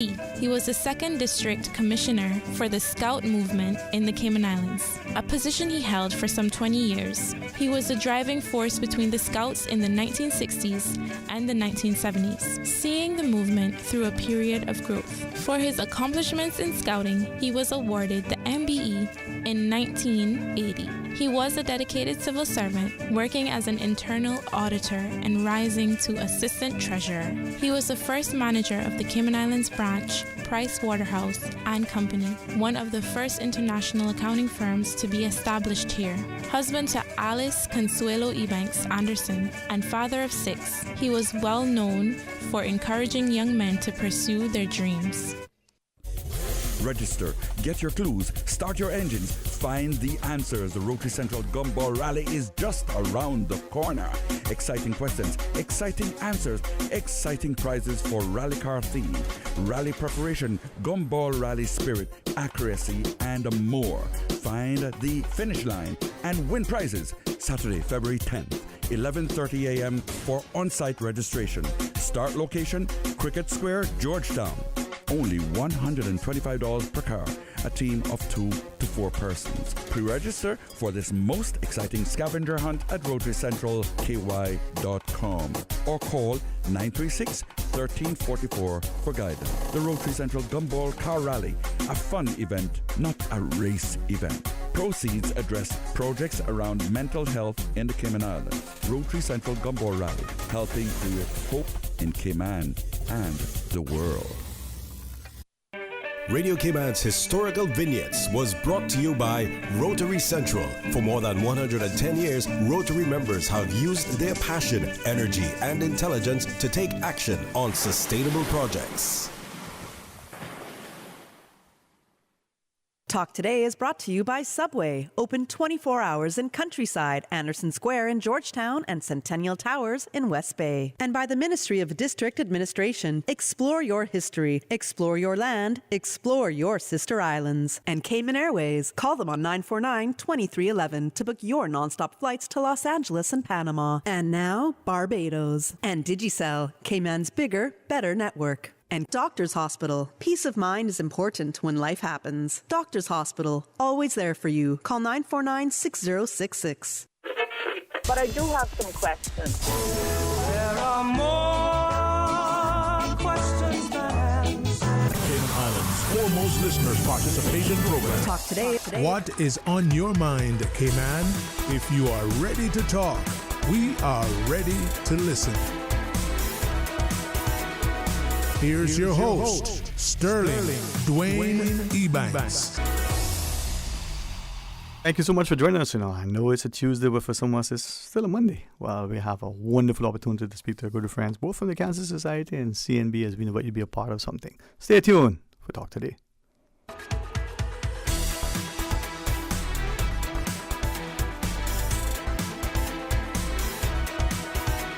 He was the second district commissioner for the Scout movement in the Cayman Islands, a position he held for some 20 years. He was the driving force between the Scouts in the 1960s and the 1970s, seeing the movement through a period of growth. For his accomplishments in Scouting, he was awarded the MBE in 1980. He was a dedicated civil servant, working as an internal auditor and rising to assistant treasurer. He was the first manager of the Cayman Islands branch, Price Waterhouse and Company, one of the first international accounting firms to be established here. Husband to Alice Consuelo Ebanks Anderson and father of 6, he was well known for encouraging young men to pursue their dreams. Register, get your clues, start your engines, find the answers. The Rotary Central Gumball Rally is just around the corner. Exciting questions, exciting answers, exciting prizes for rally car theme, rally preparation, gumball rally spirit, accuracy, and more. Find the finish line and win prizes. Saturday, February 10th. 11:30 a.m. for on-site registration. Start location, Cricket Square, Georgetown. Only $125 per car, a team of 2 to 4 persons. Pre-register for this most exciting scavenger hunt at RotaryCentralKY.com or call 936-1344 for guidance. The Rotary Central Gumball Car Rally, a fun event, not a race event. Proceeds address projects around mental health in the Cayman Islands. Rotary Central Gumball Rally, helping create hope in Cayman and the world. Radio Cayman's Historical Vignettes was brought to you by Rotary Central. For more than 110 years, Rotary members have used their passion, energy, and intelligence to take action on sustainable projects. Talk Today is brought to you by Subway, open 24 hours in Countryside, Anderson Square in Georgetown, and Centennial Towers in West Bay. And by the Ministry of District Administration. Explore your history, explore your land, explore your sister islands. And Cayman Airways. Call them on 949-2311 to book your nonstop flights to Los Angeles and Panama. And now, Barbados. And Digicel, Cayman's bigger, better network. And Doctors Hospital. Peace of mind is important when life happens. Doctors Hospital, always there for you. Call 949-6066. But I do have some questions. There are more questions than answers. Cayman Islands' foremost listeners participation program. Talk today. What is on your mind, Cayman? If you are ready to talk, we are ready to listen. Here's your host, Sterling Dwayne Ebanks. Thank you so much for joining us. I know it's a Tuesday, but for some of us, it's still a Monday. Well, we have a wonderful opportunity to speak to our good friends, both from the Cancer Society and CNB, as we invite you to be a part of something. Stay tuned for Talk Today.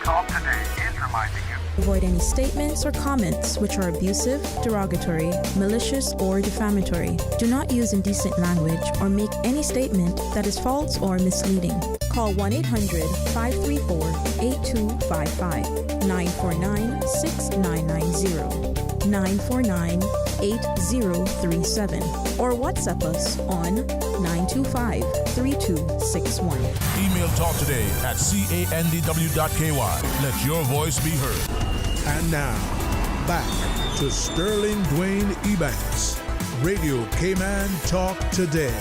Talk Today is reminding you. Avoid any statements or comments which are abusive, derogatory, malicious, or defamatory. Do not use indecent language or make any statement that is false or misleading. Call 1-800-534-8255, 949-6990, 949-8037, or WhatsApp us on 925-3261. Email Talk Today at candw.ky. Let your voice be heard. And now, back to Sterling Dwayne Ebanks. Radio Cayman Talk Today.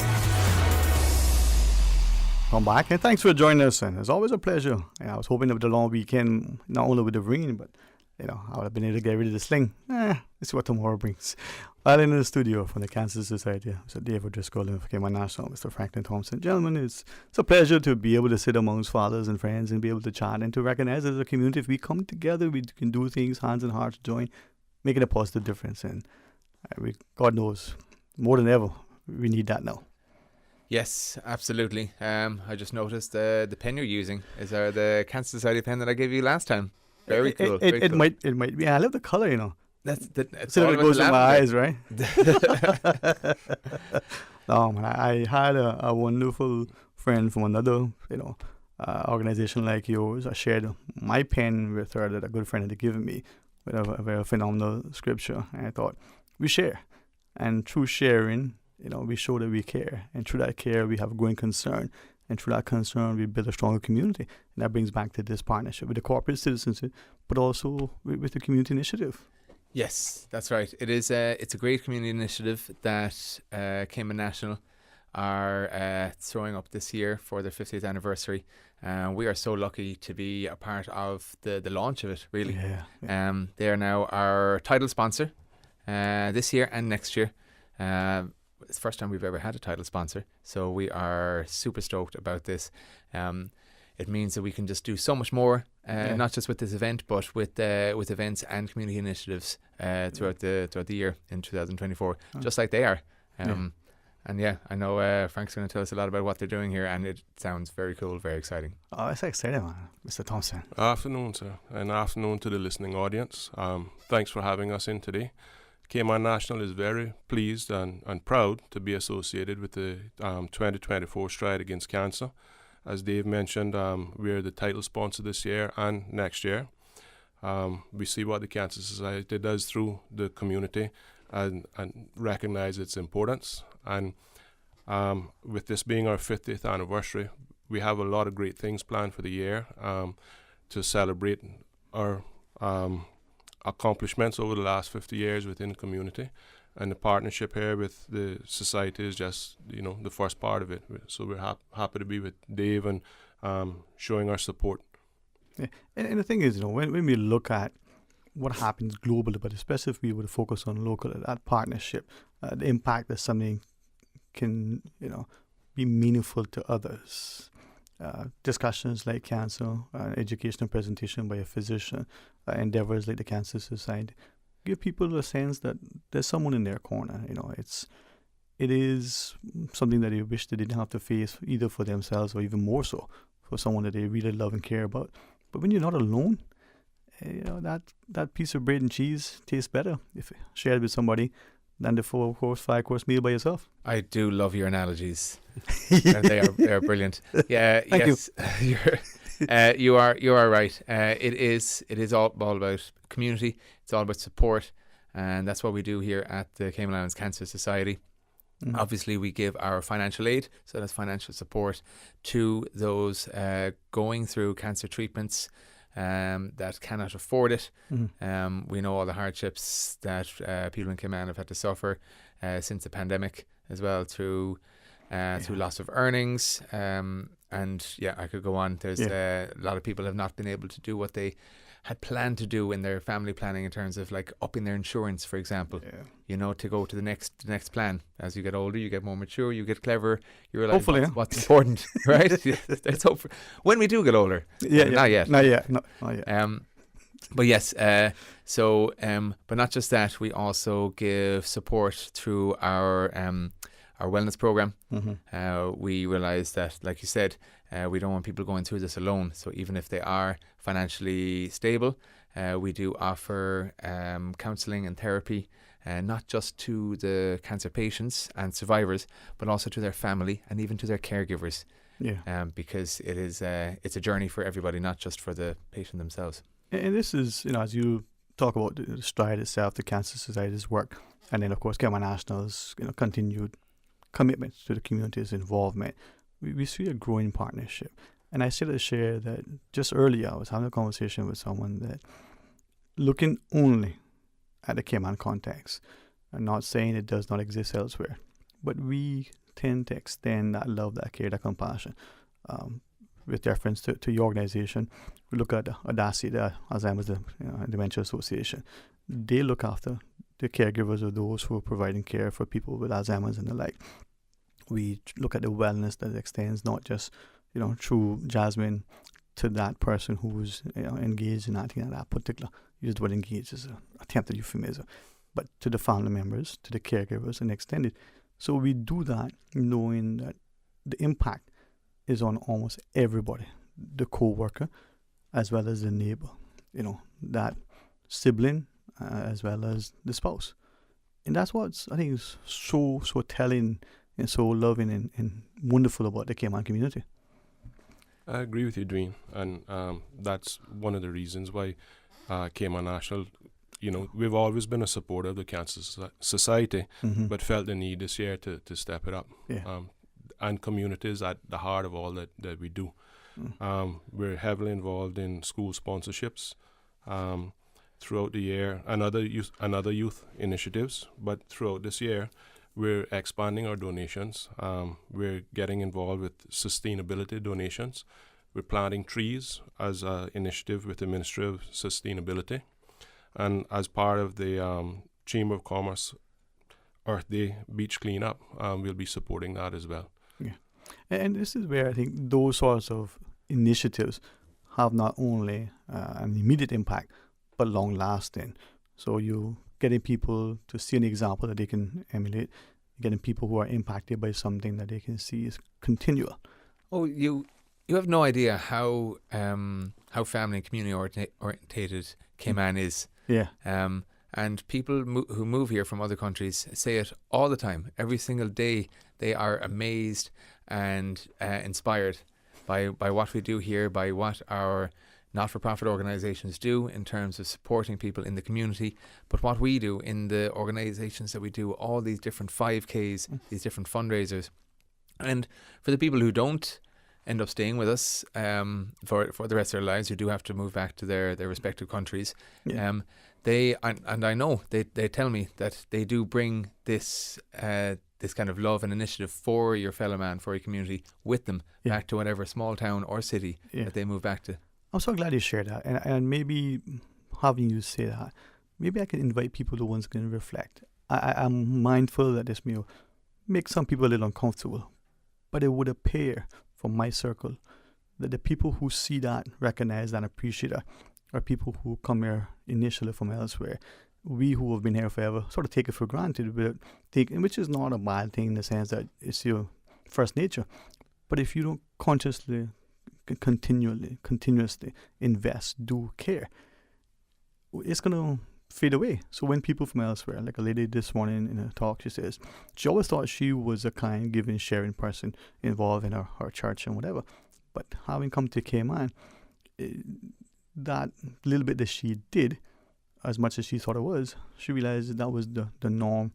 Come back, and thanks for joining us. And it's always a pleasure. I was hoping that with the long weekend, not only with the rain, but I would have been able to get rid of the sling. Let's see what tomorrow brings. While in the studio from the Cancer Society, Mr. David Driscoll and Cayman National, Mr. Franklin Thompson. Gentlemen, it's a pleasure to be able to sit amongst fathers and friends and be able to chat and to recognize as a community, if we come together, we can do things, hands and hearts join, making a positive difference. And God knows, more than ever, we need that now. Yes, absolutely. I just noticed the pen you're using is the Cancer Society pen that I gave you last time. Very cool. It might be. I love the color, That's so it goes in my eyes, right? No, man, I had a wonderful friend from another, organization like yours. I shared my pen with her that a good friend had given me. with a very phenomenal scripture. And I thought, we share. And through sharing, we show that we care. And through that care, we have growing concern. And through that concern, we build a stronger community. And that brings back to this partnership with the corporate citizenship, but also with the community initiative. Yes, that's right. It's a great community initiative that Cayman National are throwing up this year for their 50th anniversary. We are so lucky to be a part of the launch of it, really. Yeah. They are now our title sponsor this year and next year. It's the first time we've ever had a title sponsor, so we are super stoked about this. It means that we can just do so much more, not just with this event, but with events and community initiatives throughout the year in 2024, just like they are. And yeah, I know Frank's going to tell us a lot about what they're doing here, and it sounds very cool, very exciting. Oh, it's exciting, man. Mr. Thompson. Afternoon, sir, and afternoon to the listening audience. Thanks for having us in today. Cayman National is very pleased and proud to be associated with the 2024 Stride Against Cancer. As Dave mentioned, we're the title sponsor this year and next year. We see what the Cancer Society does through the community and recognize its importance. And with this being our 50th anniversary, we have a lot of great things planned for the year to celebrate our accomplishments over the last 50 years within the community. And the partnership here with the society is just, the first part of it. So we're happy to be with Dave and showing our support. Yeah. And the thing is, when we look at what happens globally, but especially if we were to focus on local, that partnership, the impact that something can, be meaningful to others. Discussions like cancer, educational presentation by a physician, endeavors like the Cancer Society, give people a sense that there's someone in their corner. It is something that they wish they didn't have to face, either for themselves or even more so for someone that they really love and care about. But when you're not alone, that piece of bread and cheese tastes better if shared with somebody than the 4-course, 5-course meal by yourself. I do love your analogies. They are brilliant. Yeah, Thank you. You are right. It is all about community. It's all about support, and that's what we do here at the Cayman Islands Cancer Society. Mm-hmm. Obviously, we give our financial aid, so that's financial support to those going through cancer treatments that cannot afford it. Mm-hmm. We know all the hardships that people in Cayman have had to suffer since the pandemic as well, through loss of earnings. And yeah, I could go on. There's a lot of people have not been able to do what they had planned to do in their family planning in terms of like upping their insurance, for example. To go to the next plan. As you get older, you get more mature, you get clever, you realize what's important, right? Let's hope when we do get older. Not yet. But yes, but not just that, we also give support through our wellness program. Mm-hmm. We realize that, like you said, we don't want people going through this alone. So even if they are financially stable, we do offer counselling and therapy, not just to the cancer patients and survivors, but also to their family and even to their caregivers. Because it's a journey for everybody, not just for the patient themselves. And this is, as you talk about the Stride itself, the Cancer Society's work, and then of course Cayman National's continued commitment to the community's involvement, we see a growing partnership. And I still share that just earlier I was having a conversation with someone that looking only at the Cayman context, and not saying it does not exist elsewhere, but we tend to extend that love, that care, that compassion. With reference to your organization, we look at ADASI, the Alzheimer's Dementia Association. They look after the caregivers of those who are providing care for people with Alzheimer's and the like. We look at the wellness that extends not just, through Jasmine to that person who is engaged in acting at that particular, use the word engaged as an attempted euphemism, but to the family members, to the caregivers and extended. So we do that knowing that the impact is on almost everybody, the co-worker as well as the neighbor, that sibling as well as the spouse. And that's what I think is so telling and so loving and wonderful about the Cayman community. I agree with you, Dwayne, and that's one of the reasons why Cayman National we've always been a supporter of the Cancer Society, but felt the need this year to step it up. Yeah. And communities at the heart of all that we do. We're heavily involved in school sponsorships throughout the year, and other youth initiatives. But throughout this year, we're expanding our donations. We're getting involved with sustainability donations. We're planting trees as an initiative with the Ministry of Sustainability. And as part of the Chamber of Commerce Earth Day beach cleanup, we'll be supporting that as well. Yeah. And this is where I think those sorts of initiatives have not only an immediate impact, but long-lasting. So you getting people to see an example that they can emulate, getting people who are impacted by something that they can see is continual. Oh, you have no idea how family and community orientated Cayman is. Yeah. And people who move here from other countries say it all the time. Every single day they are amazed and inspired by what we do here, by what our not-for-profit organisations do in terms of supporting people in the community, but what we do in the organisations that we do, all these different 5Ks, these different fundraisers. And for the people who don't end up staying with us for the rest of their lives, who do have to move back to their respective countries, they and I know they tell me that they do bring this kind of love and initiative for your fellow man, for your community, with them back to whatever small town or city that they move back to. I'm so glad you shared that, and maybe having you say that, maybe I can invite people who once can reflect. I'm mindful that this may make some people a little uncomfortable, but it would appear from my circle that the people who see that, recognize that, appreciate that, are people who come here initially from elsewhere. We who have been here forever sort of take it for granted, which is not a bad thing in the sense that it's your first nature. But if you don't consciously, continuously invest, do care, it's going to fade away. So when people from elsewhere, like a lady this morning in a talk, she says she always thought she was a kind, giving, sharing person involved in her church and whatever. But having come to Cayman, that little bit that she did, as much as she thought it was, she realized that was the norm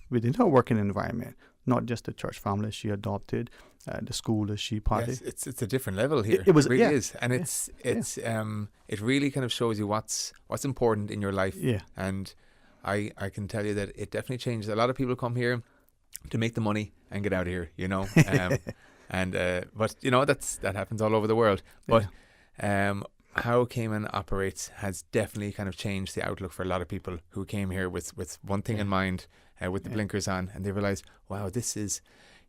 within her working environment, not just the church family she adopted, the school that she parted. Yes, it's a different level here. It really is, and it really kind of shows you what's important in your life. Yeah, and I can tell you that it definitely changed. A lot of people come here to make the money and get out of here, but that happens all over the world. But how Cayman operates has definitely kind of changed the outlook for a lot of people who came here with one thing in mind, with the blinkers on, and they realised, wow, this is,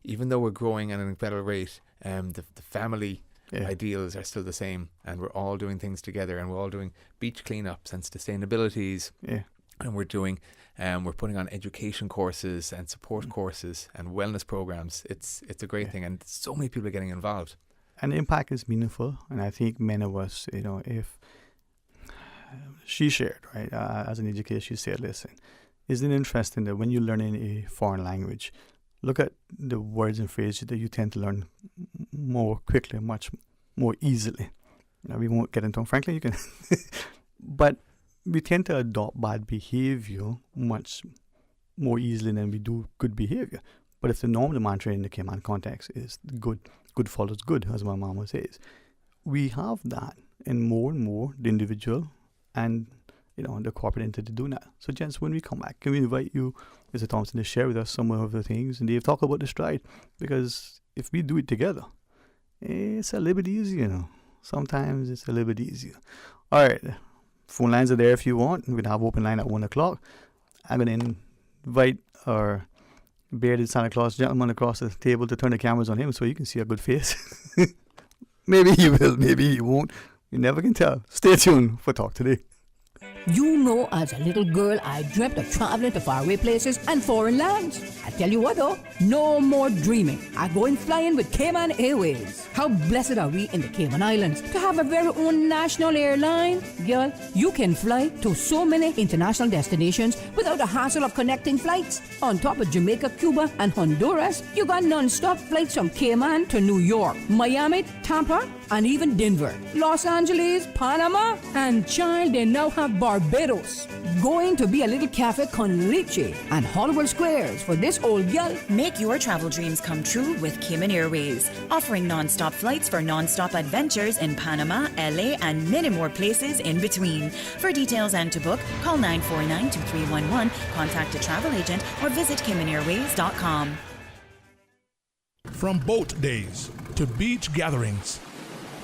even though we're growing at an incredible rate, the family ideals are still the same, and we're all doing things together, and we're all doing beach cleanups and sustainabilities, and we're putting on education courses and support courses and wellness programs. It's a great thing, and so many people are getting involved. And the impact is meaningful, and I think many of us, if she shared, right, as an educator, she said, listen, isn't it interesting that when you're learning a foreign language, look at the words and phrases that you tend to learn more quickly, much more easily. We won't get into them, frankly, you can. But we tend to adopt bad behavior much more easily than we do good behavior. But if the norm, the mantra in the Cayman context is good follows good, as my mama says, we have that, and more the individual and the corporate entity doing that. So, gents, when we come back, can we invite you, Mr. Thompson, to share with us some of the things, and Dave, talk about the stride, because if we do it together, it's a little bit easier. Sometimes it's a little bit easier. All right, phone lines are there if you want. We'll have open line at 1 o'clock. I'm going to invite our bearded Santa Claus gentleman across the table to turn the cameras on him so you can see a good face. Maybe he will, maybe he won't. You never can tell. Stay tuned for Talk Today. You know, as a little girl, I dreamt of traveling to faraway places and foreign lands. I tell you what though, no more dreaming. I'm going flying with Cayman Airways. How blessed are we in the Cayman Islands to have a very own national airline? Girl, you can fly to so many international destinations without the hassle of connecting flights. On top of Jamaica, Cuba, and Honduras, you got non-stop flights from Cayman to New York, Miami, Tampa, and even Denver, Los Angeles, Panama, and child, they now have Barbados. Going to be a little cafe con leche and Hollywood Squares for this old gal. Make your travel dreams come true with Cayman Airways, offering non-stop flights for non-stop adventures in Panama, LA, and many more places in between. For details and to book, call 949-2311, contact a travel agent, or visit CaymanAirways.com. From boat days to beach gatherings,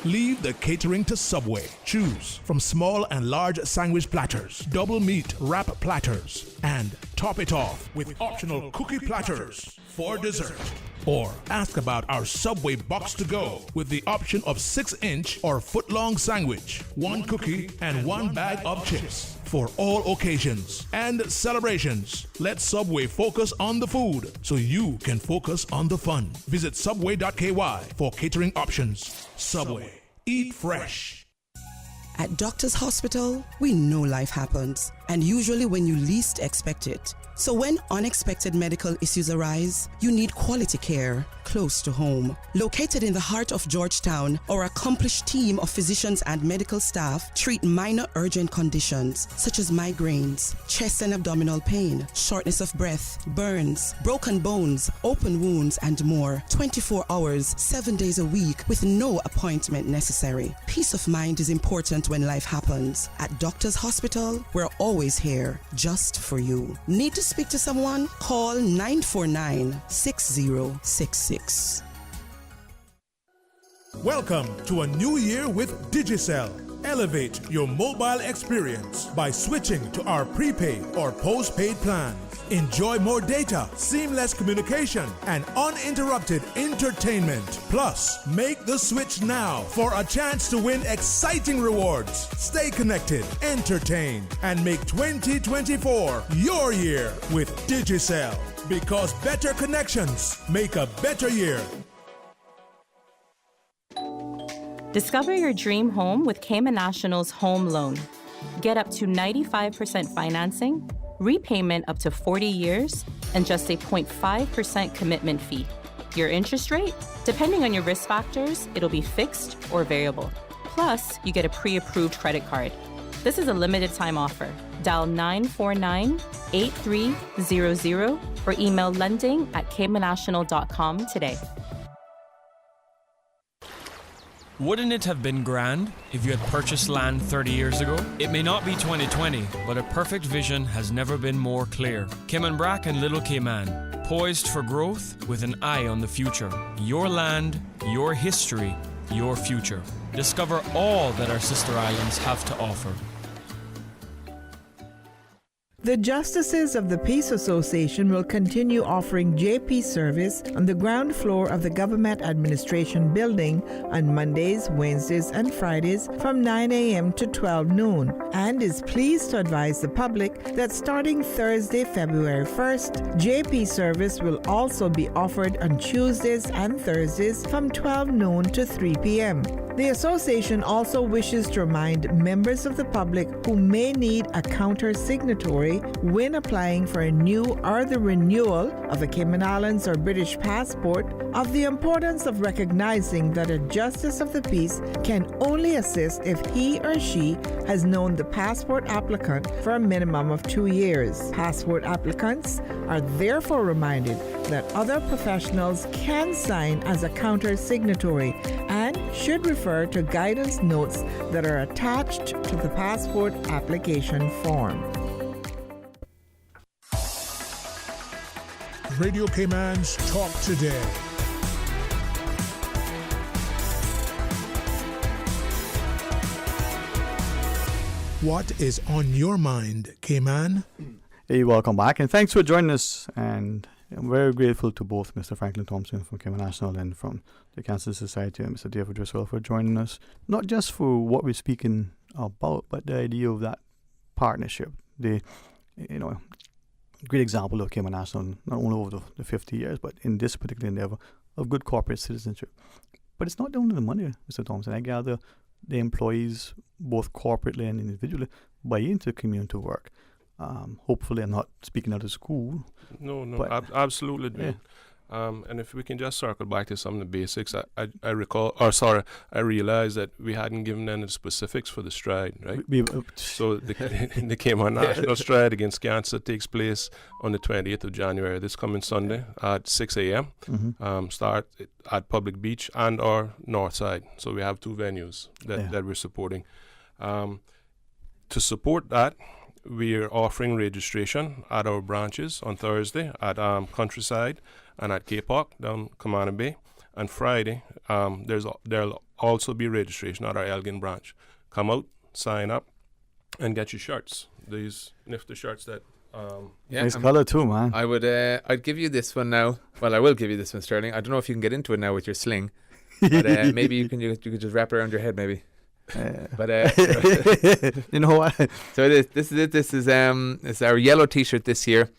leave the catering to Subway. Choose from small and large sandwich platters, double meat wrap platters, and top it off with optional cookie platters for dessert. Or ask about our Subway box to go with the option of 6-inch or foot-long sandwich, 1 cookie, and 1 bag of chips. For all occasions and celebrations, let Subway focus on the food so you can focus on the fun. Visit subway.ky for catering options. Subway. Eat fresh. At Doctors Hospital, we know life happens, and usually when you least expect it. So when unexpected medical issues arise, you need quality care close to home. Located in the heart of Georgetown, our accomplished team of physicians and medical staff treat minor urgent conditions such as migraines, chest and abdominal pain, shortness of breath, burns, broken bones, open wounds, and more. 24 hours, 7 days a week with no appointment necessary. Peace of mind is important when life happens. At Doctors Hospital, we're always here just for you. Need to speak to someone? Call 949-6066. Welcome to a new year with Digicel. Elevate your mobile experience by switching to our prepaid or postpaid plans. Enjoy more data, seamless communication, and uninterrupted entertainment. Plus, make the switch now for a chance to win exciting rewards. Stay connected, entertained, and make 2024 your year with Digicel. Because better connections make a better year. Discover your dream home with Cayman National's home loan. Get up to 95% financing, repayment up to 40 years, and just a 0.5% commitment fee. Your interest rate? Depending on your risk factors, it'll be fixed or variable. Plus, you get a pre-approved credit card. This is a limited time offer. Dial 949-8300 or email lending@caymannational.com today. Wouldn't it have been grand if you had purchased land 30 years ago? It may not be 2020, but a perfect vision has never been more clear. Cayman Brac and Little Cayman, poised for growth with an eye on the future. Your land, your history, your future. Discover all that our sister islands have to offer. The Justices of the Peace Association will continue offering JP service on the ground floor of the Government Administration Building on Mondays, Wednesdays, and Fridays from 9 a.m. to 12 noon, and is pleased to advise the public that starting Thursday, February 1st, JP service will also be offered on Tuesdays and Thursdays from 12 noon to 3 p.m. The association also wishes to remind members of the public who may need a counter-signatory when applying for a new or the renewal of a Cayman Islands or British passport of the importance of recognizing that a Justice of the Peace can only assist if he or she has known the passport applicant for a minimum of 2 years. Passport applicants are therefore reminded that other professionals can sign as a counter-signatory and should refer to guidance notes that are attached to the passport application form. Radio Cayman's Talk Today. What is on your mind, Cayman? Hey, welcome back, and thanks for joining us. And I'm very grateful to both Mr. Franklin Thompson from Cayman National and from the Cancer Society and Mr. David Driscoll for joining us, not just for what we're speaking about, but the idea of that partnership. Great example of Cayman National, not only over the 50 years, but in this particular endeavor of good corporate citizenship. But it's not only the money, Mr. Thompson. I gather the employees, both corporately and individually, buy into community work. Hopefully, I'm not speaking out of school. No, absolutely. Yeah. And if we can just circle back to some of the basics, I realized that we hadn't given any specifics for the stride, right? So the Cayman National Stride Against Cancer takes place on the 28th of January, this coming Sunday at 6 a.m. Start at Public Beach and or Northside. So we have two venues that we're supporting. To support that, we're offering registration at our branches on Thursday at Countryside and at Cape Hawk down Kamana Bay. And Friday, there'll also be registration at our Elgin branch. Come out, sign up, and get your shirts. These nifty shirts that... nice color too, man. I'd give you this one now. Well, I will give you this one, Sterling. I don't know if you can get into it now with your sling, but maybe you could just wrap it around your head, maybe. But you know what? So this is it. This is it's our yellow T-shirt this year.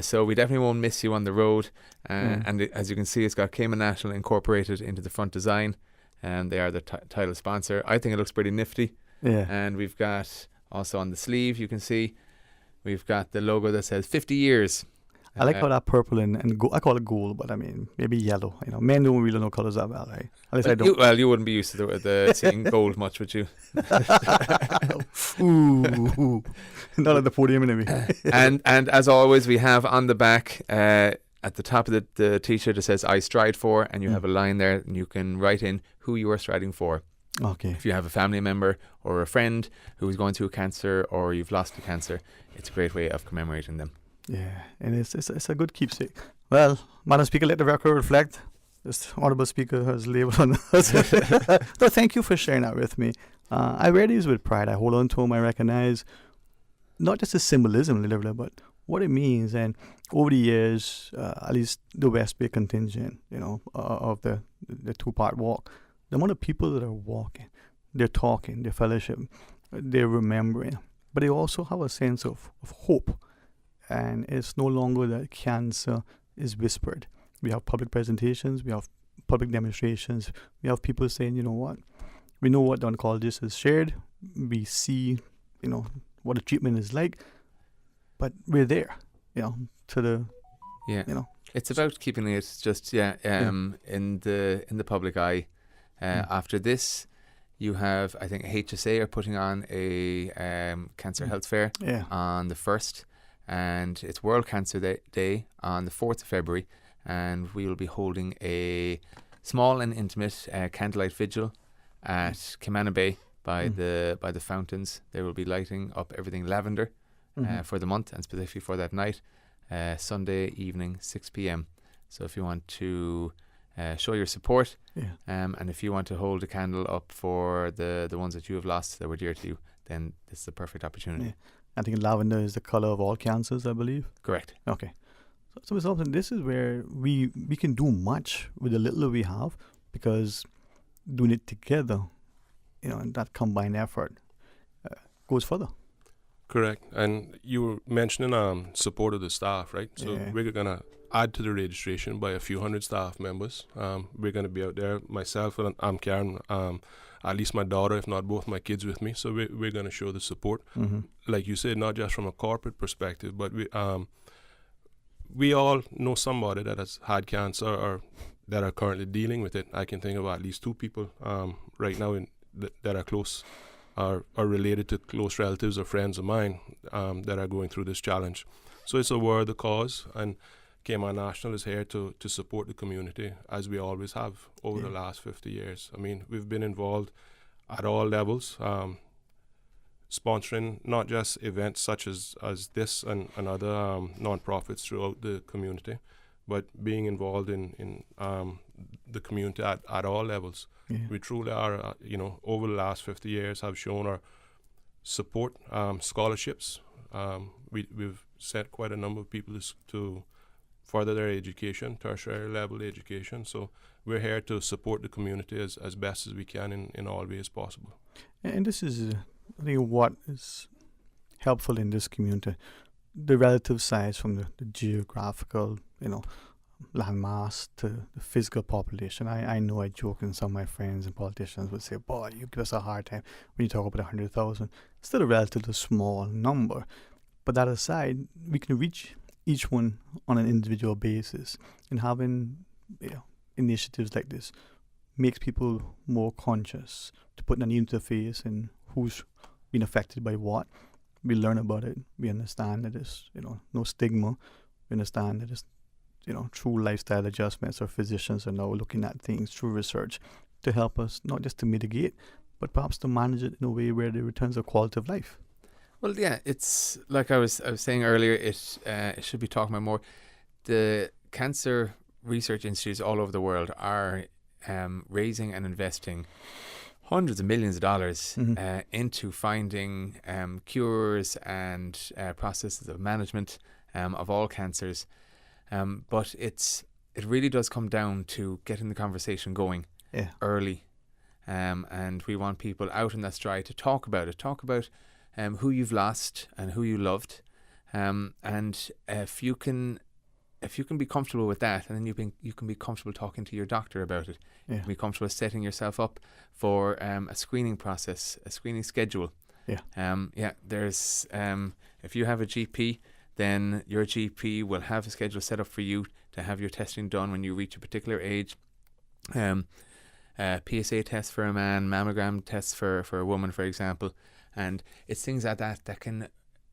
So we definitely won't miss you on the road. And as you can see, it's got Cayman National incorporated into the front design, and they are the title sponsor. I think it looks pretty nifty. Yeah. And we've got also on the sleeve, you can see, we've got the logo that says 50 years. I like how that purple and I call it gold, but I mean maybe yellow. You know, men don't really know colors that well, right? At least I don't. You wouldn't be used to the seeing gold much, would you? Ooh, not at the podium anyway. and as always, we have on the back at the top of the T-shirt it says "I stride for," and you have a line there, and you can write in who you are striding for. Okay. If you have a family member or a friend who is going through cancer, or you've lost to cancer, it's a great way of commemorating them. Yeah, and it's a good keepsake. Well, Madam Speaker, let the record reflect. This Honourable Speaker has labelled on us. So thank you for sharing that with me. I wear these with pride. I hold on to them. I recognize not just the symbolism, but what it means. And over the years, at least the West Bay contingent, of the two-part walk, the amount of people that are walking, they're talking, they're fellowship, they're remembering, but they also have a sense of hope. And it's no longer that cancer is whispered. We have public presentations, we have public demonstrations, we have people saying, you know what, we know what the oncologist has shared, we see, what the treatment is like, but we're there, to the, It's about keeping it just, in the public eye. After this, you have, I think, HSA are putting on a cancer health fair on the 1st. And it's World Cancer Day on the 4th of February, and we will be holding a small and intimate candlelight vigil at Kamana Bay by the fountains. They will be lighting up everything lavender for the month, and specifically for that night, Sunday evening, 6 p.m. So if you want to show your support, and if you want to hold a candle up for the ones that you have lost that were dear to you, then this is the perfect opportunity. Yeah. I think lavender is the color of all cancers, I believe. Correct. Okay. So this is where we can do much with the little we have, because doing it together, and that combined effort goes further. Correct. And you were mentioning support of the staff, right? So we're going to add to the registration by a few hundred staff members. We're going to be out there. Myself and I'm Karen, at least my daughter, if not both my kids with me. So we're going to show the support. Like you said, not just from a corporate perspective, but we all know somebody that has had cancer or that are currently dealing with it. I can think of at least two people right now that are close or related to close relatives or friends of mine that are going through this challenge. So it's a worthy cause, and Cayman National is here to support the community, as we always have over the last 50 years. I mean, we've been involved at all levels, sponsoring not just events such as this and other non-profits throughout the community, but being involved in the community at all levels. We truly are, over the last 50 years have shown our support, scholarships. We've sent quite a number of people to further their education, tertiary level education. So we're here to support the community as best as we can in all ways possible. And this is, I think, what is helpful in this community. The relative size from the geographical, landmass to the physical population. I know I joke, and some of my friends and politicians would say, boy, you give us a hard time when you talk about 100,000. Still a relatively small number. But that aside, we can reach each one on an individual basis, and having initiatives like this makes people more conscious to put an interface in who's been affected by what. We learn about it. We understand that there's no stigma. We understand that it's through lifestyle adjustments, our physicians are now looking at things through research to help us not just to mitigate, but perhaps to manage it in a way where it returns a quality of life. Well, yeah, it's like I was saying earlier. It should be talking about more. The cancer research institutes all over the world are raising and investing hundreds of millions of dollars into finding cures and processes of management of all cancers. But it really does come down to getting the conversation going early. And we want people out in that stride to talk about it. Talk about who you've lost and who you loved. And if you can be comfortable with that, and then you can be comfortable talking to your doctor about it. You can be comfortable setting yourself up for a screening process, a screening schedule. There's if you have a GP, then your GP will have a schedule set up for you to have your testing done when you reach a particular age. PSA tests for a man, mammogram tests for a woman, for example. And it's things like that can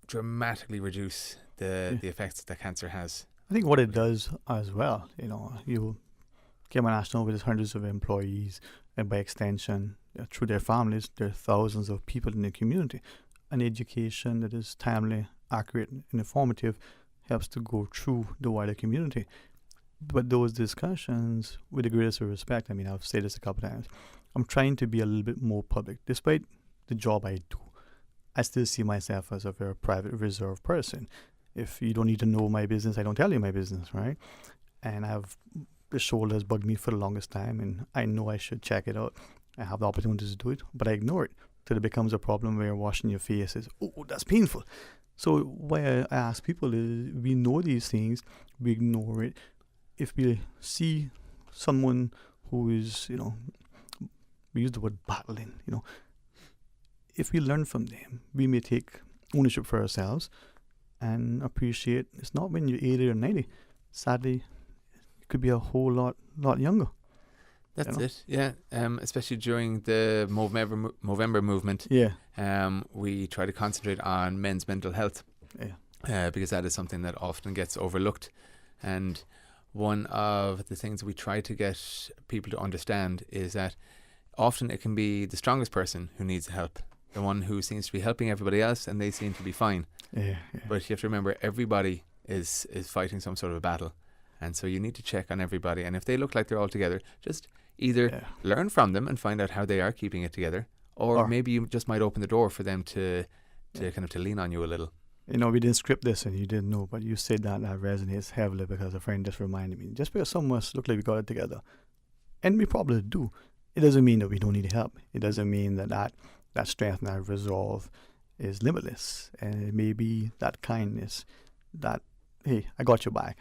dramatically reduce the effects that cancer has. I think what it does as well, Cayman National with its hundreds of employees, and by extension, through their families, there are thousands of people in the community. An education that is timely, accurate, and informative helps to go through the wider community. But those discussions, with the greatest of respect, I've said this a couple of times, I'm trying to be a little bit more public. Despite the job I do, I still see myself as a very private, reserved person. If you don't need to know my business, I don't tell you my business, right? And the shoulder has bugged me for the longest time, and I know I should check it out. I have the opportunity to do it, but I ignore it till it becomes a problem where washing your face is, that's painful. So why I ask people is, we know these things, we ignore it. If we see someone who is, we use the word battling, if we learn from them, we may take ownership for ourselves and appreciate it's not when you're 80 or 90. Sadly, it could be a whole lot younger. That's it, yeah. Especially during the Movember movement. We try to concentrate on men's mental health. Because that is something that often gets overlooked. And one of the things we try to get people to understand is that often it can be the strongest person who needs help, the one who seems to be helping everybody else and they seem to be fine. But you have to remember, everybody is fighting some sort of a battle, and so you need to check on everybody, and if they look like they're all together, just either learn from them and find out how they are keeping it together, or maybe you just might open the door for them to kind of to lean on you a little. We didn't script this and you didn't know, but you said that resonates heavily because a friend just reminded me. Just because some of us look like we got it together, and we probably do, it doesn't mean that we don't need help. It doesn't mean that strength and that resolve is limitless. And it may be that kindness, that, hey, I got your back,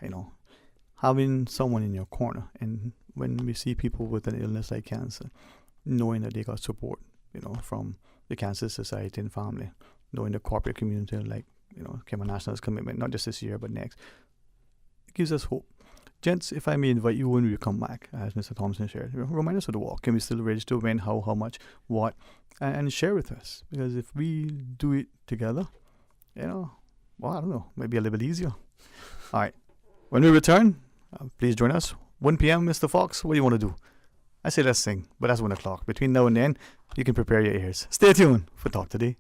Having someone in your corner. And when we see people with an illness like cancer, knowing that they got support, from the Cancer Society and family, knowing the corporate community, like, Cayman National's commitment, not just this year, but next, it gives us hope. Gents, if I may invite you when we come back, as Mr. Thompson shared, remind us of the walk. Can we still register when, how much, what, and share with us? Because if we do it together, I don't know, maybe a little bit easier. All right. When we return, please join us. 1 p.m., Mr. Fox, what do you want to do? I say let's sing, but that's 1 o'clock. Between now and then, you can prepare your ears. Stay tuned for Talk Today.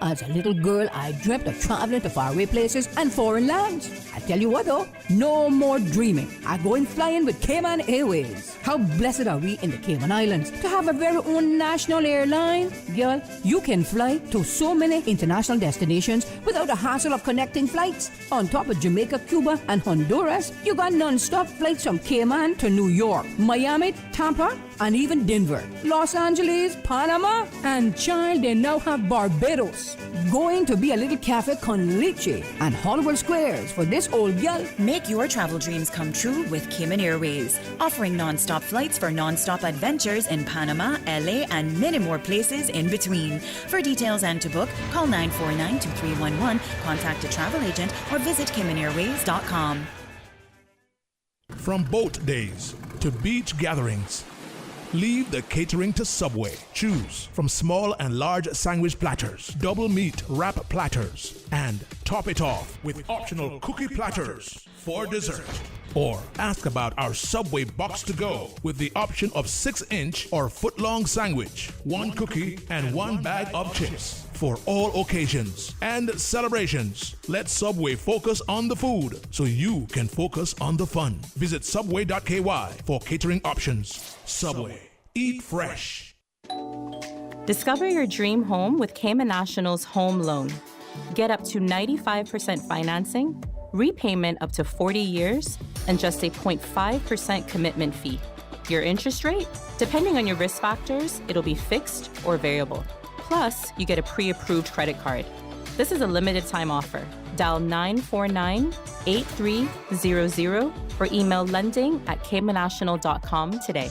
As a little girl, I dreamt of traveling to faraway places and foreign lands. I tell you what though, no more dreaming. I'm going flying with Cayman Airways. How blessed are we in the Cayman Islands to have a very own national airline? Girl, you can fly to so many international destinations without the hassle of connecting flights. On top of Jamaica, Cuba, and Honduras, you got non-stop flights from Cayman to New York, Miami, Tampa, and even Denver, Los Angeles, Panama, and child, they now have Barbados. Going to be a little cafe con leche and Hollywood Squares for this old gal. Make your travel dreams come true with Cayman Airways, offering non-stop flights for non-stop adventures in Panama, LA, and many more places in between. For details and to book, call 949-2311, contact a travel agent, or visit CaymanAirways.com. From boat days to beach gatherings, leave the catering to Subway. Choose from small and large sandwich platters, double meat wrap platters, and top it off with optional cookie platters for dessert. Or ask about our Subway box to go with the option of 6-inch or foot-long sandwich, 1 cookie, and 1 bag of chips. For all occasions and celebrations, let Subway focus on the food so you can focus on the fun. Visit subway.ky for catering options. Subway. Eat fresh. Discover your dream home with Cayman National's home loan. Get up to 95% financing, repayment up to 40 years, and just a 0.5% commitment fee. Your interest rate? Depending on your risk factors, it'll be fixed or variable. Plus, you get a pre-approved credit card. This is a limited time offer. Dial 949-8300 or email lending@caymannational.com today.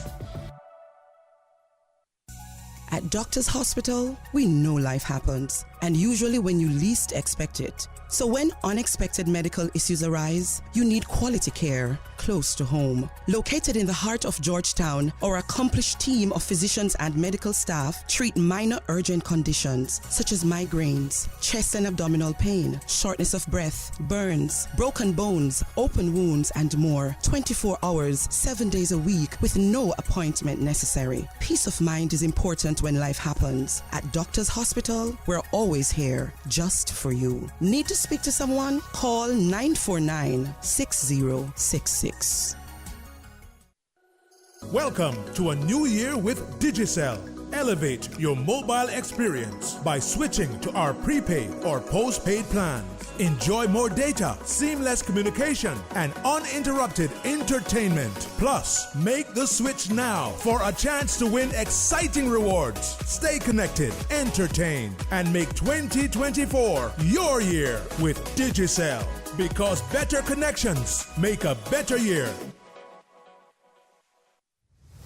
At Doctors Hospital, we know life happens, and usually when you least expect it. So when unexpected medical issues arise, you need quality care close to home. Located in the heart of Georgetown, our accomplished team of physicians and medical staff treat minor urgent conditions such as migraines, chest and abdominal pain, shortness of breath, burns, broken bones, open wounds, and more. 24 hours, 7 days a week with no appointment necessary. Peace of mind is important when life happens. At Doctors Hospital, we're always here just for you. Need to speak to someone? Call 949-6066. Welcome to a new year with Digicel. Elevate your mobile experience by switching to our prepaid or postpaid plans. Enjoy more data, seamless communication, and uninterrupted entertainment. Plus, make the switch now for a chance to win exciting rewards. Stay connected, entertained, and make 2024 your year with Digicel. Because better connections make a better year.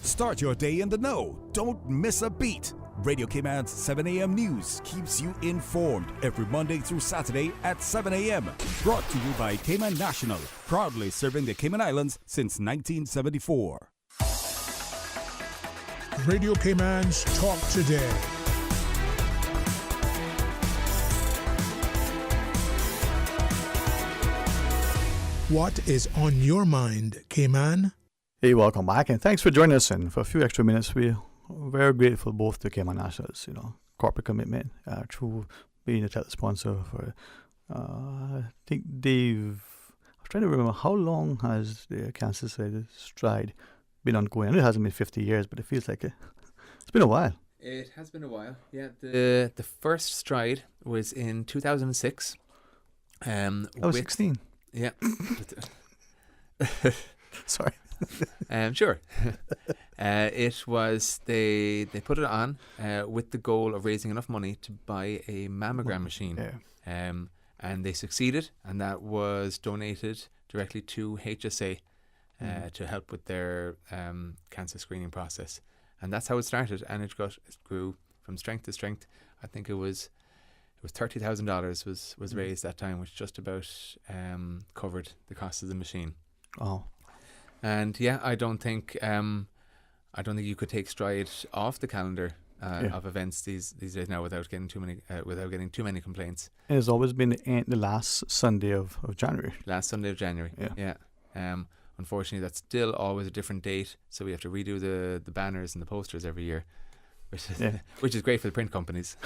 Start your day in the know. Don't miss a beat. Radio Cayman's 7 a.m. news keeps you informed every Monday through Saturday at 7 a.m. Brought to you by Cayman National, proudly serving the Cayman Islands since 1974. Radio Cayman's Talk Today. What is on your mind, Cayman? Hey, welcome back, and thanks for joining us. And for a few extra minutes, we're very grateful both to Cayman Nationals, corporate commitment through being a title sponsor for. I think I was trying to remember how long has the Cancer Society Stride been ongoing. I know it hasn't been 50 years, but it feels like it's been a while. It has been a while. Yeah, the first Stride was in 2006. I was 16. Yeah. Sorry. Sure. It was they put it on with the goal of raising enough money to buy a mammogram machine. Yeah. And they succeeded, and that was donated directly to HSA to help with their cancer screening process. And that's how it started, and it grew from strength to strength. I think it was $30,000 was raised that time, which just about covered the cost of the machine. Oh. And yeah, I don't think you could take Stride off the calendar of events these days now without getting too many complaints. It has always been the last Sunday of January. Last Sunday of January. Yeah. Unfortunately, that's still always a different date, so we have to redo the banners and the posters every year, which is great for the print companies.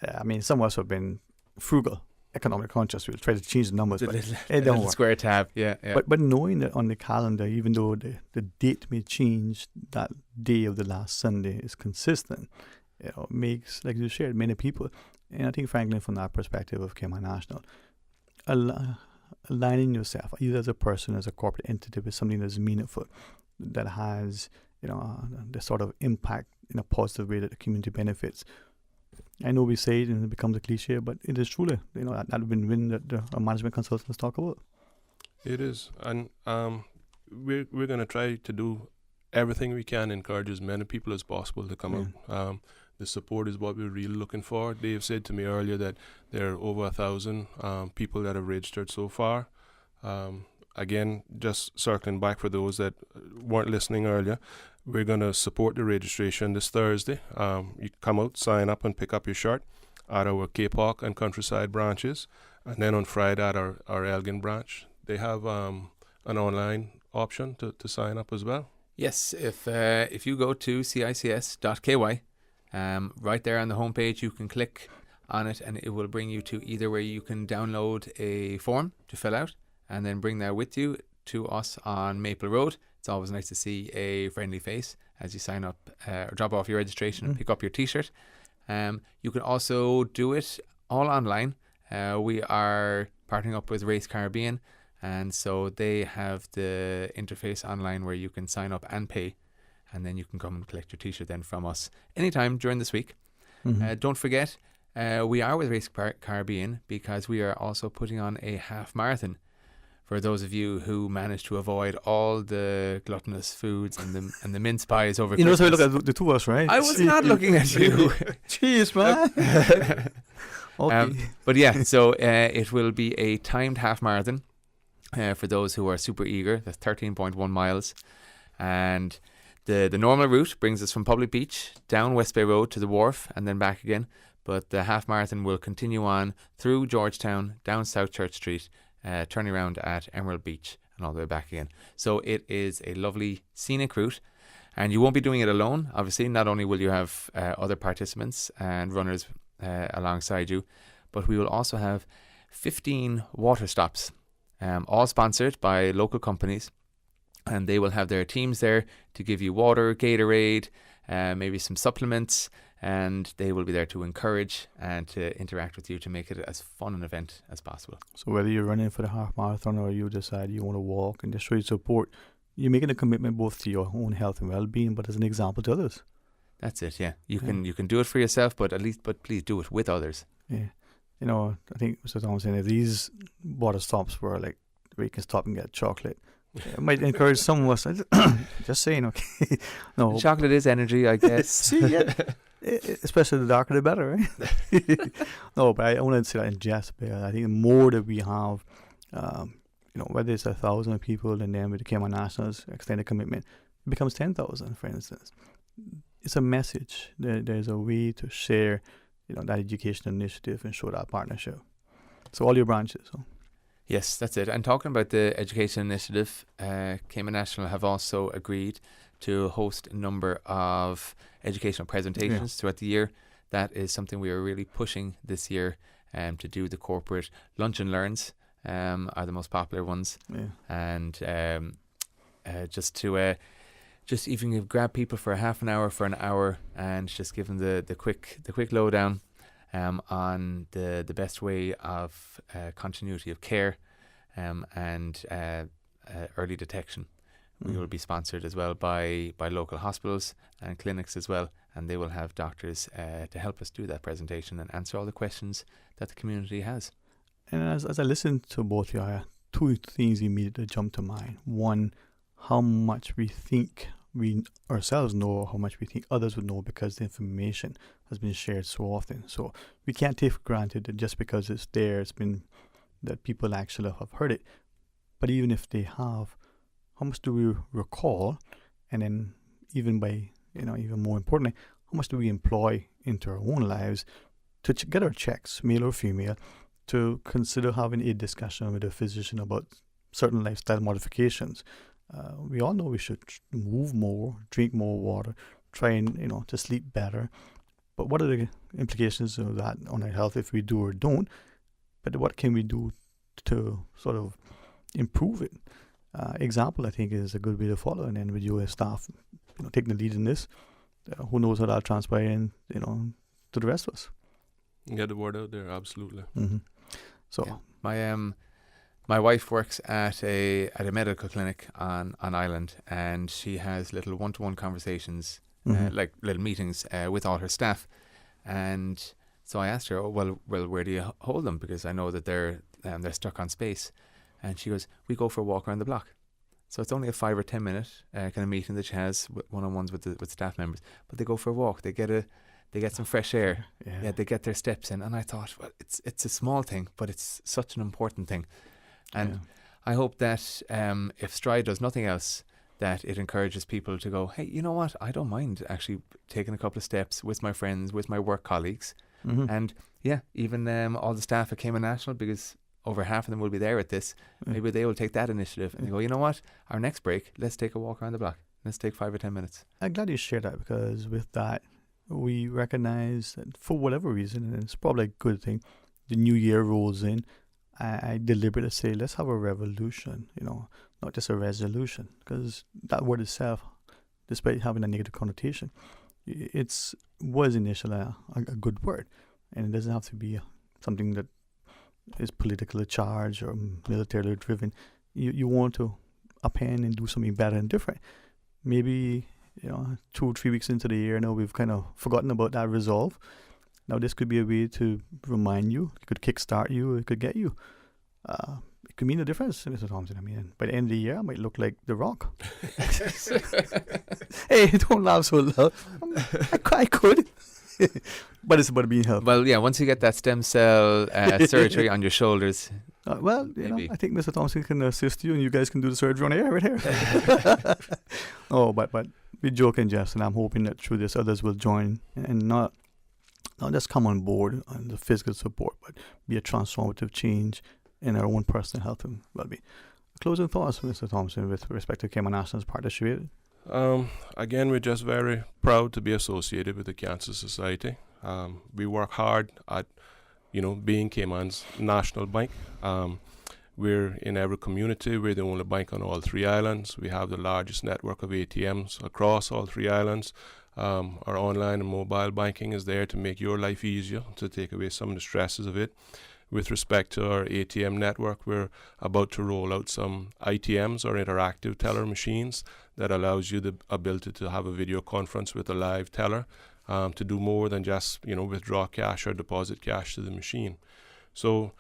I mean, some of us have been frugal, economic conscious. We'll try to change the numbers, but it don't work. Square tab, yeah. But knowing that on the calendar, even though the date may change, that day of the last Sunday is consistent. Makes, like you shared, many people, and I think, frankly, from that perspective of Cayman National, aligning yourself, either as a person, as a corporate entity, with something that's meaningful, that has the sort of impact in a positive way that the community benefits. I know we say it and it becomes a cliche, but it is truly, that win-win that the management consultants talk about. It is, and we're going to try to do everything we can, encourage as many people as possible to come out. The support is what we're really looking for. Dave said to me earlier that there are over 1,000 people that have registered so far. Again, just circling back for those that weren't listening earlier, we're going to support the registration this Thursday. You come out, sign up, and pick up your shirt at our Cape Hawk and Countryside branches. And then on Friday at our Elgin branch, they have an online option to sign up as well. Yes, if you go to cics.ky, right there on the homepage, you can click on it and it will bring you to either where you can download a form to fill out and then bring that with you to us on Maple Road. It's always nice to see a friendly face as you sign up or drop off your registration and pick up your t-shirt. You can also do it all online. We are partnering up with Race Caribbean, and so they have the interface online where you can sign up and pay, and then you can come and collect your t-shirt then from us anytime during this week. Don't forget, we are with Race Caribbean because we are also putting on a half marathon for those of you who managed to avoid all the gluttonous foods and the mince pies over Christmas. So we look at the two of us, right? I was not looking at you. Jeez, man. Okay. But yeah, so it will be a timed half marathon for those who are super eager. That's 13.1 miles. And the normal route brings us from Public Beach down West Bay Road to the wharf and then back again. But the half marathon will continue on through Georgetown, down South Church Street, turning around at Emerald Beach and all the way back again. So it is a lovely scenic route, and you won't be doing it alone. Obviously, not only will you have other participants and runners alongside you, but we will also have 15 water stops, all sponsored by local companies, and they will have their teams there to give you water, Gatorade, maybe some supplements, and they will be there to encourage and to interact with you to make it as fun an event as possible. So whether you're running for the half marathon or you decide you want to walk and just show your support, you're making a commitment both to your own health and well-being, but as an example to others. That's it. Yeah, you can do it for yourself, but please do it with others. Yeah, I think Mr. Thomas saying if these water stops were like where you can stop and get chocolate, it might encourage some of us. Just saying, okay. No, chocolate is energy, I guess. See, yeah. Especially the darker the better, right? No, but I want to say that in jest, but I think the more that we have, whether it's 1,000 people and then with the Cayman Nationals extended commitment, it becomes 10,000, for instance. It's a message. There's a way to share, that education initiative and show that partnership. So all your branches. So. Yes, that's it. And talking about the education initiative, Cayman National have also agreed to host a number of educational presentations throughout the year. That is something we are really pushing this year, to do. The corporate lunch and learns are the most popular ones, and just to just even grab people for a half an hour, for an hour, and just give them the quick lowdown on the best way of continuity of care and early detection. We will be sponsored as well by local hospitals and clinics as well, and they will have doctors to help us do that presentation and answer all the questions that the community has. And as I listen to both of you, two things immediately jump to mind. One, how much we think we ourselves know, how much we think others would know because the information has been shared so often. So we can't take for granted that just because it's there, it's been that people actually have heard it. But even if they have, how much do we recall? And then even more importantly, how much do we employ into our own lives to get our checks, male or female, to consider having a discussion with a physician about certain lifestyle modifications? We all know we should move more, drink more water, try and, to sleep better. But what are the implications of that on our health if we do or don't? But what can we do to sort of improve it? Example, I think, is a good way to follow. And then with you as staff, taking the lead in this, who knows how that'll transpire in, to the rest of us. Get the word out there, absolutely. Mm-hmm. So yeah. My wife works at a medical clinic on Island, and she has little one-to-one conversations, like little meetings with all her staff. And so I asked her, "Oh, well, where do you hold them? Because I know that they're stuck on space." And she goes, "We go for a walk around the block." So it's only a 5 or 10 minute kind of meeting that she has one-on-ones with staff members. But they go for a walk. They get some fresh air. Yeah, they get their steps in. And I thought, well, it's a small thing, but it's such an important thing. And I hope that if Stride does nothing else, that it encourages people to go, hey, you know what? I don't mind actually taking a couple of steps with my friends, with my work colleagues. And even all the staff at Cayman National, because over half of them will be there at this, maybe they will take that initiative and they go, you know what? Our next break, let's take a walk around the block. Let's take 5 or 10 minutes. I'm glad you shared that, because with that, we recognize that for whatever reason, and it's probably a good thing, the new year rolls in. I deliberately say, let's have a revolution, not just a resolution, because that word itself, despite having a negative connotation, was initially a good word, and it doesn't have to be something that is politically charged or militarily driven. You want to append and do something better and different. Maybe 2 or 3 weeks into the year now, we've kind of forgotten about that resolve. Now this could be a way to remind you. It could kickstart you. It could get you. It could mean a difference, Mr. Thompson. I mean, by the end of the year, I might look like The Rock. Hey, don't laugh so loud. I could. But it's about being healthy. Well, yeah, once you get that stem cell surgery on your shoulders. I think Mr. Thompson can assist you, and you guys can do the surgery on air right here. But we joke and jest, and I'm hoping that through this others will join and not just come on board on the physical support, but be a transformative change in our own personal health and well-being. Closing thoughts, Mr. Thompson, with respect to Cayman National's partnership. Again, we're just very proud to be associated with the Cancer Society. We work hard at, being Cayman's national bank. We're in every community. We're the only bank on all 3 islands. We have the largest network of ATMs across all 3 islands. Our online and mobile banking is there to make your life easier, to take away some of the stresses of it. With respect to our ATM network, we're about to roll out some ITMs, or interactive teller machines, that allows you the ability to have a video conference with a live teller, to do more than just withdraw cash or deposit cash to the machine. So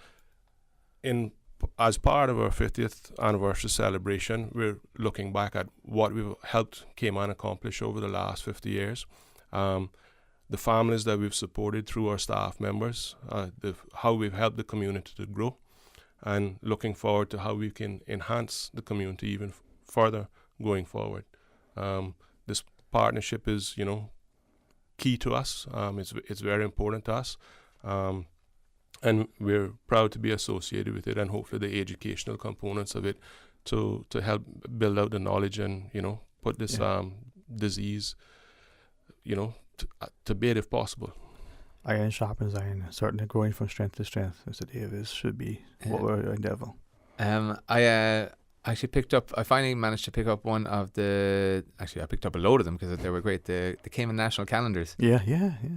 as part of our 50th anniversary celebration, we're looking back at what we've helped Cayman accomplish over the last 50 years. The families that we've supported through our staff members, how we've helped the community to grow, and looking forward to how we can enhance the community even further going forward. This partnership is, key to us. It's very important to us. And we're proud to be associated with it, and hopefully the educational components of it to help build out the knowledge and, put this disease, to bed if possible. Iron sharpens iron. Certainly growing from strength to strength, Mr. Davis, should be what we're endeavor. I finally managed to pick up one of I picked up a load of them because they were great. The Cayman National calendars. Yeah.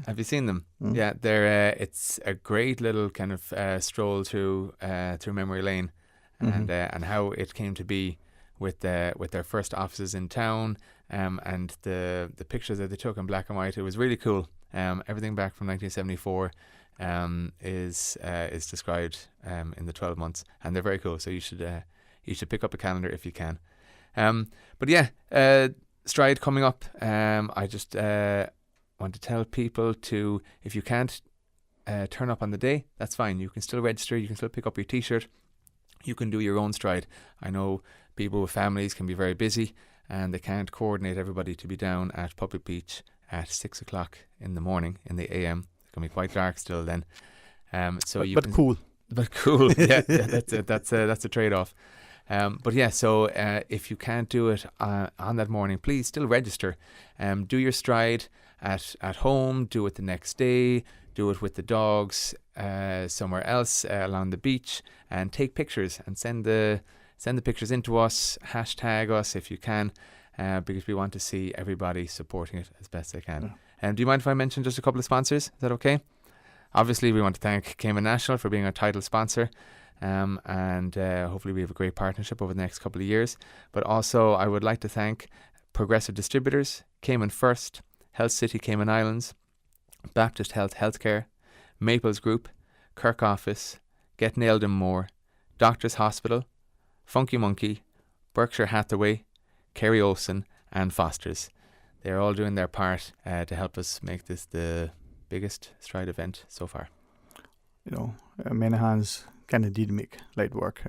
Have you seen them? Mm. Yeah, they're it's a great little kind of stroll through memory lane, and how it came to be with their first offices in town, and the pictures that they took in black and white. It was really cool. Everything back from 1974 is described in the 12 months, and they're very cool. So you should pick up a calendar if you can. But yeah, Stride coming up. I just want to tell people to, if you can't turn up on the day, that's fine. You can still register. You can still pick up your T-shirt. You can do your own Stride. I know people with families can be very busy, and they can't coordinate everybody to be down at Public Beach at 6 o'clock in the morning, in the AM. It can be quite dark still then. But cool. But cool. Yeah, that's a trade-off. But yeah, so if you can't do it on that morning, please still register. Do your Stride at home. Do it the next day. Do it with the dogs somewhere else along the beach, and take pictures and send the pictures into us. Hashtag us if you can, because we want to see everybody supporting it as best they can. Do you mind if I mention just a couple of sponsors? Is that okay? Obviously, we want to thank Cayman National for being our title sponsor. and hopefully we have a great partnership over the next couple of years. But also I would like to thank Progressive Distributors, Cayman First, Health City Cayman Islands, Baptist Health Healthcare, Maples Group, Kirk Office, Get Nailed and More, Doctors Hospital, Funky Monkey, Berkshire Hathaway, Kerry Olsen and Foster's. They're all doing their part to help us make this the biggest Stride event so far. You know, many hands can indeed make light work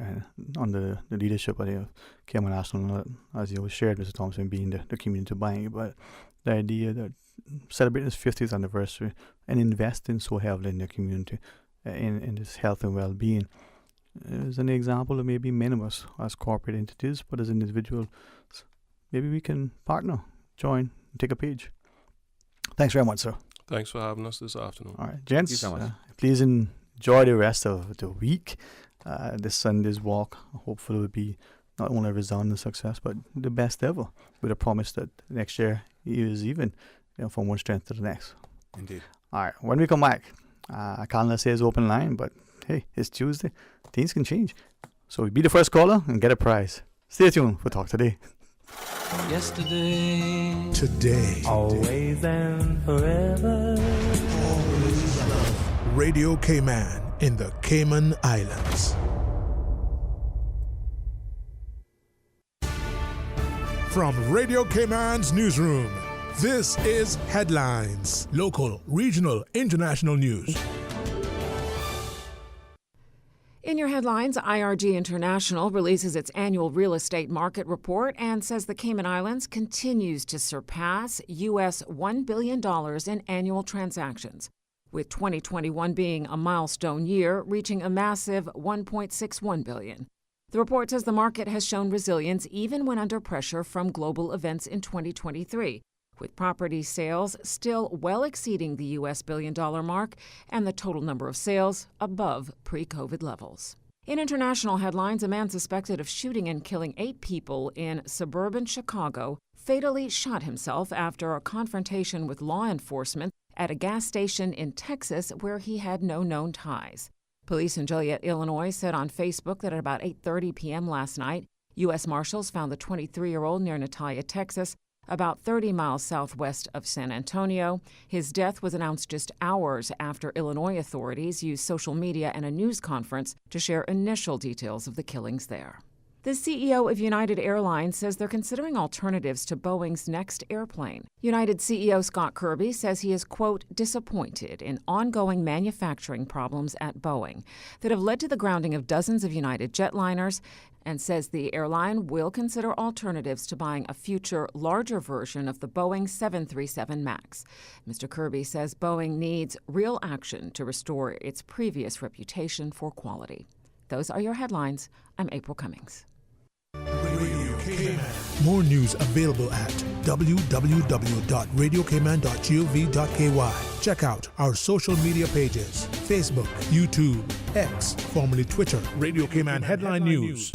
on the leadership of the Cayman National, as you shared, Mr. Thompson, being the community buying. But the idea that celebrating its 50th anniversary and investing so heavily in the community, in this health and well-being, is an example of maybe many of us as corporate entities, but as individuals, maybe we can partner, join, and take a page. Thanks very much, sir. Thanks for having us this afternoon. All right, gents, Thank you so much. please enjoy the rest of the week. This Sunday's walk hopefully will be not only a resounding success, but the best ever, with a promise that next year is even, from one strength to the next. Indeed. All right, when we come back, I can't say it's open line, but hey, it's Tuesday. Things can change. So be the first caller and get a prize. Stay tuned for Talk Today. Yesterday, Today, always and forever. Radio Cayman in the Cayman Islands. From Radio Cayman's newsroom, this is Headlines. Local, regional, international news. In your headlines, IRG International releases its annual real estate market report and says the Cayman Islands continues to surpass U.S. $1 billion in annual transactions, with 2021 being a milestone year, reaching a massive $1.61 billion. The report says the market has shown resilience even when under pressure from global events in 2023, with property sales still well exceeding the U.S. billion-dollar mark and the total number of sales above pre-COVID levels. In international headlines, a man suspected of shooting and killing 8 people in suburban Chicago fatally shot himself after a confrontation with law enforcement at a gas station in Texas where he had no known ties. Police in Joliet, Illinois said on Facebook that at about 8:30 p.m. last night, U.S. Marshals found the 23-year-old near Natalia, Texas, about 30 miles southwest of San Antonio. His death was announced just hours after Illinois authorities used social media and a news conference to share initial details of the killings there. The CEO of United Airlines says they're considering alternatives to Boeing's next airplane. United CEO Scott Kirby says he is, quote, disappointed in ongoing manufacturing problems at Boeing that have led to the grounding of dozens of United jetliners, and says the airline will consider alternatives to buying a future, larger version of the Boeing 737 MAX. Mr. Kirby says Boeing needs real action to restore its previous reputation for quality. Those are your headlines. I'm April Cummings. More news available at www.radiocayman.gov.ky. Check out our social media pages: Facebook, YouTube, X, formerly Twitter, Radio Cayman Headline News.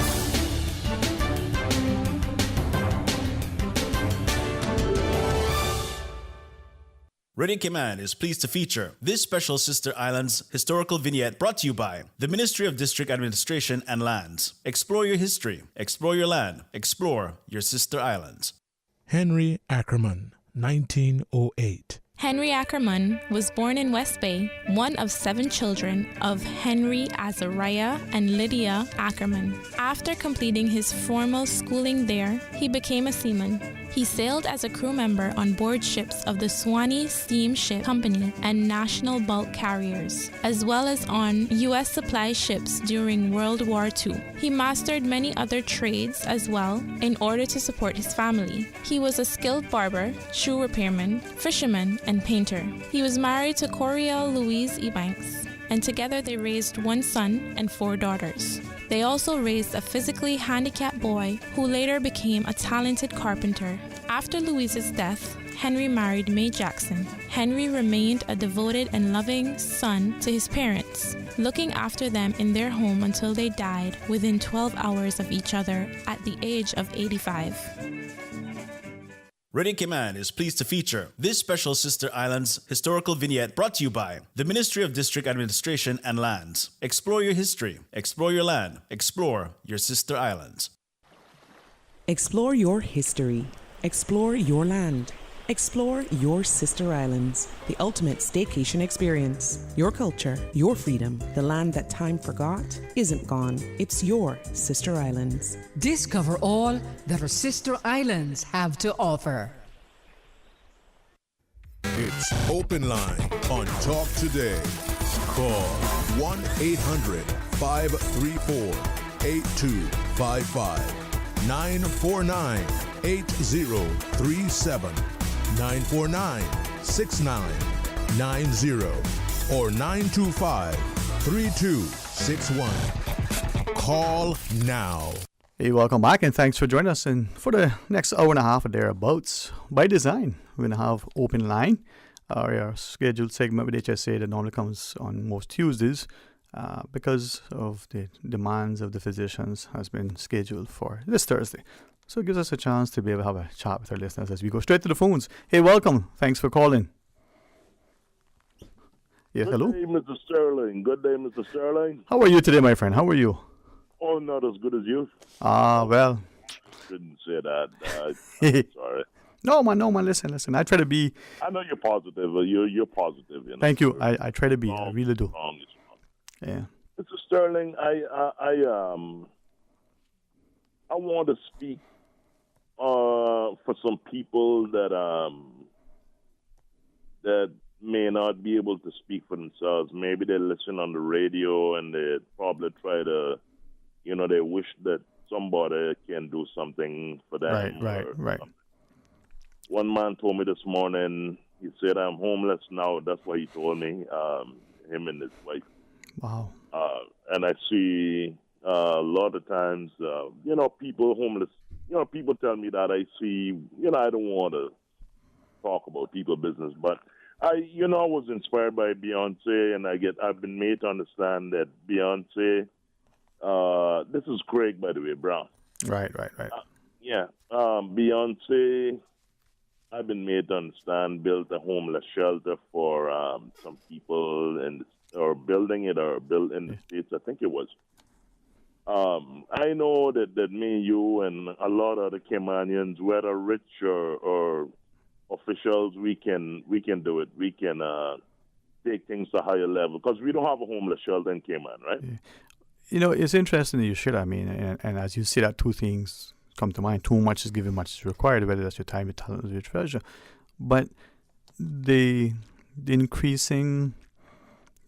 Radio Cayman is pleased to feature this special Sister Islands historical vignette brought to you by the Ministry of District Administration and Lands. Explore your history, explore your land, explore your Sister Islands. Henry Ackerman, 1908. Henry Ackerman was born in West Bay, one of 7 children of Henry Azariah and Lydia Ackerman. After completing his formal schooling there, he became a seaman. He sailed as a crew member on board ships of the Swanee Steamship Company and National Bulk Carriers, as well as on U.S. supply ships during World War II. He mastered many other trades as well in order to support his family. He was a skilled barber, shoe repairman, fisherman, and painter. He was married to Coriel Louise Ebanks, and together they raised 1 son and 4 daughters. They also raised a physically handicapped boy who later became a talented carpenter. After Louise's death, Henry married Mae Jackson. Henry remained a devoted and loving son to his parents, looking after them in their home until they died within 12 hours of each other at the age of 85. Radio Cayman is pleased to feature this special Sister Islands historical vignette brought to you by the Ministry of District Administration and Lands. Explore your history, explore your land, explore your Sister Islands. Explore your history, explore your land, explore your Sister Islands, the ultimate staycation experience. Your culture, your freedom, the land that time forgot isn't gone. It's your Sister Islands. Discover all that our Sister Islands have to offer. It's Open Line on Talk Today. Call 1-800-534-8255. 949-8037. 949-6990 or 925-3261. Call now. Hey, welcome back and thanks for joining us. And for the next hour and a half or thereabouts, by design, we're going to have Open Line, our scheduled segment with HSA that normally comes on most Tuesdays, because of the demands of the physicians, has been scheduled for this Thursday. So it gives us a chance to be able to have a chat with our listeners as we go straight to the phones. Hey, welcome. Thanks for calling. Yes, hello. Good day, Mr. Sterling. Good day, Mr. Sterling. How are you today, my friend? How are you? Oh, not as good as you. Well. Shouldn't say that. I'm sorry. No, man. Listen. I try to be. I know you're positive. You're positive. You know? Thank you. I try to be. I really do. Yeah. Mr. Sterling, I want to speak for some people that may not be able to speak for themselves. Maybe they listen on the radio and they probably try to, they wish that somebody can do something for them. Right. One man told me this morning, he said, I'm homeless now. That's what he told me, him and his wife. Wow. And I see a lot of times, people homeless, people tell me that. I see, I don't want to talk about people's business, but I was inspired by Beyonce, and I've been made to understand that Beyonce, this is Craig, by the way, Brown. Right. Beyonce, I've been made to understand, built a homeless shelter for some people, or built in the States, I think it was. I know that me, you, and a lot of the Caymanians, whether rich or officials, we can do it. We can take things to a higher level because we don't have a homeless shelter in Cayman, right? Yeah. It's interesting that you should. And as you see that, two things come to mind. Too much is given, much is required, whether that's your time, your talent, or your treasure. But the increasing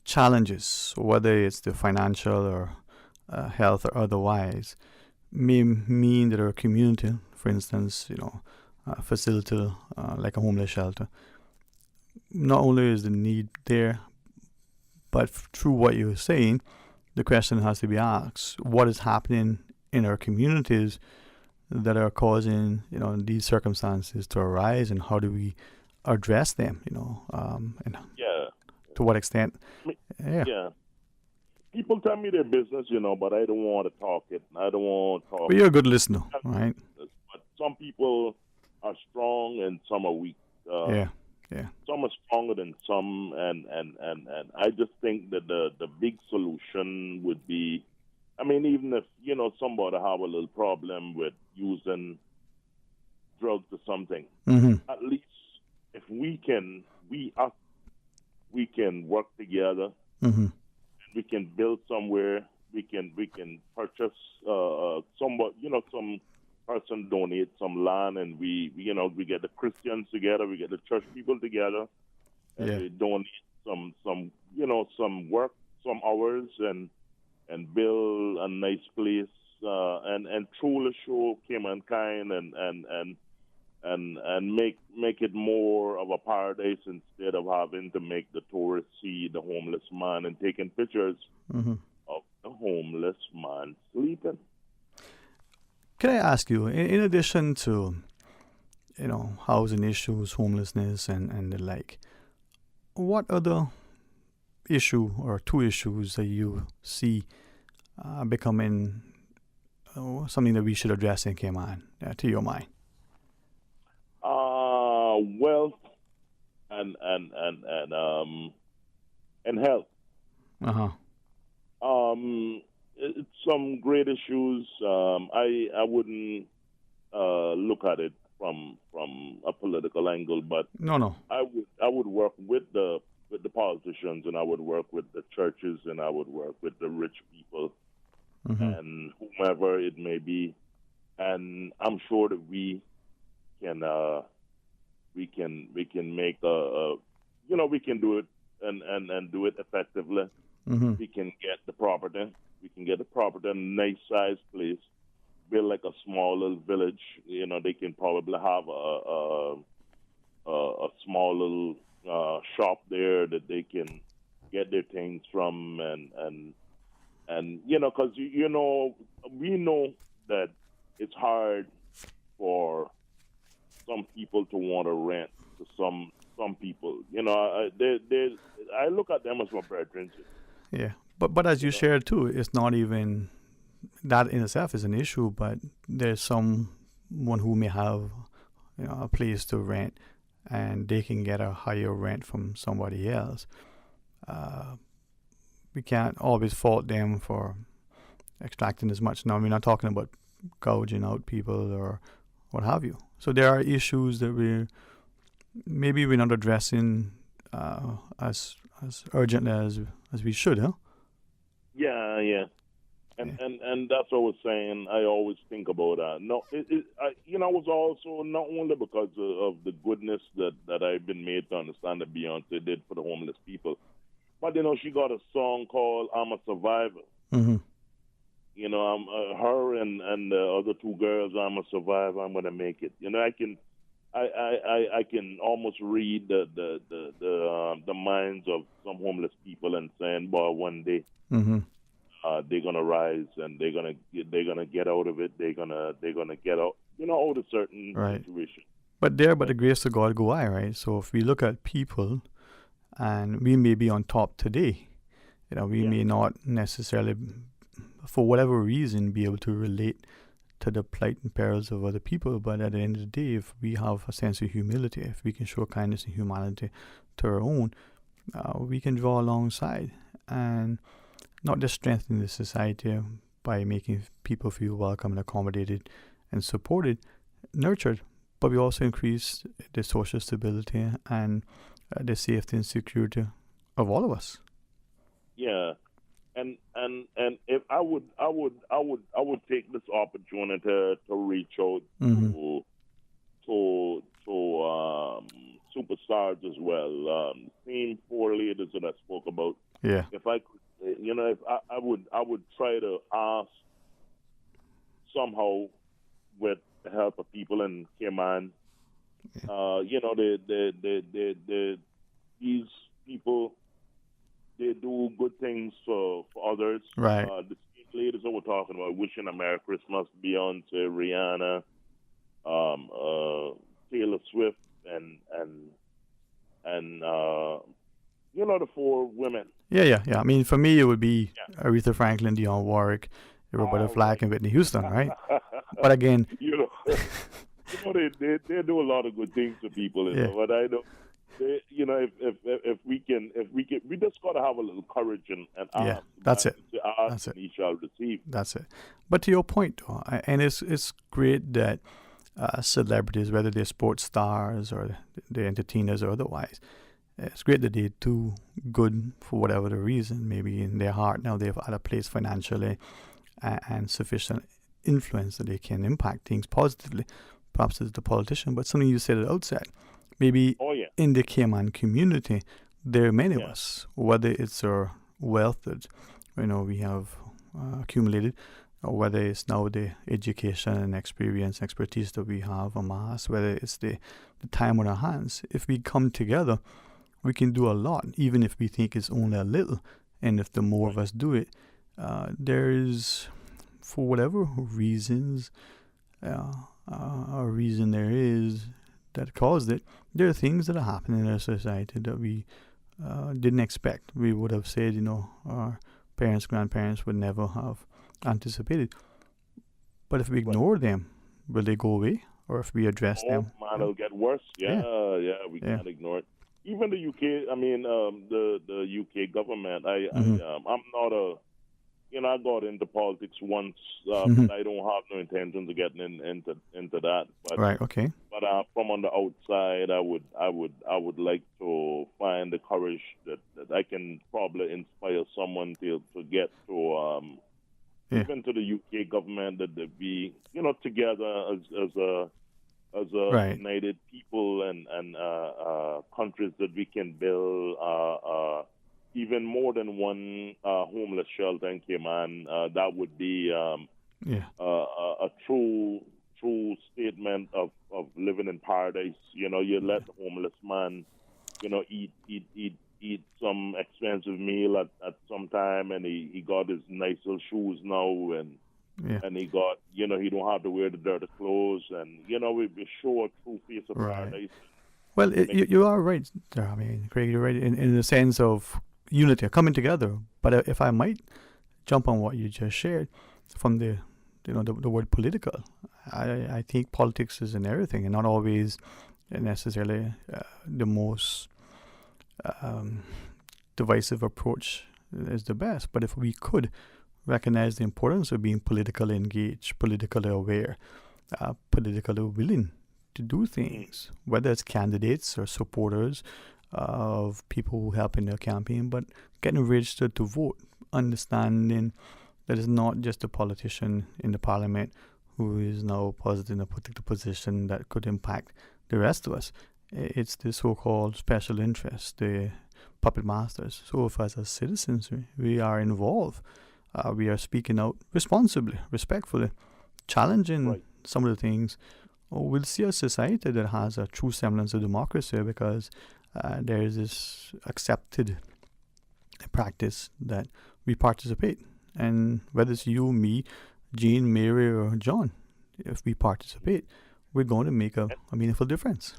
challenges, whether it's the financial or health or otherwise, may mean that our community, for instance, a facility like a homeless shelter, not only is the need there, but through what you're saying, the question has to be asked: what is happening in our communities that are causing these circumstances to arise, and how do we address them? And to what extent? Yeah. People tell me their business, but I don't want to talk it. I don't want to talk. But you're a good listener, right? But some people are strong and some are weak. Yeah. Some are stronger than some, and I just think that the big solution would be, even if somebody have a little problem with using drugs or something, at least if we can work together. We can build somewhere. We can purchase somewhat. Some person donate some land, and we get the Christians together. We get the church people together, and they donate some work, some hours, and build a nice place and truly show Caymankind and make it more of a paradise instead of having to make the tourists see the homeless man and taking pictures of the homeless man sleeping. Can I ask you, in addition to, housing issues, homelessness, and the like, what other issue or two issues that you see becoming something that we should address in Cayman, to your mind? wealth and health. It's some great issues. I wouldn't look at it from a political angle, but no, I would work with the politicians, and I would work with the churches, and I would work with the rich people, and whomever it may be, and I'm sure that we can make we can do it and do it effectively. We can get the property. We can get the property in a nice sized place, build like a small little village. They can probably have a small little shop there that they can get their things from, and because we know that it's hard for some people to want to rent to some people. I look at them as my brethren. Yeah, but as you shared too, it's not even that in itself is an issue. But there's someone who may have a place to rent, and they can get a higher rent from somebody else. We can't always fault them for extracting as much. Now, we're not talking about gouging out people or what have you. So there are issues that we're not addressing as urgently as we should, huh? Yeah. And that's what I was saying. I always think about that. No, I was also not only because of the goodness that I've been made to understand that Beyonce did for the homeless people, but she got a song called "I'm a Survivor." Her and the other two girls, "I'm a survivor, I'm gonna make it." I can almost read the minds of some homeless people and saying, "Boy, one day they're gonna rise and they're gonna get out of it. They're gonna get out, out of certain situation." But the grace of God go I, right? So if we look at people, and we may be on top today, we may not necessarily, for whatever reason, be able to relate to the plight and perils of other people. But at the end of the day, if we have a sense of humility, if we can show kindness and humanity to our own, we can draw alongside and not just strengthen the society by making people feel welcome and accommodated and supported, nurtured, but we also increase the social stability and the safety and security of all of us. Yeah. And if I would take this opportunity to reach out to superstars as well. Same four ladies that I spoke about. Yeah. If I could, I would try to ask somehow with the help of people in Cayman. These people, they do good things for others. Right. The ladies that we're talking about, wishing a Merry Christmas, Beyonce, Rihanna, Taylor Swift, and the four women. Yeah. I mean, for me, it would be Aretha Franklin, Dionne Warwick, Roberta Flack, and Whitney Houston, right? But again, they do a lot of good things for people. But I don't. If we can, we just gotta have a little courage and ask. That's it. That's it. We shall receive. That's it. But to your point, though, and it's great that celebrities, whether they're sports stars or they're entertainers or otherwise, it's great that they do good for whatever the reason. Maybe in their heart now they've at a place financially and sufficient influence that they can impact things positively. Perhaps as the politician, but something you said at the outset. Maybe in the Cayman community, there are many of us, whether it's our wealth that we have accumulated, or whether it's now the education and experience, expertise that we have amassed, whether it's the time on our hands. If we come together, we can do a lot, even if we think it's only a little. And if the more of us do it, there is, for whatever reasons, a reason there is that caused it, there are things that are happening in our society that we didn't expect. We would have said, our parents, grandparents would never have anticipated. But if we ignore them, will they go away? or if we address them. Man, it'll get worse. Yeah, we can't ignore it. Even the UK, I mean, the UK government, I'm not I got into politics once, but I don't have no intentions of getting into that. But, right, okay. But from on the outside, I would like to find the courage that I can probably inspire someone to get to, even to the UK government, that they be, together as a united people and countries, that we can build even more than one homeless shelter in Cayman. That would be a true statement of living in paradise. You let the homeless man, eat some expensive meal at some time, and he got his nice little shoes now, and he got, he don't have to wear the dirty clothes, and, we show a true face of paradise. Well, you are right there. I mean, Craig, you're right in the sense of unity, coming together. But if I might jump on what you just shared from the word political, I think politics is in everything, and not always necessarily the most divisive approach is the best. But if we could recognize the importance of being politically engaged, politically aware, politically willing to do things, whether it's candidates or supporters of people who help in their campaign, but getting registered to vote, understanding that it's not just a politician in the parliament who is now posited in a particular position that could impact the rest of us. It's the so-called special interests, the puppet masters. So if as citizens we are involved, we are speaking out responsibly, respectfully, challenging some of the things, we'll see a society that has a true semblance of democracy, because there is this accepted practice that we participate. And whether it's you, me, Jean, Mary, or John, if we participate, we're going to make a meaningful difference.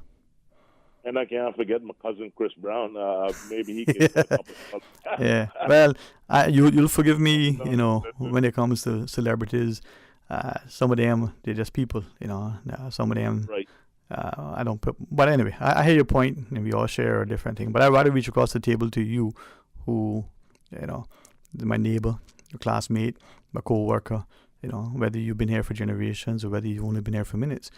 And I can't forget my cousin Chris Brown. Maybe he can. Yeah. Well, you'll forgive me. When it comes to celebrities, some of them, they're just people. Some of them. Right. I don't put. But anyway, I hear your point, and we all share a different thing. But I'd rather reach across the table to you, who, my neighbor, your classmate, my co-worker. Whether you've been here for generations or whether you've only been here for minutes.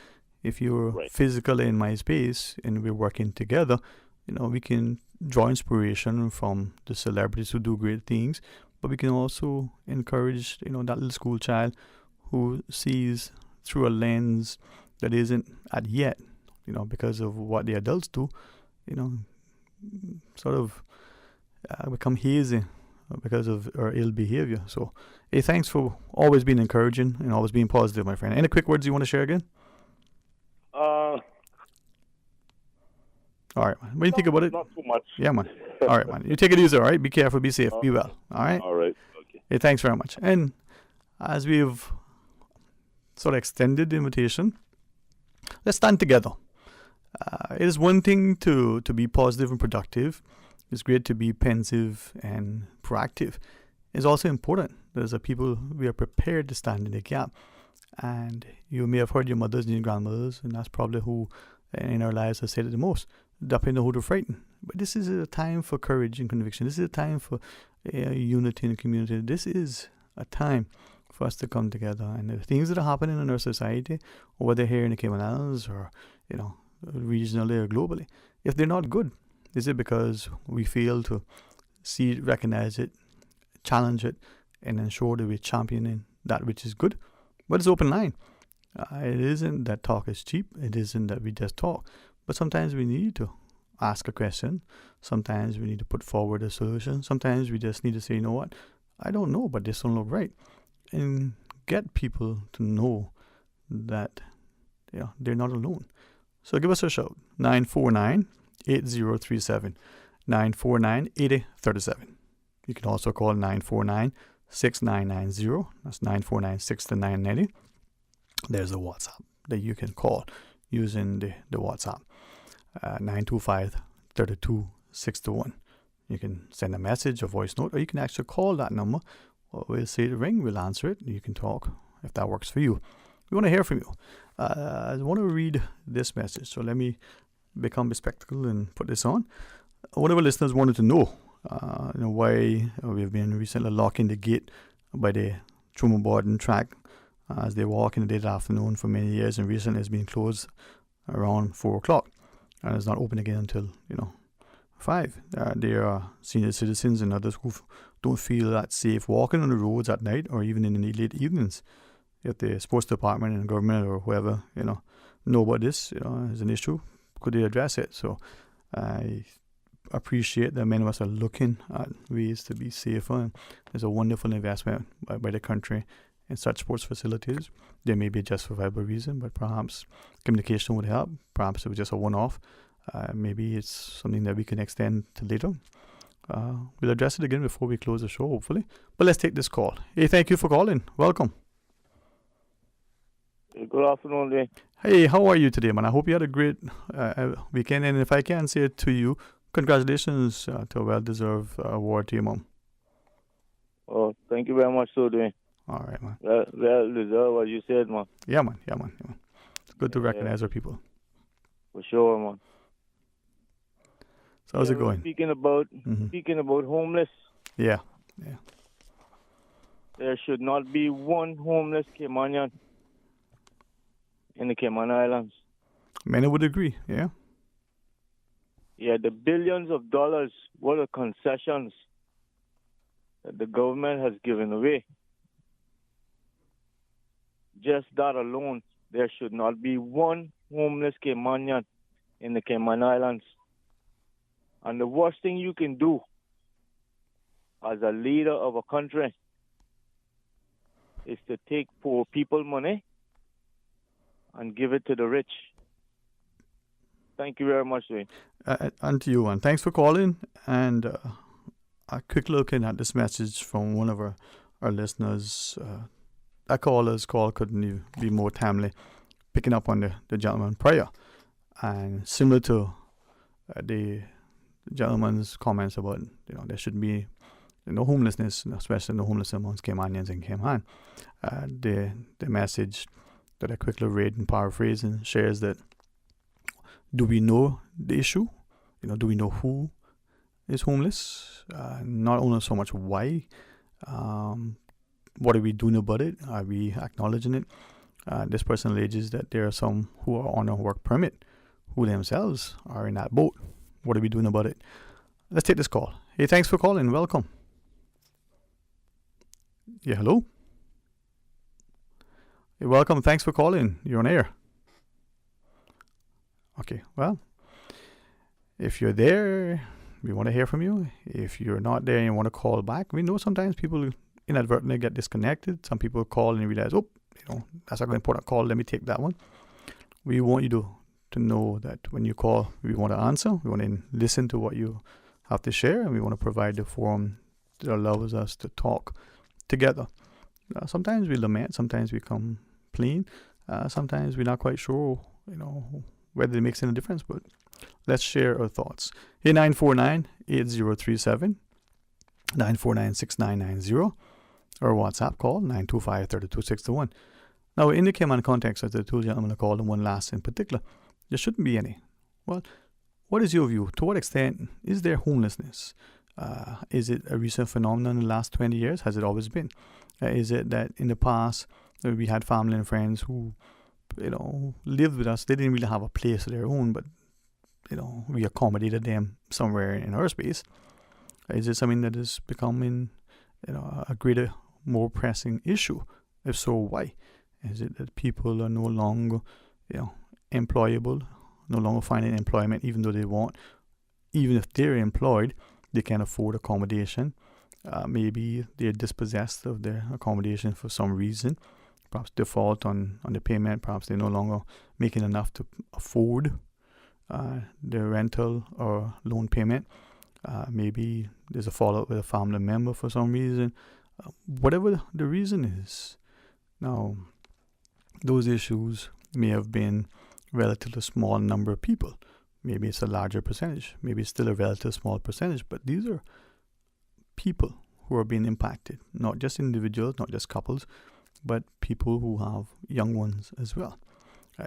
If you're physically in my space and we're working together, we can draw inspiration from the celebrities who do great things, but we can also encourage, that little school child who sees through a lens that isn't at yet, because of what the adults do, sort of become hazy because of our ill behavior. So, hey, thanks for always being encouraging and always being positive, my friend. Any quick words you want to share again? All right, man. What do you think about it? Not too much. Yeah, man. All right, man. You take it easy, all right? Be careful, be safe, be well. All right? All right. Okay. Hey, thanks very much. And as we've sort of extended the invitation, let's stand together. It is one thing to be positive and productive. It's great to be pensive and proactive. It's also important that as a people, we are prepared to stand in the gap. And you may have heard your mothers and your grandmothers, and that's probably who in our lives have said it the most. Up in the hood to frighten. But this is a time for courage and conviction. This is a time for unity in the community. This is a time for us to come together. And the things that are happening in our society, or whether here in the Cayman Islands or, regionally or globally, if they're not good, is it because we fail to see it, recognize it, challenge it, and ensure that we're championing that which is good? But it's open line. It isn't that talk is cheap. It isn't that we just talk. But sometimes we need to ask a question. Sometimes we need to put forward a solution. Sometimes we just need to say, you know what? I don't know, but this don't look right. And get people to know that they're not alone. So give us a shout. 949-8037. 949-8037. You can also call 949-6990. That's 949-6990. There's a WhatsApp that you can call using the WhatsApp. 925-3261. You can send a message, a voice note, or you can actually call that number. We'll say the ring, we'll answer it. You can talk if that works for you. We want to hear from you. I want to read this message, so let me become bespectacled and put this on. One of our listeners wanted to know, why we have been recently locking the gate by the Truman Borden track as they walk in the dead afternoon for many years, and recently it's been closed around 4 o'clock and it's not open again until 5. There are senior citizens and others who don't feel that safe walking on the roads at night or even in the late evenings. If the sports department and government or whoever know about this as an issue, could they address it? So I appreciate that many of us are looking at ways to be safer, and there's a wonderful investment by the country in such sports facilities. There may be a justifiable reason, but perhaps communication would help. Perhaps it was just a one-off. Maybe it's something that we can extend to later. We'll address it again before we close the show, hopefully. But let's take this call. Hey, thank you for calling. Welcome. Good afternoon, Dwayne. Hey, how are you today, man? I hope you had a great weekend. And if I can say it to you, congratulations to a well-deserved award to your mom. Oh, thank you very much, so, Dwayne. All right, man. Well deserved, what you said, man. Yeah, man. It's good to recognize our people. For sure, man. So how's it going? Speaking about homeless. Yeah. There should not be one homeless Caymanian in the Cayman Islands. Many would agree, yeah. Yeah, the billions of dollars worth of concessions that the government has given away. Just that alone, there should not be one homeless Caymanian in the Cayman Islands. And the worst thing you can do as a leader of a country is to take poor people money and give it to the rich. Thank you very much, Dwayne. And to you, and thanks for calling. And a quick looking at this message from one of our listeners. That caller's call couldn't be more timely, picking up on the gentleman prior. And similar to the gentleman's comments about, there should be no homelessness, especially no homelessness amongst Caymanians in Cayman. The message that I quickly read and paraphrasing shares that, do we know the issue? Do we know who is homeless? Not only so much why, what are we doing about it? Are we acknowledging it? This person alleges that there are some who are on a work permit who themselves are in that boat. What are we doing about it? Let's take this call. Hey, thanks for calling. Welcome. Yeah, hello? Hey, welcome. Thanks for calling. You're on air. Okay, well, if you're there, we want to hear from you. If you're not there and you want to call back, we know sometimes people inadvertently get disconnected. Some people call and realize, that's not an important call. Let me take that one. We want you to know that when you call, we want to answer. We want to listen to what you have to share, and we want to provide the forum that allows us to talk together. Sometimes we lament, sometimes we complain, sometimes we're not quite sure, whether it makes any difference, but let's share our thoughts. Hey, 949-8037, 949-6990, or WhatsApp call, 925-3261. Now, in the Cayman context, as the two gentlemen called, and one last in particular, there shouldn't be any. Well, what is your view? To what extent is there homelessness? Is it a recent phenomenon in the last 20 years? Has it always been? Is it that in the past we had family and friends who lived with us? They didn't really have a place of their own, but we accommodated them somewhere in our space. Is it something that is becoming a greater, more pressing issue? If so, why? Is it that people are no longer employable, no longer finding employment even though they want? Even if they're employed, they can't afford accommodation. Maybe they're dispossessed of their accommodation for some reason, perhaps default on the payment, perhaps they're no longer making enough to afford their rental or loan payment. Maybe there's a fallout with a family member for some reason. Whatever the reason is. Now, those issues may have been relatively small number of people. Maybe it's a larger percentage. Maybe it's still a relatively small percentage. But these are people who are being impacted, not just individuals, not just couples. but people who have young ones as well.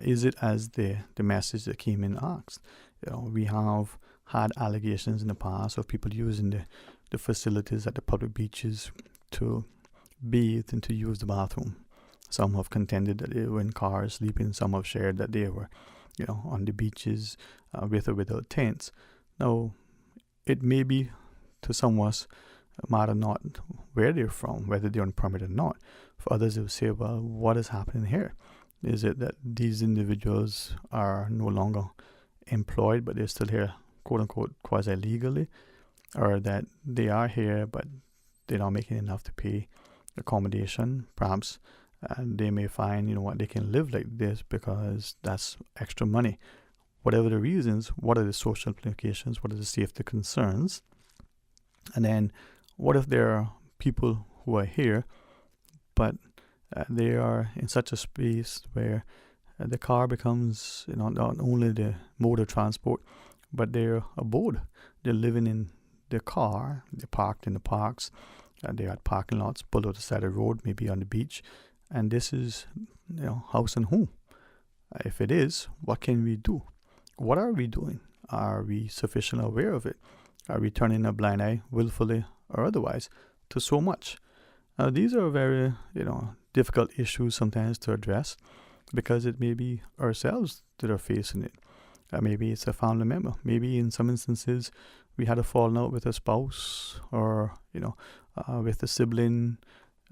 Is it as the message that came in asked? We have had allegations in the past of people using the facilities at the public beaches to bathe and to use the bathroom. Some have contended that they were in cars sleeping. Some have shared that they were, on the beaches with or without tents. Now, it may be to some of us matter not where they're from, whether they're on permit or not. For others, they will say, well, what is happening here? Is it that these individuals are no longer employed, but they're still here, quote unquote, quasi-legally, or that they are here, but they're not making enough to pay accommodation, perhaps, and they may find, they can live like this because that's extra money. Whatever the reasons, what are the social implications, what are the safety concerns, and then what if there are people who are here, but they are in such a space where the car becomes not only the mode of transport, but they're abode. They're living in their car, they're parked in the parks, they're at parking lots, pulled out the side of the road, maybe on the beach, and this is house and home. If it is, what can we do? What are we doing? Are we sufficiently aware of it? Are we turning a blind eye, willfully or otherwise, to so much? These are very, difficult issues sometimes to address, because it may be ourselves that are facing it. Maybe it's a family member. Maybe in some instances we had a falling out with a spouse, or with a sibling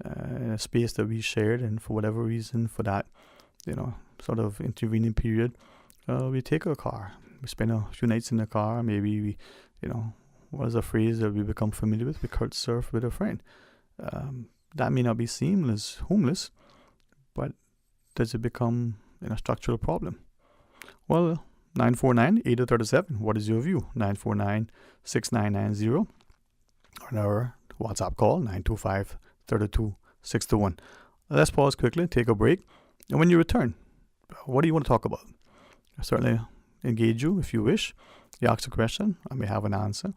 in a space that we shared, and for whatever reason, for that sort of intervening period, we take our car. We spend a few nights in the car. Maybe we, what is a phrase that we become familiar with? We couch surf with a friend. That may not be seen as homeless, but does it become a structural problem? Well, 949-8037. What is your view? 949-6990. Or our WhatsApp call, 925-32-621. Let's pause quickly, take a break. And when you return, what do you want to talk about? I'll certainly engage you if you wish. You ask a question, I may have an answer,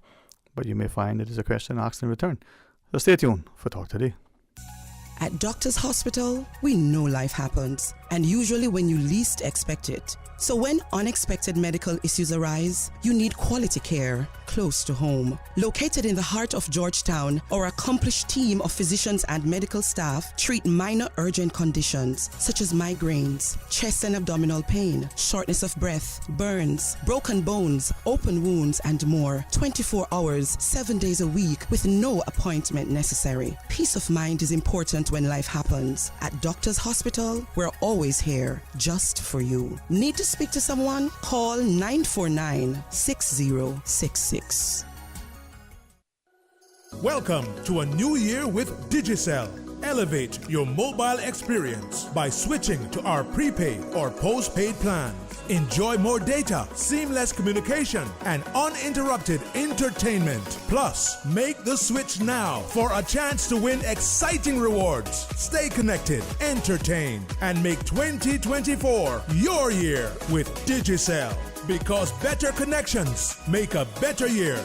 but you may find it is a question asked in return. So stay tuned for Talk Today. At Doctors Hospital, we know life happens, and usually when you least expect it. So when unexpected medical issues arise, you need quality care close to home. Located in the heart of Georgetown, our accomplished team of physicians and medical staff treat minor urgent conditions such as migraines, chest and abdominal pain, shortness of breath, burns, broken bones, open wounds, and more. 24 hours, 7 days a week with no appointment necessary. Peace of mind is important when life happens. At Doctors Hospital, we're always here just for you. Need to speak to someone? Call 949-6066. Welcome to a new year with Digicel. Elevate your mobile experience by switching to our prepaid or postpaid plan. Enjoy more data, seamless communication, and uninterrupted entertainment. Plus, make the switch now for a chance to win exciting rewards. Stay connected, entertained, and make 2024 your year with Digicel. Because better connections make a better year.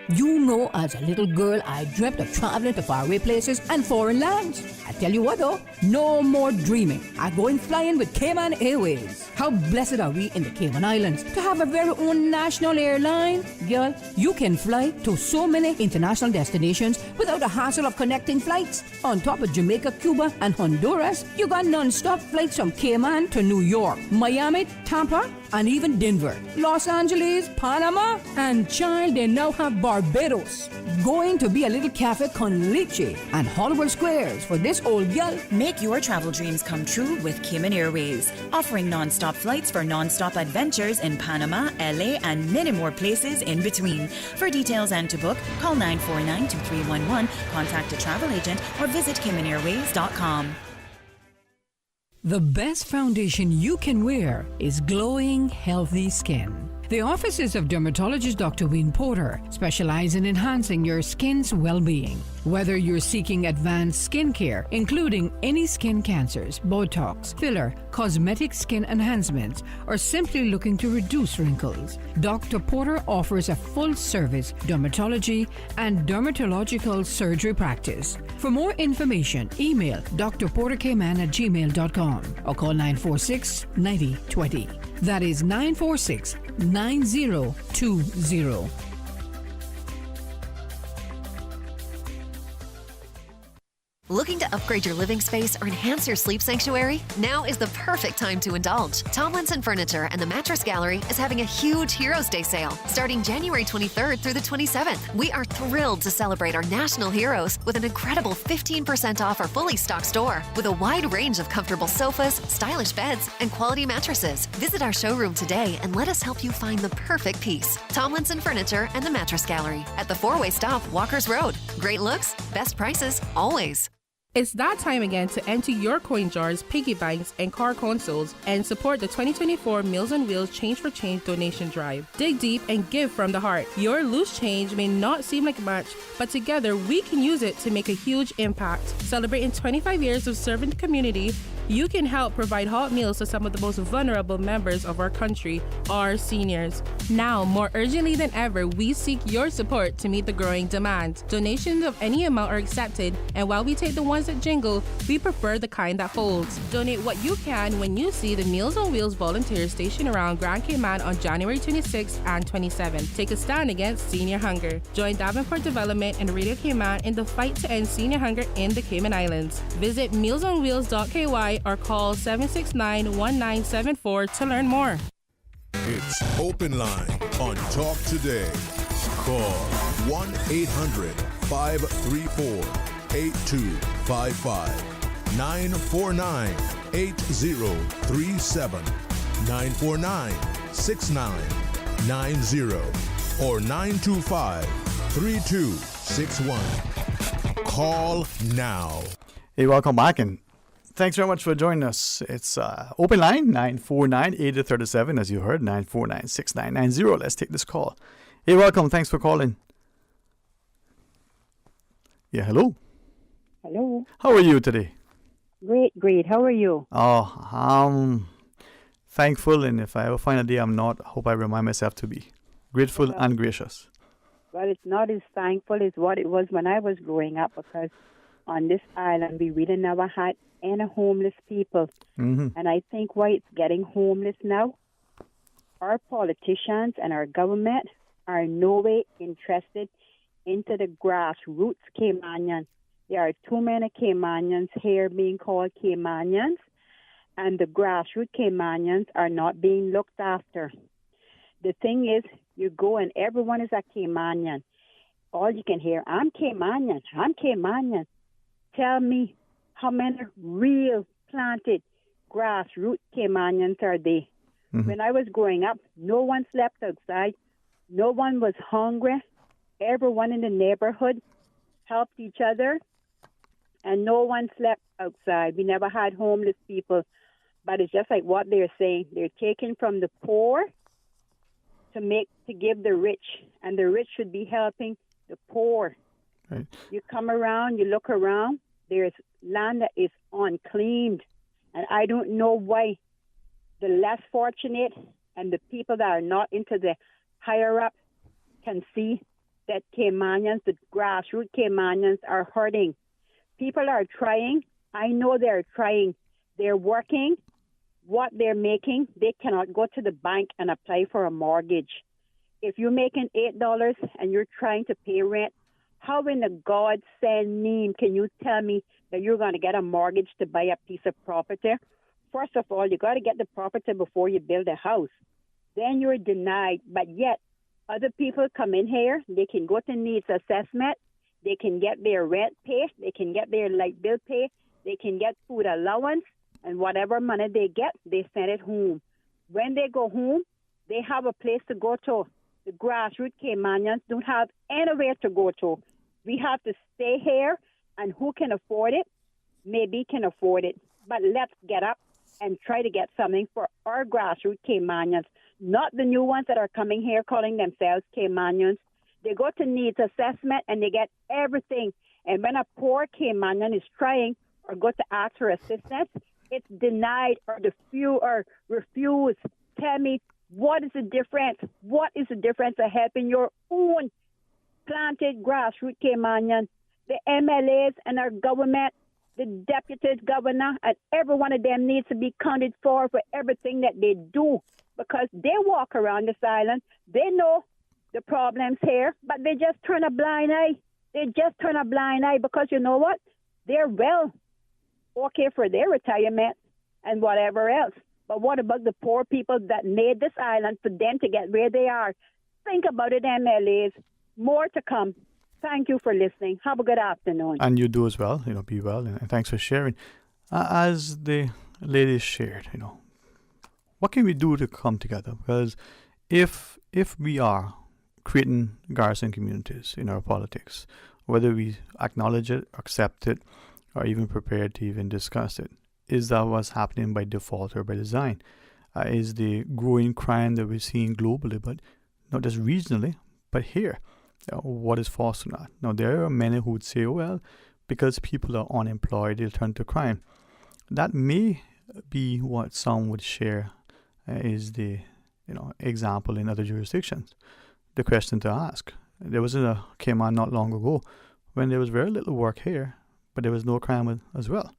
You know, as a little girl, I dreamt of traveling to faraway places and foreign lands. I tell you what though, no more dreaming. I'm going flying with Cayman Airways. How blessed are we in the Cayman Islands to have our very own national airline? Girl, you can fly to so many international destinations without the hassle of connecting flights. On top of Jamaica, Cuba, and Honduras, you got non-stop flights from Cayman to New York, Miami, Tampa, and even Denver, Los Angeles, Panama, and child, they now have Barbados. Going to be a little cafe con leche and Hollywood Squares for this old gal. Make your travel dreams come true with Cayman Airways, offering non-stop flights for non-stop adventures in Panama, LA, and many more places in between. For details and to book, call 949-2311, contact a travel agent, or visit CaymanAirways.com. The best foundation you can wear is glowing, healthy skin. The offices of dermatologist Dr. Dwayne Porter specialize in enhancing your skin's well-being. Whether you're seeking advanced skincare, including any skin cancers, Botox, filler, cosmetic skin enhancements, or simply looking to reduce wrinkles, Dr. Porter offers a full-service dermatology and dermatological surgery practice. For more information, email drporterkman@gmail.com or call 946-9020. That is 946-9020. Looking to upgrade your living space or enhance your sleep sanctuary? Now is the perfect time to indulge. Tomlinson Furniture and the Mattress Gallery is having a huge Heroes Day sale starting January 23rd through the 27th. We are thrilled to celebrate our national heroes with an incredible 15% off our fully stocked store with a wide range of comfortable sofas, stylish beds, and quality mattresses. Visit our showroom today and let us help you find the perfect piece. Tomlinson Furniture and the Mattress Gallery at the 4-way stop, Walkers Road. Great looks, best prices, always. It's that time again to empty your coin jars, piggy banks, and car consoles and support the 2024 Meals on Wheels Change for Change donation drive. Dig deep and give from the heart. Your loose change may not seem like much, but together we can use it to make a huge impact. Celebrating 25 years of serving the community, you can help provide hot meals to some of the most vulnerable members of our country, our seniors. Now, more urgently than ever, we seek your support to meet the growing demand. Donations of any amount are accepted, and while we take the ones that jingle, we prefer the kind that folds. Donate what you can when you see the Meals on Wheels volunteers stationed around Grand Cayman on January 26th and 27th. Take a stand against senior hunger. Join Davenport Development and Radio Cayman in the fight to end senior hunger in the Cayman Islands. Visit mealsonwheels.ky or call 769-1974 to learn more. It's Open Line on Talk Today. Call 1-800-534-8255, 949-8037, 949-6990, or 925-3261. Call now. Hey, welcome back, and thanks very much for joining us. It's Open Line, 949-8037, as you heard, 949-6990. Let's take this call. Hey, welcome. Thanks for calling. Yeah, hello. Hello. How are you today? Great. How are you? Oh, I'm thankful, and if I ever find a day I'm not, I hope I remind myself to be grateful and gracious. Well, it's not as thankful as what it was when I was growing up, because on this island we really never had any homeless people. Mm-hmm. And I think why it's getting homeless now, our politicians and our government are in no way interested into the grassroots Caymanians. There are too many Caymanians here being called Caymanians, and the grassroots Caymanians are not being looked after. The thing is, you go and everyone is a Caymanian. All you can hear, I'm Caymanian. Tell me, how many real planted grassroots Caymanians are there? Mm-hmm. When I was growing up, no one slept outside. No one was hungry. Everyone in the neighborhood helped each other, and no one slept outside. We never had homeless people. But it's just like what they're saying. They're taking from the poor to give the rich, and the rich should be helping the poor. Right. You come around, you look around, there's land that is unclaimed, and I don't know why the less fortunate and the people that are not into the higher up can see that Caymanians, the grassroots Caymanians, are hurting. People are trying. I know they're trying. They're working. What they're making, they cannot go to the bank and apply for a mortgage. If you're making $8 and you're trying to pay rent, how in the God's send name can you tell me that you're going to get a mortgage to buy a piece of property? First of all, you got to get the property before you build a house. Then you're denied. But yet, other people come in here, they can go to needs assessment, they can get their rent paid, they can get their light bill paid, they can get food allowance, and whatever money they get, they send it home. When they go home, they have a place to go to. The grassroots Caymanians don't have anywhere to go to. We have to stay here, and who can afford it, maybe can afford it. But let's get up and try to get something for our grassroots Caymanians not the new ones that are coming here calling themselves Caymanians. They go to needs assessment and they get everything. And when a poor Caymanian is trying or go to ask for assistance, it's denied or refused. Tell me, what is the difference? What is the difference of helping your own planted grassroots Caymanian? The MLAs and our government, the deputy governor, and every one of them needs to be counted for everything that they do, because they walk around this island. They know the problems here, but they just turn a blind eye. They just turn a blind eye because you know what? They're well okay for their retirement and whatever else. But what about the poor people that made this island for them to get where they are? Think about it, MLAs. More to come. Thank you for listening. Have a good afternoon. And you do as well. Be well. And thanks for sharing. As the ladies shared, what can we do to come together? Because if we are creating garrison communities in our politics, whether we acknowledge it, accept it, or even prepared to even discuss it, is that what's happening by default or by design? Is the growing crime that we're seeing globally, but not just regionally, but here? What is fostering that? Now, there are many who would say, well, because people are unemployed, they'll turn to crime. That may be what some would share is the example in other jurisdictions. The question to ask, there was a Cayman not long ago when there was very little work here, but there was no crime as well.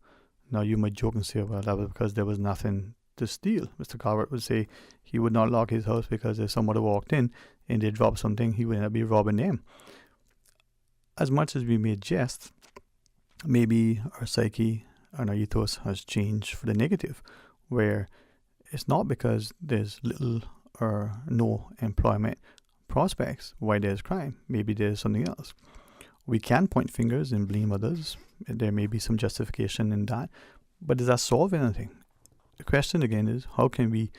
Now, you might joke and say, well, that was because there was nothing to steal. Mr. Calvert would say he would not lock his house because if someone walked in and they dropped something, he would end up be robbing them. As much as we made jest, maybe our psyche and our ethos has changed for the negative, where it's not because there's little or no employment prospects why there's crime. Maybe there's something else. We can point fingers and blame others. There may be some justification in that, but does that solve anything? The question again is, how can we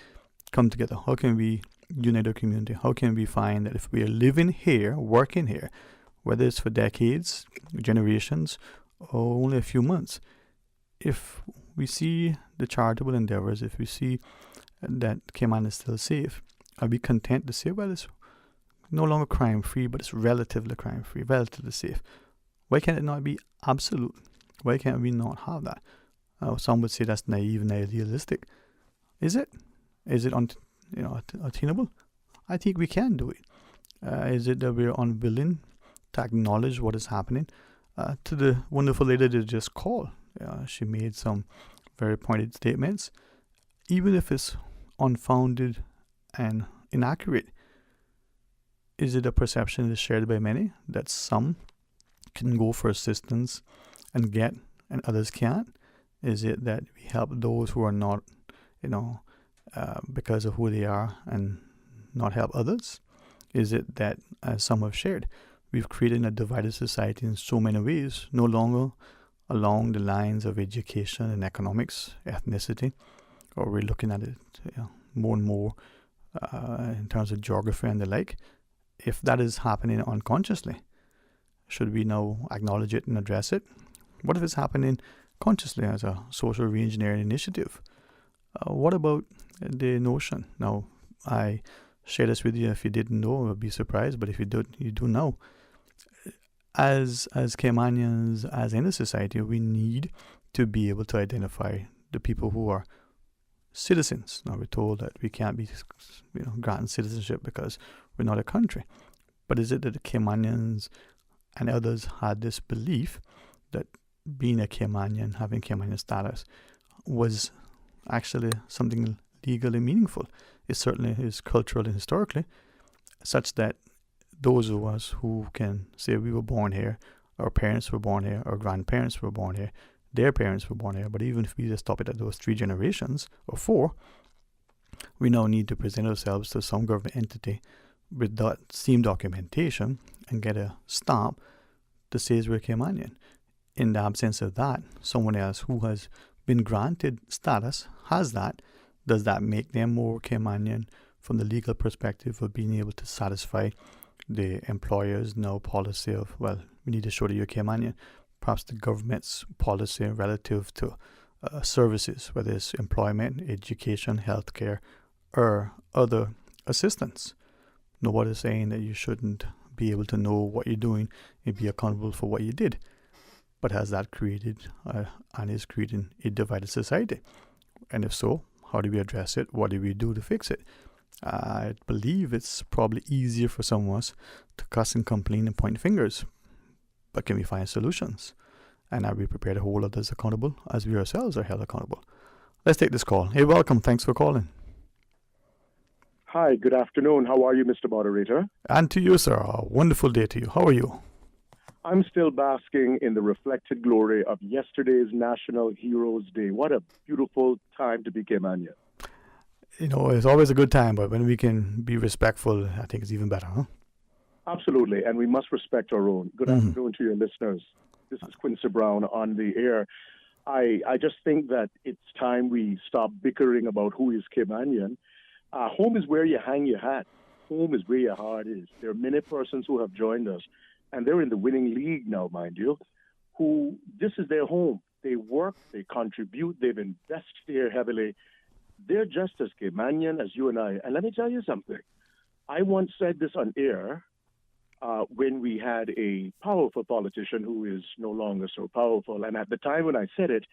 come together? How can we unite our community? How can we find that if we are living here, working here, whether it's for decades, generations, or only a few months, if we see the charitable endeavors, if we see that Cayman is still safe, are we content to say, well, it's no longer crime-free, but it's relatively crime-free, relatively safe? Why can't it not be absolute? Why can't we not have that? Some would say that's naive and idealistic. Is it? Is it attainable? I think we can do it. Is it that we're unwilling to acknowledge what is happening? To the wonderful lady that just called, she made some very pointed statements. Even if it's unfounded and inaccurate, is it a perception that is shared by many that some can go for assistance and get and others can't? Is it that we help those who are not, because of who they are and not help others? Is it that, as some have shared, we've created a divided society in so many ways, no longer along the lines of education and economics, ethnicity, or we're looking at it more and more in terms of geography and the like? If that is happening unconsciously, should we now acknowledge it and address it? What if it's happening consciously as a social reengineering initiative? What about the notion? Now, I share this with you. If you didn't know, I would be surprised. But if you do know. As Caymanians, as in a society, we need to be able to identify the people who are citizens. Now, we're told that we can't be granting citizenship because we're not a country. But is it that the Caymanians and others had this belief that being a Caymanian, having Caymanian status, was actually something legally meaningful? It certainly is culturally and historically, such that those of us who can say we were born here, our parents were born here, our grandparents were born here, their parents were born here, but even if we just stop it at those 3 generations or 4, we now need to present ourselves to some government entity with that same documentation and get a stamp that says we're Caymanian. In the absence of that, someone else who has been granted status has that. Does that make them more Caymanian from the legal perspective of being able to satisfy the employer's now policy of, well, we need to show that you're Caymanian? Perhaps the government's policy relative to services, whether it's employment, education, healthcare, or other assistance. Nobody's saying that you shouldn't be able to know what you're doing and be accountable for what you did. But has that created and is creating a divided society? And if so, how do we address it? What do we do to fix it? I believe it's probably easier for some of us to cuss and complain and point fingers. But can we find solutions? And are we prepared to hold others accountable as we ourselves are held accountable? Let's take this call. Hey, welcome. Thanks for calling. Hi, good afternoon. How are you, Mr. Moderator? And to you, sir. A wonderful day to you. How are you? I'm still basking in the reflected glory of yesterday's National Heroes Day. What a beautiful time to be Caymanian. You know, it's always a good time, but when we can be respectful, I think it's even better, huh? Absolutely, and we must respect our own. Good afternoon to your listeners. This is Quincy Brown on the air. I just think that it's time we stop bickering about who is Caymanian. Home is where you hang your hat. Home is where your heart is. There are many persons who have joined us, and they're in the winning league now, mind you, who this is their home. They work, they contribute, they've invested here heavily. They're just as Caymanian as you and I. And let me tell you something. I once said this on air when we had a powerful politician who is no longer so powerful. And at the time when I said it,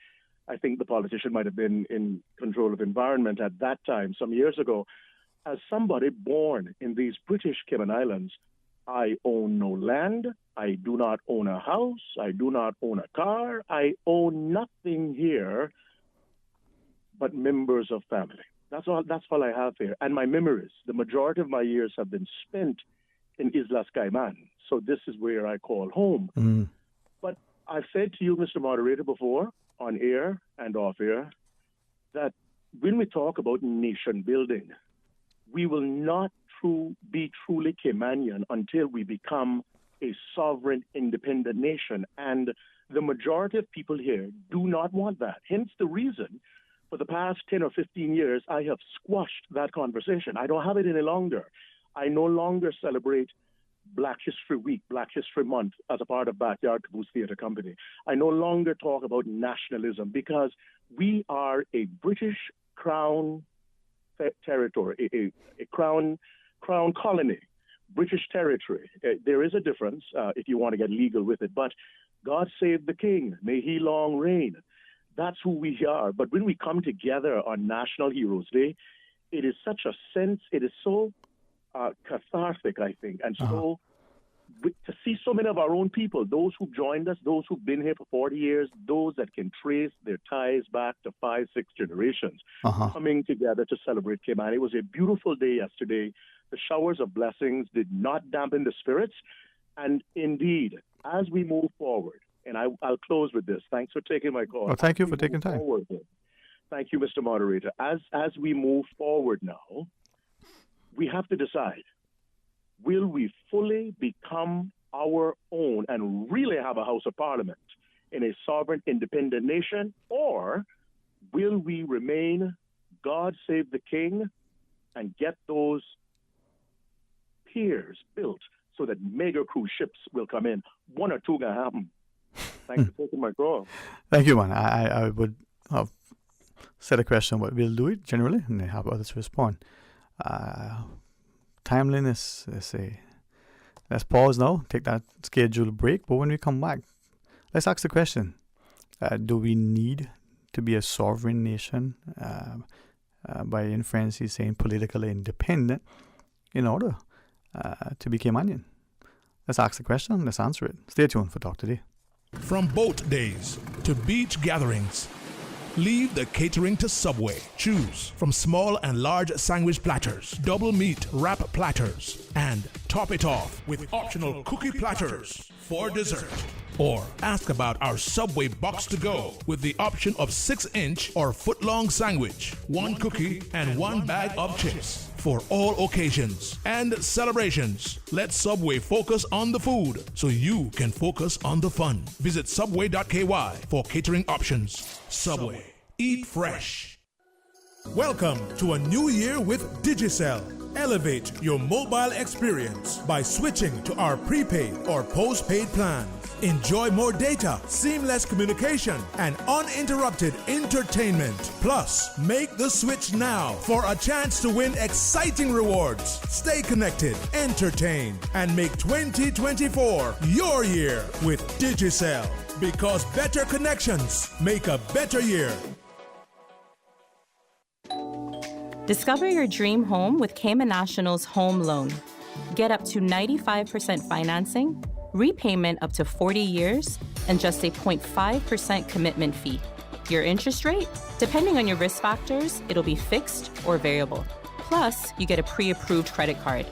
I think the politician might have been in control of environment at that time, some years ago. As somebody born in these British Cayman Islands, I own no land. I do not own a house. I do not own a car. I own nothing here but members of family. That's all I have here. And my memories, the majority of my years have been spent in Islas Cayman. So this is where I call home. But I've said to you, Mr. Moderator, before, on air and off air, that when we talk about nation building, we will not be truly Caymanian until we become a sovereign, independent nation. And the majority of people here do not want that. Hence the reason, for the past 10 or 15 years, I have squashed that conversation. I don't have it any longer. I no longer celebrate Black History Week, Black History Month as a part of Backyard Caboose Theatre Company. I no longer talk about nationalism because we are a British Crown territory, a crown colony, British territory. There is a difference if you want to get legal with it, but God save the king, may he long reign. That's who we are. But when we come together on National Heroes Day, it is such a sense, it is so cathartic, I think, and so to see so many of our own people, those who've joined us, those who've been here for 40 years, those that can trace their ties back to 5, 6 generations, coming together to celebrate Cayman. It was a beautiful day yesterday. The showers of blessings did not dampen the spirits. And indeed, as we move forward, and I'll close with this. Thanks for taking my call. Well, thank you for taking time. Thank you, Mr. Moderator. As we move forward now, we have to decide, will we fully become our own and really have a House of Parliament in a sovereign, independent nation, or will we remain God save the king and get those piers built so that mega cruise ships will come in? One or two going to happen. Thanks for taking my call. Thank you, man. I would have said a question, but we'll do it generally and then have others respond. Timeliness, let's pause now, take that scheduled break, but when we come back, let's ask the question, do we need to be a sovereign nation, by inference he's saying politically independent, in order to be Caymanian? Let's ask the question, let's answer it. Stay tuned for Talk Today. From boat days to beach gatherings, leave the catering to Subway. Choose from small and large sandwich platters, double meat wrap platters, and top it off with optional cookie platters for dessert. Or ask about our Subway box to go with the option of 6-inch or foot-long sandwich, 1 cookie, and 1 bag of chips for all occasions and celebrations. Let Subway focus on the food so you can focus on the fun. Visit subway.ky for catering options. Subway. Eat fresh. Welcome to a new year with Digicel. Elevate your mobile experience by switching to our prepaid or postpaid plans. Enjoy more data, seamless communication, and uninterrupted entertainment. Plus, make the switch now for a chance to win exciting rewards. Stay connected, entertained, and make 2024 your year with Digicel. Because better connections make a better year. Discover your dream home with Cayman National's home loan. Get up to 95% financing, repayment up to 40 years, and just a 0.5% commitment fee. Your interest rate? Depending on your risk factors, it'll be fixed or variable. Plus, you get a pre-approved credit card.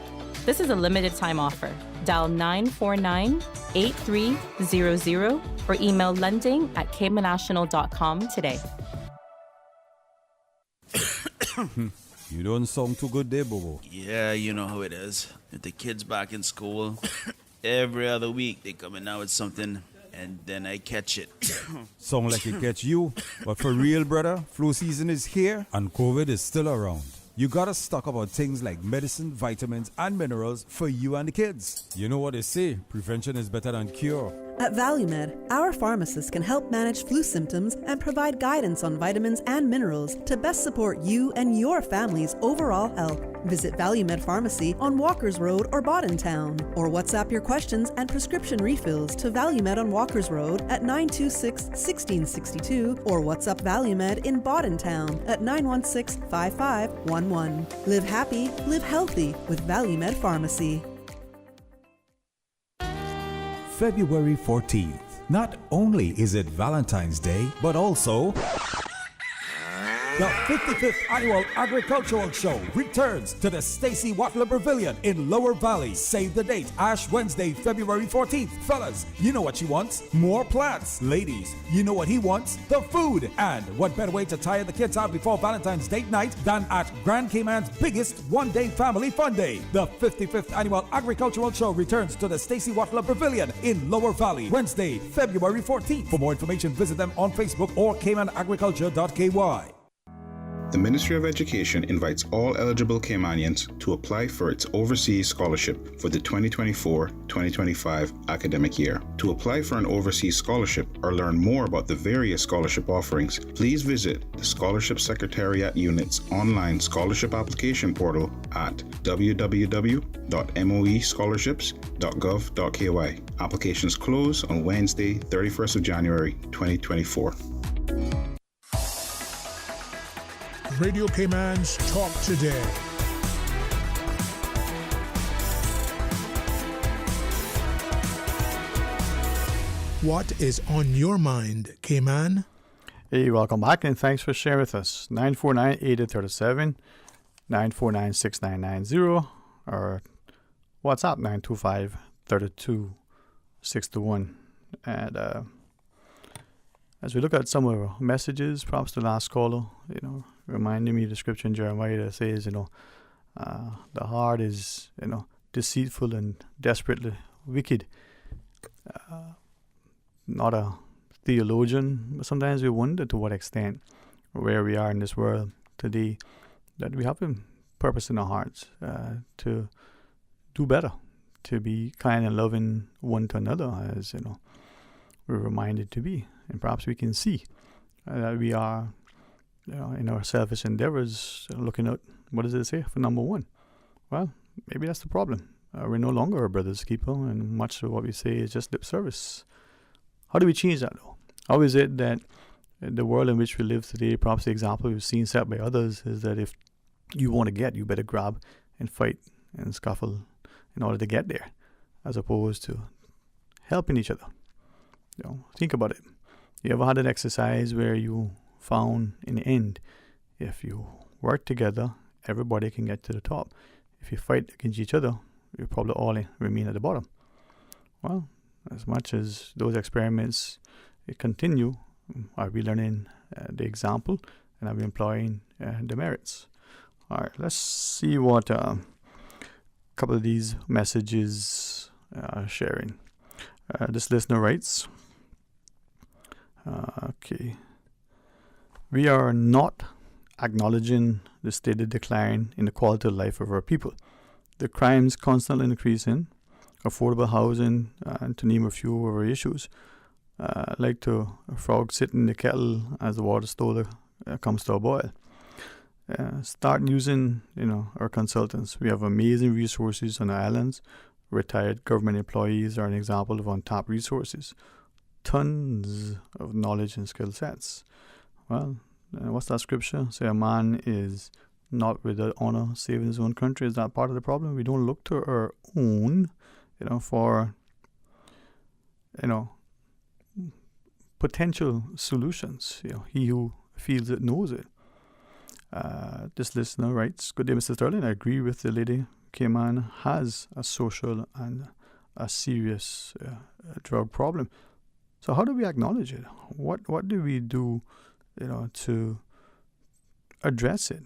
This is a limited time offer. Dial 949-8300 or email lending@caymannational.com today. You don't sound too good there, Bobo. Yeah, you know how it is. With the kids back in school, every other week they come in now with something, and then I catch it. Sound like it catch you. But for real, brother, flu season is here and COVID is still around. You gotta stock up on things like medicine, vitamins, and minerals for you and the kids. You know what they say, prevention is better than cure. At ValueMed, our pharmacists can help manage flu symptoms and provide guidance on vitamins and minerals to best support you and your family's overall health. Visit ValueMed Pharmacy on Walkers Road or Bodden Town, or WhatsApp your questions and prescription refills to ValueMed on Walkers Road at 926-1662 or WhatsApp ValueMed in Bodden Town at 916-5511. Live happy, live healthy with ValueMed Pharmacy. February 14th. Not only is it Valentine's Day, but also The 55th Annual Agricultural Show returns to the Stacy Watler Pavilion in Lower Valley. Save the date, Ash Wednesday, February 14th. Fellas, you know what she wants? More plants. Ladies, you know what he wants? The food. And what better way to tire the kids out before Valentine's date night than at Grand Cayman's biggest one-day family fun day. The 55th Annual Agricultural Show returns to the Stacy Watler Pavilion in Lower Valley, Wednesday, February 14th. For more information, visit them on Facebook or caymanagriculture.ky. The Ministry of Education invites all eligible Caymanians to apply for its overseas scholarship for the 2024-2025 academic year. To apply for an overseas scholarship or learn more about the various scholarship offerings, please visit the Scholarship Secretariat Unit's online scholarship application portal at www.moescholarships.gov.ky. Applications close on Wednesday, 31st of January, 2024. Radio Cayman's Talk Today. What is on your mind, Cayman? Hey, welcome back and thanks for sharing with us. 949-8037, 949-6990, or WhatsApp 925-3261. And as we look at some of our messages, perhaps the last caller, reminding me of the scripture in Jeremiah that says, the heart is, deceitful and desperately wicked. Not a theologian, but sometimes we wonder to what extent where we are in this world today, that we have a purpose in our hearts to do better, to be kind and loving one to another, as we're reminded to be. And perhaps we can see that we are, in our selfish endeavors, looking at, what does it say for number one? Well, maybe that's the problem. We're no longer a brother's keeper, and much of what we say is just lip service. How do we change that, though? How is it that the world in which we live today, perhaps the example we've seen set by others, is that if you want to get, you better grab and fight and scuffle in order to get there, as opposed to helping each other. Think about it. You ever had an exercise where you found in the end, if you work together, everybody can get to the top. If you fight against each other, you probably all remain at the bottom. Well, as much as those experiments continue, are we learning the example and are we employing the merits? All right, let's see what a couple of these messages are sharing. This listener writes, okay. We are not acknowledging the stated decline in the quality of life of our people. The crimes constantly increasing, affordable housing, and to name a few of our issues. Like to a frog sitting in the kettle as the water stove comes to a boil. Start using, our consultants. We have amazing resources on the islands. Retired government employees are an example of untapped resources. Tons of knowledge and skill sets. Well, what's that scripture? Say a man is not without honor, save in his own country. Is that part of the problem? We don't look to our own, for, potential solutions. He who feels it knows it. This listener writes, "Good day, Mr. Sterling. I agree with the lady. Cayman has a social and a serious drug problem. So how do we acknowledge it? What do we do, to address it?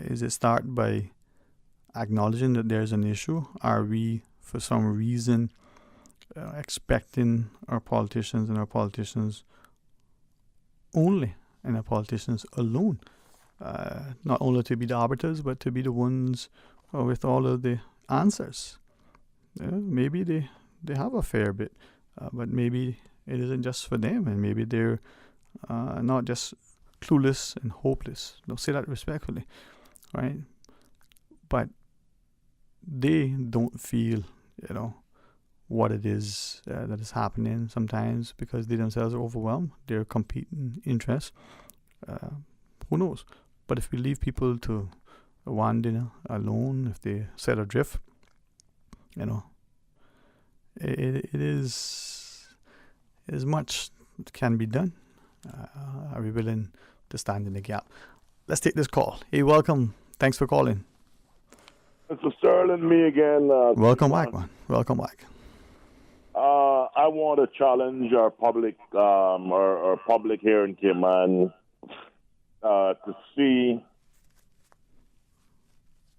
Is it start by acknowledging that there's an issue? Are we, for some reason, expecting our politicians only and our politicians alone, not only to be the arbiters, but to be the ones with all of the answers? Maybe they have a fair bit, but maybe it isn't just for them, and maybe they're not just clueless and hopeless. Don't say that respectfully, right? But they don't feel, what it is that is happening sometimes because they themselves are overwhelmed. They're competing interests. Who knows? But if we leave people to one dinner alone, if they set adrift, it is much that can be done. Are we willing to stand in the gap? Let's take this call. Hey, welcome. Thanks for calling. Mr. Sterling, me again. Welcome back, man. Welcome back. I want to challenge our public, our public here in Cayman, to see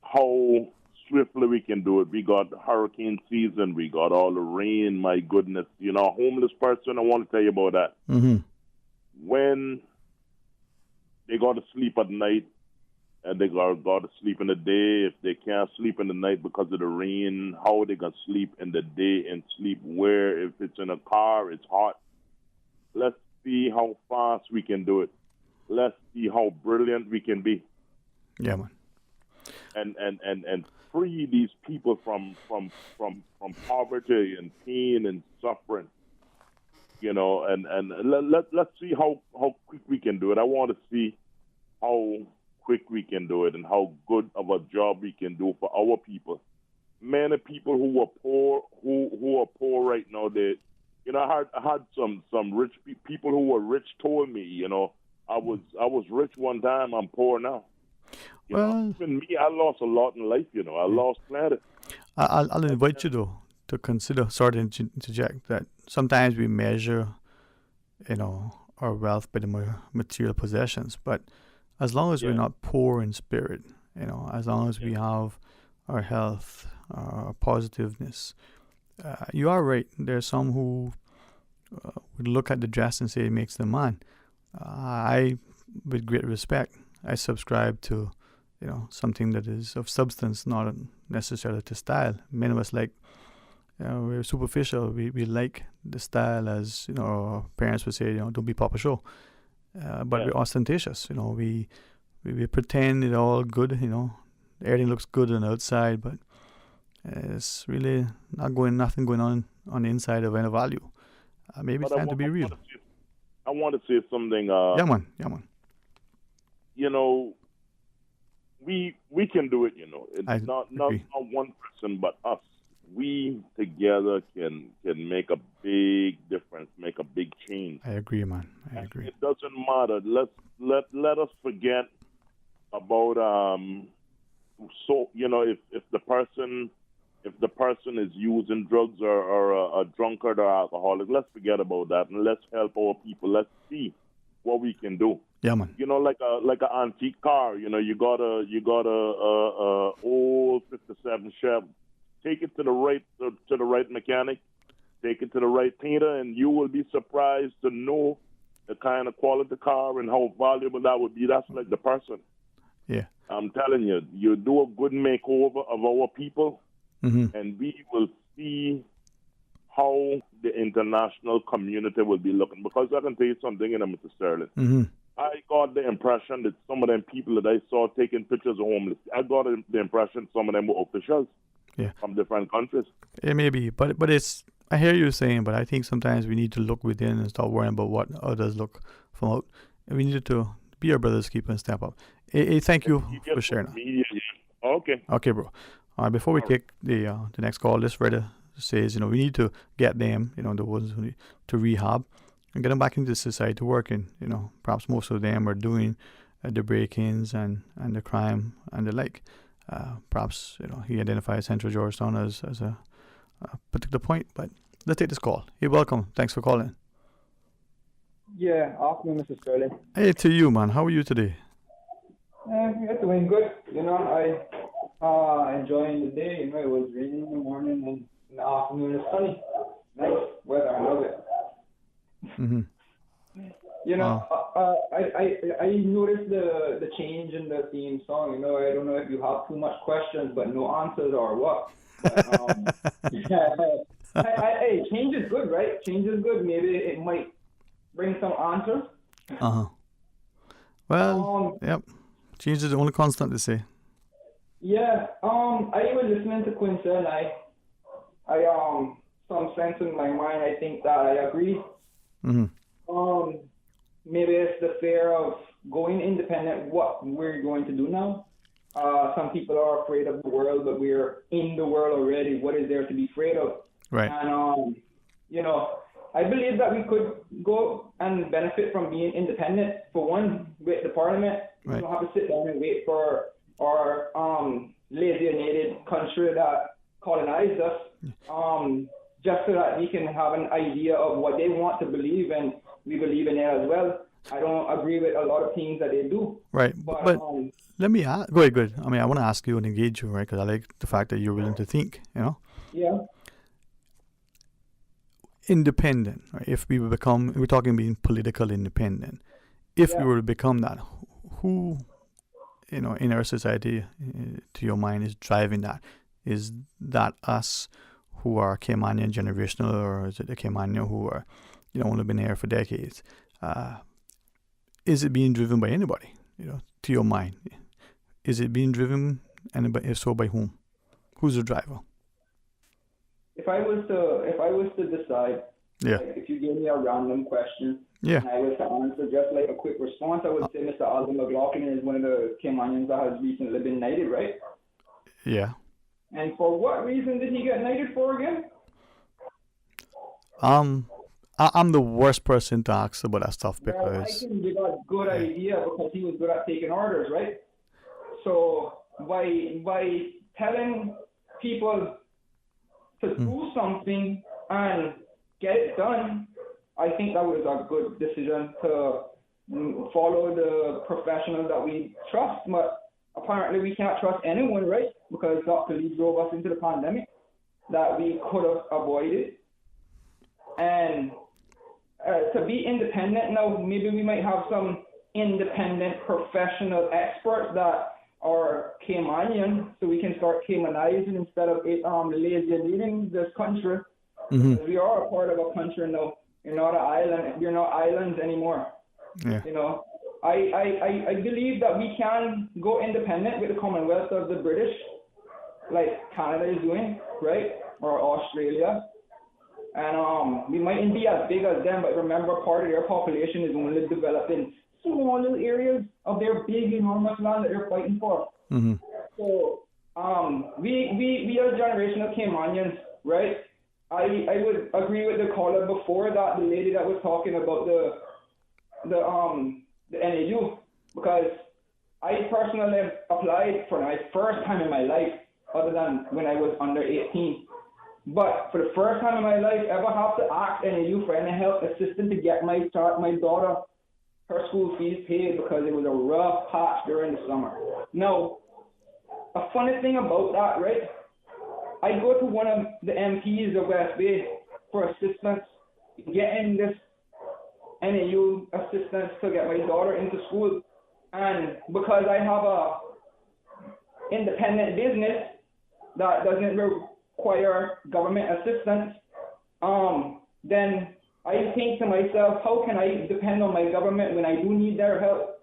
how swiftly we can do it. We got hurricane season. We got all the rain. My goodness. Homeless person, I want to tell you about that. Mm-hmm. When they got to sleep at night and they got to sleep in the day, if they can't sleep in the night because of the rain, how they going to sleep in the day and sleep where? If it's in a car, it's hot. Let's see how fast we can do it. Let's see how brilliant we can be. Yeah, man. And free these people from poverty and pain and suffering. Let's see how quick we can do it. I want to see how quick we can do it and how good of a job we can do for our people. Many people who are poor, who are poor right now, I had some rich people who were rich told me, I was rich one time, I'm poor now. Even me, I lost a lot in life, I lost plenty. I'll invite you, though, to consider, sorry to interject, that sometimes we measure, our wealth by the material possessions, but as long as we're not poor in spirit, as long as we have our health, our positiveness, you are right. There's some who would look at the dress and say it makes them man. I, with great respect, I subscribe to, something that is of substance, not necessarily to style. Many of us we're superficial. We like the style, as our parents would say, don't be Papa Show. But we're ostentatious. We pretend it's all good. Everything looks good on the outside, but it's really nothing going on the inside of any value. Maybe it's time to be real. I want to say something. Yeah, man. We can do it. It's not one person, but us. We together can make a big difference, make a big change. I agree, man. I agree. It doesn't matter. Let us forget about if the person is using drugs or a drunkard or alcoholic, let's forget about that and let's help our people. Let's see what we can do. Yeah, man. Like an antique car. You got a old '57 Chevy. Take it to the right mechanic, take it to the right painter, and you will be surprised to know the kind of quality car and how valuable that would be. That's like the person. Yeah. I'm telling you, you do a good makeover of our people, and we will see how the international community will be looking. Because I can tell you something, Mr. Sterling. I got the impression that some of them people that I saw taking pictures of homeless, I got the impression some of them were officials from different countries. It may be, but it's. I hear you saying, but I think sometimes we need to look within and stop worrying about what others look from out. And we need to be our brother's keeper and step up. Hey, thank you for sharing. Okay. Okay, bro. Before we take the next call, this writer says, we need to get them, the ones who need to rehab and get them back into society working. Perhaps most of them are doing the break-ins and the crime and the like. Perhaps, he identifies Central Georgetown as a particular point, but let's take this call. Hey, welcome. Thanks for calling. Yeah, afternoon, Mr. Sterling. Hey, to you, man. How are you today? Yeah, doing good. I enjoying the day. It was raining in the morning and in the afternoon it's sunny. Nice weather. I love it. I noticed the change in the theme song. I don't know if you have too much questions, but no answers or what. Hey, change is good, right? Change is good. Maybe it might bring some answers. Well, yep. Change is the only constant, they say. Yeah. I was listening to Quincy and I some sense in my mind. I think that I agree. Maybe it's the fear of going independent. What we're going to do now. Some people are afraid of the world, but we're in the world already. What is there to be afraid of? Right. And, I believe that we could go and benefit from being independent. For one, with the parliament, we don't have to sit down and wait for our lazy-nated country that colonized us, just so that we can have an idea of what they want to believe, and we believe in it as well. I don't agree with a lot of things that they do. Right, but let me ask. Go ahead. I mean, I want to ask you and engage you, right? Because I like the fact that you're willing to think. Yeah. Independent. Right? If we become, we're talking being political independent. If we were to become that, who, in our society, to your mind, is driving that? Is that us who are Caymanian generational, or is it the Caymanian who are, only been here for decades? Is it being driven by anybody? To your mind, is it being driven, and if so, by whom? Who's the driver? If I was to decide, if you gave me a random question, and I was to answer just like a quick response, I would say Mr. Alden McLaughlin is one of the Caymanians that has recently been knighted, right? Yeah. And for what reason did he get knighted for again? I'm the worst person to ask about that stuff because I can give a good idea because he was good at taking orders, right? So by telling people to do something and get it done, I think that was a good decision to follow the professionals that we trust. But apparently we can't trust anyone, right? Because Dr. Lee drove us into the pandemic that we could have avoided. And to be independent now, maybe we might have some independent professional experts that are Caymanian, so we can start Caymanizing instead of lazy-leading this country. We are a part of a country now. You're not an island. We're not islands anymore. Yeah. I believe that we can go independent with the Commonwealth of the British, like Canada is doing, right? Or Australia. And we mightn't be as big as them, but remember, part of their population is only developed in small little areas of their big, enormous land that they're fighting for. So we are a generation of Caymanians, right? I would agree with the caller before that, the lady that was talking about the NAU, because I personally applied for my first time in my life, other than when I was under 18. But for the first time in my life, ever have to ask NAU for any help, assistance to get my daughter her school fees paid, because it was a rough patch during the summer. Now, a funny thing about that, right? I go to one of the MPs of West Bay for assistance getting this NAU assistance to get my daughter into school. And because I have a independent business that doesn't require government assistance, then I think to myself, how can I depend on my government when I do need their help?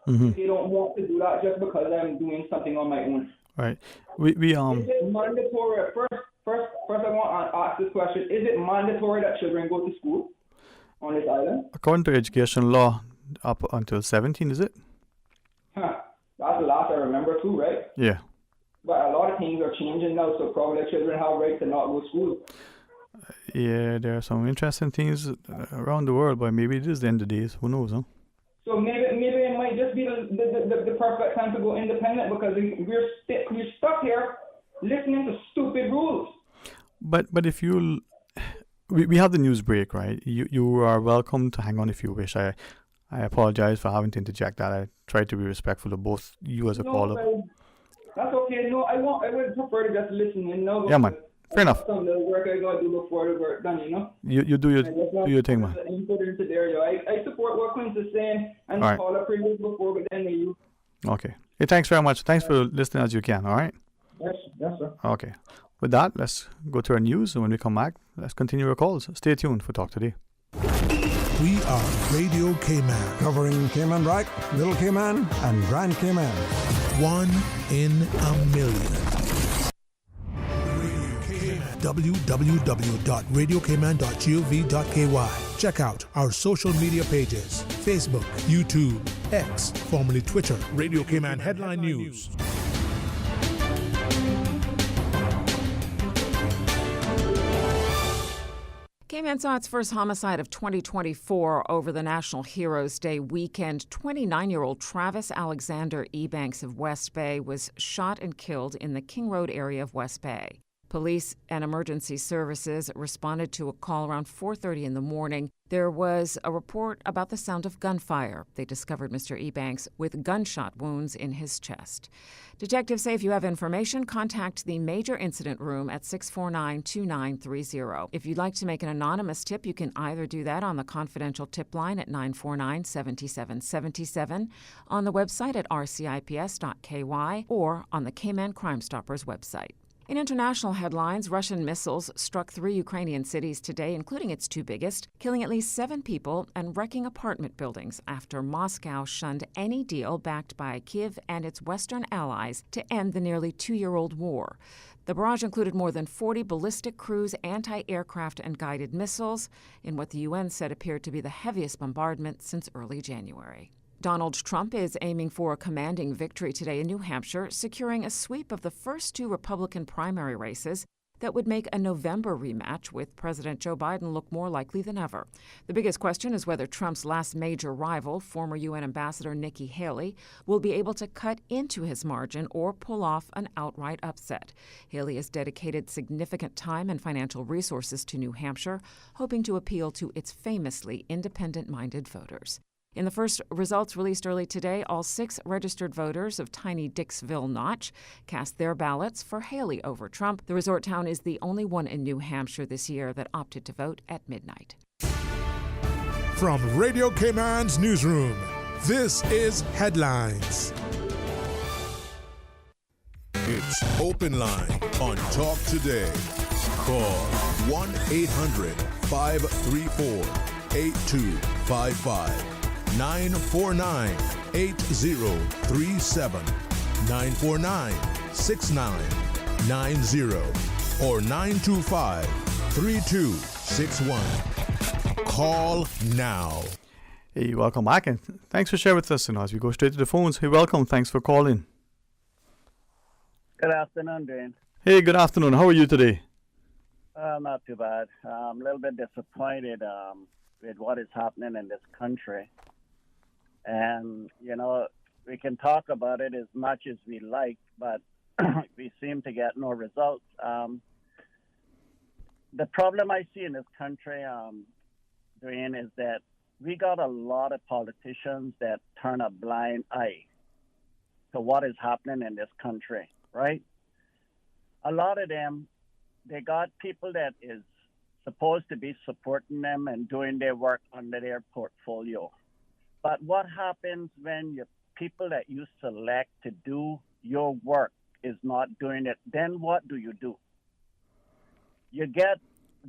Mm-hmm. They don't want to do that just because I'm doing something on my own. Right. We Is it mandatory? First, I want to ask this question: is it mandatory that children go to school on this island? According to education law, up until 17, is it? Huh. That's the last I remember too, right? Yeah. But a lot of things are changing now, so probably children have right to not go to school. Yeah, there are some interesting things around the world, but maybe it is the end of the days. Who knows, huh? So maybe it might just be the perfect time to go independent because we're stuck here listening to stupid rules. But if you, we have the news break, right? You are welcome to hang on if you wish. I apologize for having to interject that. I try to be respectful of both you as a caller. That's okay. No, I would prefer to just listen in now. Yeah, man. Fair enough. Some of the work I got to do before the work done, you know. You do your thing, man. Input into there, yo. I support what Quince is saying and all right. call up previous before, but then you. Okay. Hey, thanks very much. Thanks for listening as you can. All right. Yes, sir. Okay. With that, let's go to our news, and when we come back, let's continue our calls. Stay tuned for Talk Today. We are Radio Cayman, covering Cayman Brac, Little Cayman, and Grand Cayman. One in a million. www.radiocayman.gov.ky. Check out our social media pages: Facebook, YouTube, X, formerly Twitter, Radio Cayman Headline News. Cayman saw its first homicide of 2024 over the National Heroes Day weekend. 29-year-old Travis Alexander Ebanks of West Bay was shot and killed in the King Road area of West Bay. Police and emergency services responded to a call around 4:30 in the morning. There was a report about the sound of gunfire. They discovered Mr. Ebanks with gunshot wounds in his chest. Detectives say if you have information, contact the Major Incident Room at 649-2930. If you'd like to make an anonymous tip, you can either do that on the confidential tip line at 949-7777, on the website at rcips.ky, or on the Cayman Crime Stoppers website. In international headlines, Russian missiles struck 3 Ukrainian cities today, including its 2 biggest, killing at least 7 people and wrecking apartment buildings after Moscow shunned any deal backed by Kyiv and its Western allies to end the nearly 2-year-old war. The barrage included more than 40 ballistic cruise, anti-aircraft, and guided missiles in what the UN said appeared to be the heaviest bombardment since early January. Donald Trump is aiming for a commanding victory today in New Hampshire, securing a sweep of the first 2 Republican primary races that would make a November rematch with President Joe Biden look more likely than ever. The biggest question is whether Trump's last major rival, former UN Ambassador Nikki Haley, will be able to cut into his margin or pull off an outright upset. Haley has dedicated significant time and financial resources to New Hampshire, hoping to appeal to its famously independent-minded voters. In the first results released early today, all 6 registered voters of tiny Dixville Notch cast their ballots for Haley over Trump. The resort town is the only one in New Hampshire this year that opted to vote at midnight. From Radio Cayman's newsroom, this is Headlines. It's Open Line on Talk Today. Call 1-800-534-8255. 949-8037, 949-6990, or 925-3261. Call now. Hey, welcome back, and thanks for sharing with us. And as we go straight to the phones, hey, welcome. Thanks for calling. Good afternoon, Dwayne. Hey, good afternoon. How are you today? Not too bad. I'm a little bit disappointed with what is happening in this country. And, you know, we can talk about it as much as we like, but we seem to get no results. The problem I see in this country, Dwayne, is that we got a lot of politicians that turn a blind eye to what is happening in this country, right? A lot of them, they got people that is supposed to be supporting them and doing their work under their portfolio. But what happens when your people that you select to do your work is not doing it? Then what do? You get,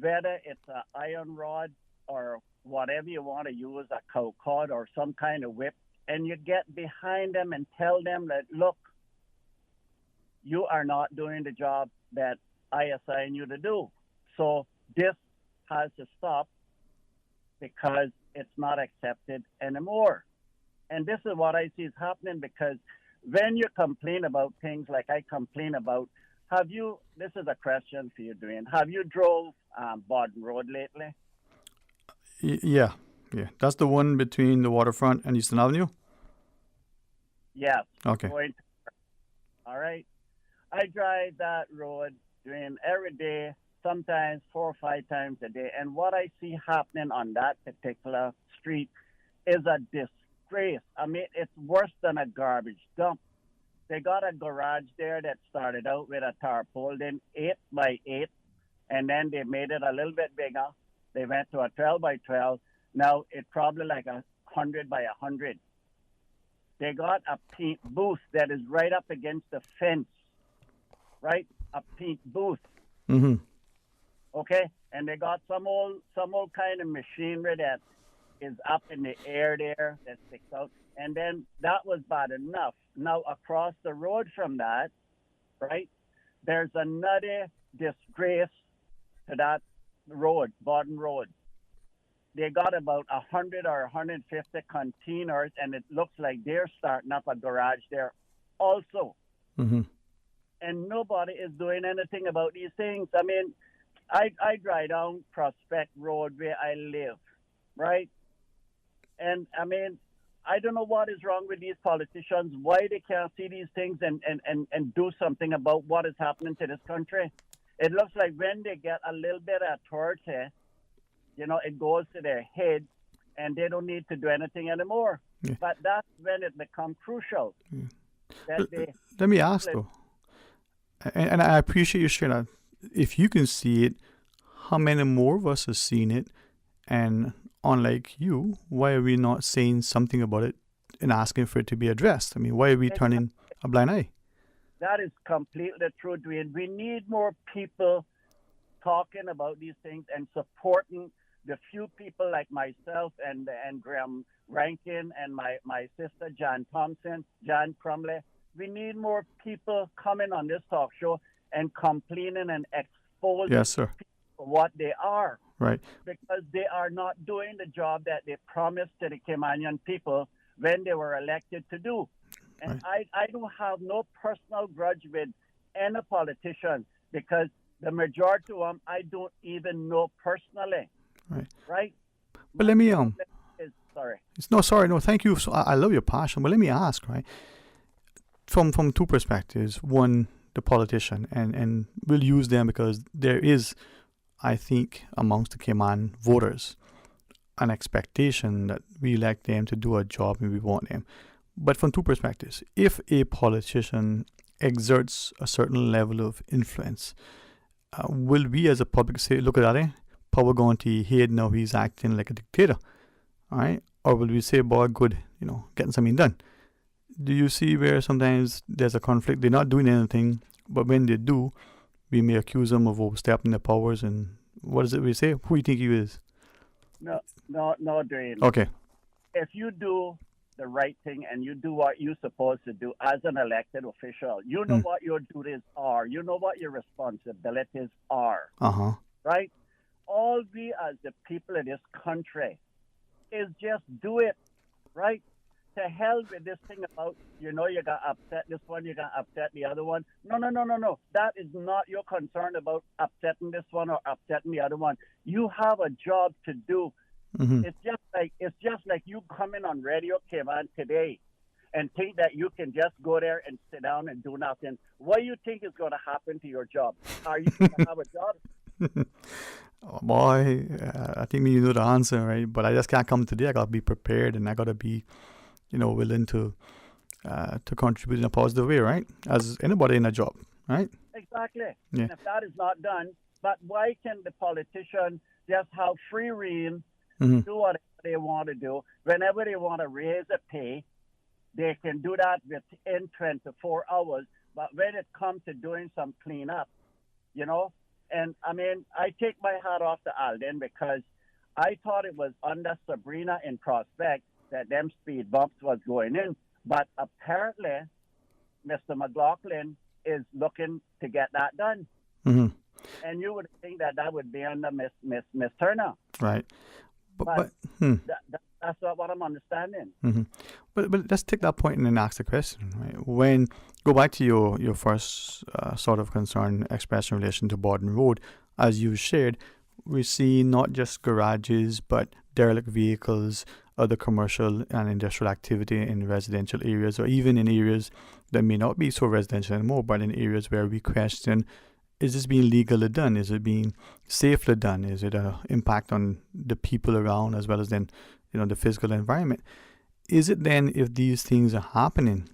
whether it's an iron rod or whatever you want to use, a cow cord or some kind of whip, and you get behind them and tell them that, look, you are not doing the job that I assign you to do. So this has to stop because it's not accepted anymore. And this is what I see is happening, because when you complain about things like I complain about, this is a question for you, Dwayne, have you drove Borden Road lately? Yeah. That's the one between the waterfront and Eastern Avenue? Yes. Okay. All right. I drive that road every day, sometimes 4 or 5 times a day. And what I see happening on that particular street is a disgrace. I mean, it's worse than a garbage dump. They got a garage there that started out with a tarpaulin 8 by 8, and then they made it a little bit bigger. They went to a 12 by 12. Now it's probably like 100 by 100. They got a paint booth that is right up against the fence, right? A paint booth. Mm-hmm. Okay, and they got some old kind of machinery that is up in the air there that sticks out. And then that was bad enough. Now across the road from that, right, there's another disgrace to that road, Borden Road. They got about 100 or 150 containers, and it looks like they're starting up a garage there also. Mm-hmm. And nobody is doing anything about these things. I mean, I drive down Prospect Road where I live, right? And I mean, I don't know what is wrong with these politicians, why they can't see these things and do something about what is happening to this country. It looks like when they get a little bit of authority, it goes to their head and they don't need to do anything anymore. Yeah. But that's when it becomes crucial. Yeah. Let me ask, though, and I appreciate you sharing that. If you can see it, how many more of us have seen it? And unlike you, why are we not saying something about it and asking for it to be addressed? I mean, why are we turning a blind eye? That is completely true, Dwayne. We need more people talking about these things and supporting the few people like myself and Graham Rankin and my sister Jan Thompson, Jan Crumley. We need more people coming on this talk show and complaining and exposing people for what they are. Right. Because they are not doing the job that they promised to the Caymanian people when they were elected to do. And I don't have no personal grudge with any politician, because the majority of them I don't even know personally. Right? But let me sorry. No, thank you. So I love your passion, but let me ask, right? From two perspectives. One, the politician, and we'll use them because there is, I think, amongst the Cayman voters, an expectation that we elect them to do a job and we want them. But from two perspectives, if a politician exerts a certain level of influence, will we as a public say, look at that, power going to his head, now he's acting like a dictator, all right? Or will we say, boy, good, getting something done? Do you see where sometimes there's a conflict? They're not doing anything, but when they do, we may accuse them of overstepping their powers. And what is it we say? Who do you think he is? No, Dwayne. Okay. If you do the right thing and you do what you're supposed to do as an elected official, you know what your duties are. You know what your responsibilities are. Uh-huh. Right? All we as the people of this country is just do it. Right? To hell with this thing about, you got to upset this one, you got to upset the other one. No. That is not your concern about upsetting this one or upsetting the other one. You have a job to do. Mm-hmm. It's just like you coming on Radio Cayman today and think that you can just go there and sit down and do nothing. What do you think is going to happen to your job? Are you going to have a job? Oh boy, I think you know the answer, right? But I just can't come today. I got to be prepared and I got to be willing to contribute in a positive way, right? As anybody in a job, right? Exactly. Yeah. And if that is not done, But why can the politicians just have free rein, Mm-hmm. do whatever they want to do? Whenever they want to raise a pay, they can do that within 24 hours. But when it comes to doing some cleanup, you know, and I mean, I take my hat off to Alden because I thought it was under Sabrina in Prospect that them speed bumps was going in. But apparently, Mr. McLaughlin is looking to get that done. Mm-hmm. And you would think that would be under Miss Turner. Right. But that's not what I'm understanding. Mm-hmm. But let's take that point and then ask the question. Right? Go back to your first sort of concern expressed in relation to Borden Road, as you shared, we see not just garages but derelict vehicles, other commercial and industrial activity in residential areas, or even in areas that may not be so residential anymore, but in areas where we question, is this being legally done? Is it being safely done? Is it an impact on the people around as well as then, the physical environment? Is it then, if these things are happening,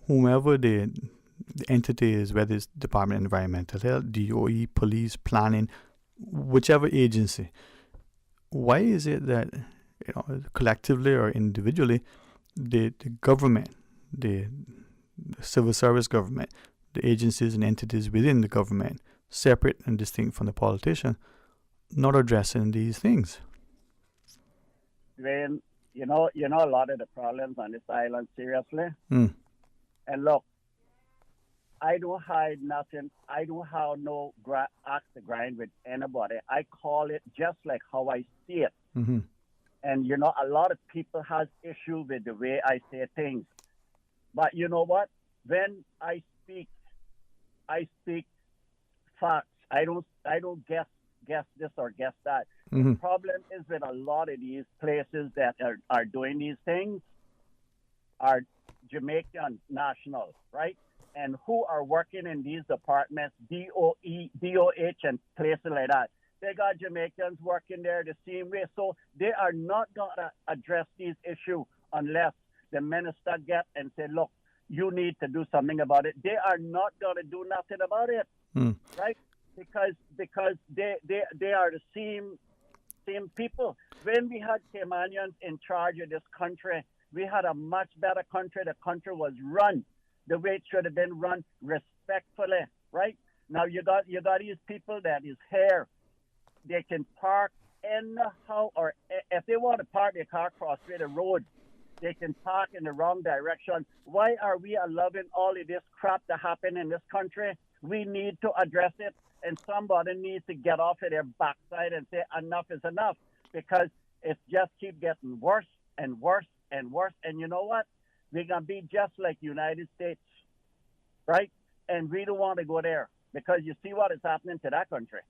whomever the entity is, whether it's Department of Environmental Health, DOE, police, planning, whichever agency, why is it that collectively or individually, the government, the civil service government, the agencies and entities within the government, separate and distinct from the politician, not addressing these things? Dwayne, you know a lot of the problems on this island, seriously. Mm. And look, I don't hide nothing. I don't have no axe to grind with anybody. I call it just like how I see it. Mm-hmm. And, a lot of people have issue with the way I say things. But you know what? When I speak facts. I don't guess this or guess that. Mm-hmm. The problem is with a lot of these places that are doing these things are Jamaican nationals, right? And who are working in these departments, DOE, DOH, and places like that. They got Jamaicans working there the same way. So they are not going to address these issues unless the minister get and say, look, you need to do something about it. They are not going to do nothing about it, right? Because they are the same people. When we had Caymanians in charge of this country, we had a much better country. The country was run the way it should have been run, respectfully, right? Now you got these people that is here. They can park anyhow, or if they want to park their car across the road, they can park in the wrong direction. Why are we allowing all of this crap to happen in this country? We need to address it, and somebody needs to get off of their backside and say enough is enough, because it just keeps getting worse and worse and worse. And you know what? We're going to be just like United States, right? And we don't want to go there, because you see what is happening to that country.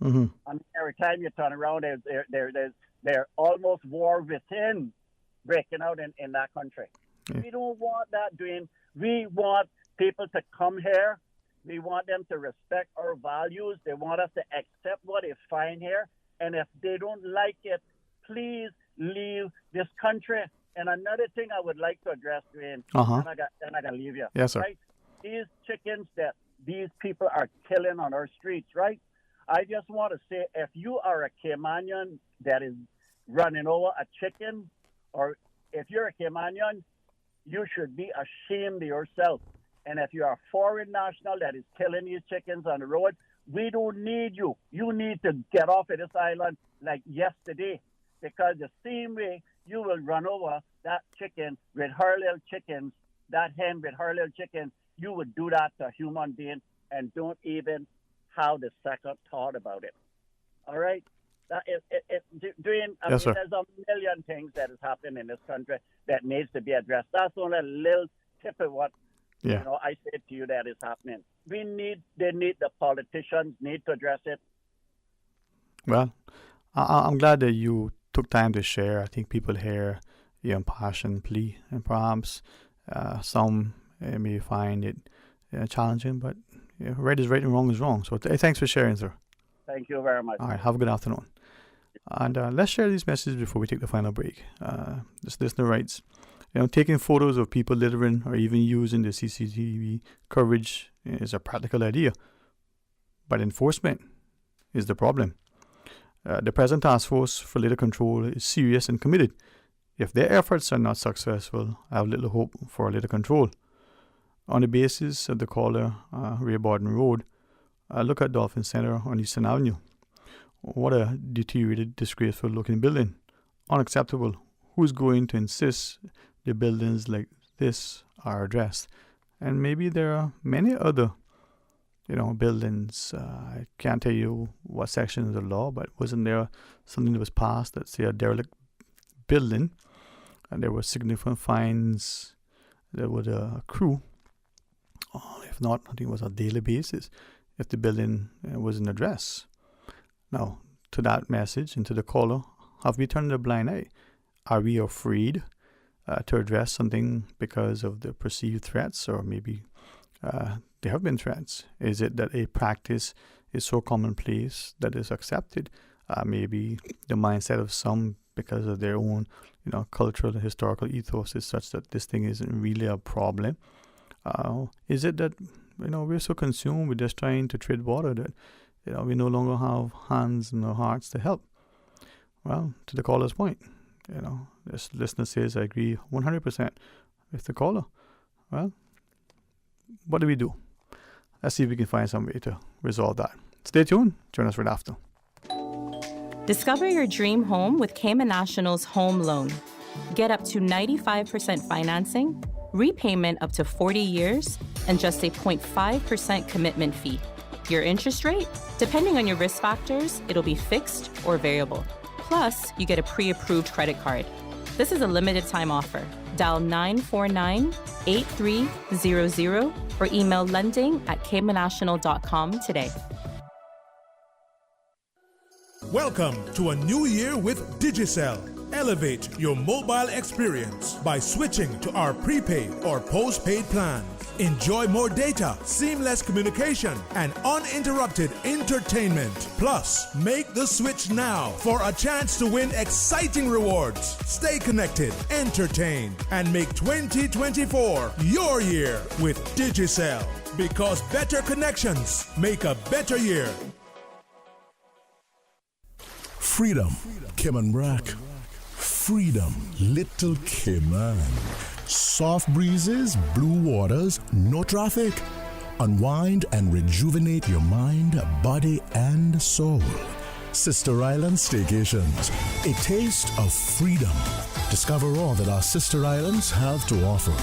Mm-hmm. I mean, every time you turn around, there's almost war within breaking out in that country. Yeah. We don't want that, Dwayne. We want people to come here. We want them to respect our values. They want us to accept what is fine here. And if they don't like it, please leave this country. And another thing I would like to address, Dwayne, and I got to leave you. Yes, sir. Right? These chickens that these people are killing on our streets, right? I just want to say, if you are a Caymanian that is running over a chicken, or if you're a Caymanian, you should be ashamed of yourself. And if you're a foreign national that is killing these chickens on the road, we don't need you. You need to get off of this island like yesterday, because the same way you will run over that chicken with her little chickens, that hen with her little chickens, you would do that to a human being and don't even have the second thought about it. All right? Dwayne, Yes, sir. There's a million things that is happening in this country that needs to be addressed. That's only a little tip of what I said to you that is happening. The politicians need to address it. Well, I'm glad that you took time to share. I think people hear your impassion, plea, and perhaps some may find it challenging, but right is right and wrong is wrong. So thanks for sharing, sir. Thank you very much. All right, have a good afternoon. And let's share these messages before we take the final break. This listener writes, taking photos of people littering or even using the CCTV coverage is a practical idea, but enforcement is the problem. The present task force for litter control is serious and committed. If their efforts are not successful, I have little hope for litter control. On the basis of the caller, Ray Borden Road, look at Dolphin Center on Eastern Avenue. What a deteriorated, disgraceful looking building. Unacceptable. Who's going to insist the buildings like this are addressed? And maybe there are many other buildings. I can't tell you what section of the law, but wasn't there something that was passed that say a derelict building, and there were significant fines that would accrue, if not, I think it was on a daily basis, if the building wasn't addressed. Now, to that message and to the caller, have we turned a blind eye? Are we afraid to address something because of the perceived threats, or maybe there have been threats? Is it that a practice is so commonplace that is accepted? Maybe the mindset of some, because of their own, cultural and historical ethos, is such that this thing isn't really a problem. Is it that we're so consumed with just trying to tread water that we no longer have hands and hearts to help? Well, to the caller's point, this listener says, I agree 100% with the caller. Well, what do we do? Let's see if we can find some way to resolve that. Stay tuned. Join us right after. Discover your dream home with Cayman National's home loan. Get up to 95% financing, repayment up to 40 years, and just a 0.5% commitment fee. Your interest rate? Depending on your risk factors, it'll be fixed or variable. Plus, you get a pre-approved credit card. This is a limited time offer. Dial 949-8300 or email lending@caymannational.com today. Welcome to a new year with Digicel. Elevate your mobile experience by switching to our prepaid or postpaid plans. Enjoy more data, seamless communication, and uninterrupted entertainment. Plus, make the switch now for a chance to win exciting rewards. Stay connected, entertained, and make 2024 your year with Digicel. Because better connections make a better year. Freedom, Cayman Brack. Freedom, Little Cayman. Soft breezes, blue waters, no traffic. Unwind and rejuvenate your mind, body, and soul. Sister Island Staycations, a taste of freedom. Discover all that our sister islands have to offer.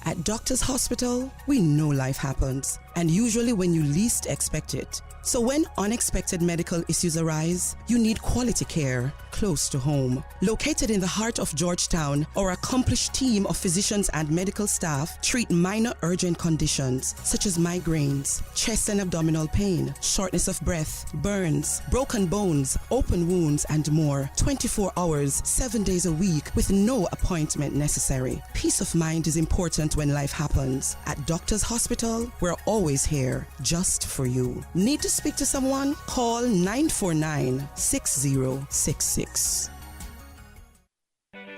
At Doctors Hospital, we know life happens, and usually when you least expect it. So when unexpected medical issues arise, you need quality care close to home. Located in the heart of Georgetown, our accomplished team of physicians and medical staff treat minor urgent conditions such as migraines, chest and abdominal pain, shortness of breath, burns, broken bones, open wounds, and more. 24 hours, 7 days a week with no appointment necessary. Peace of mind is important when life happens. At Doctors Hospital, we're always here just for you. Need to speak to someone? Call 949-6066.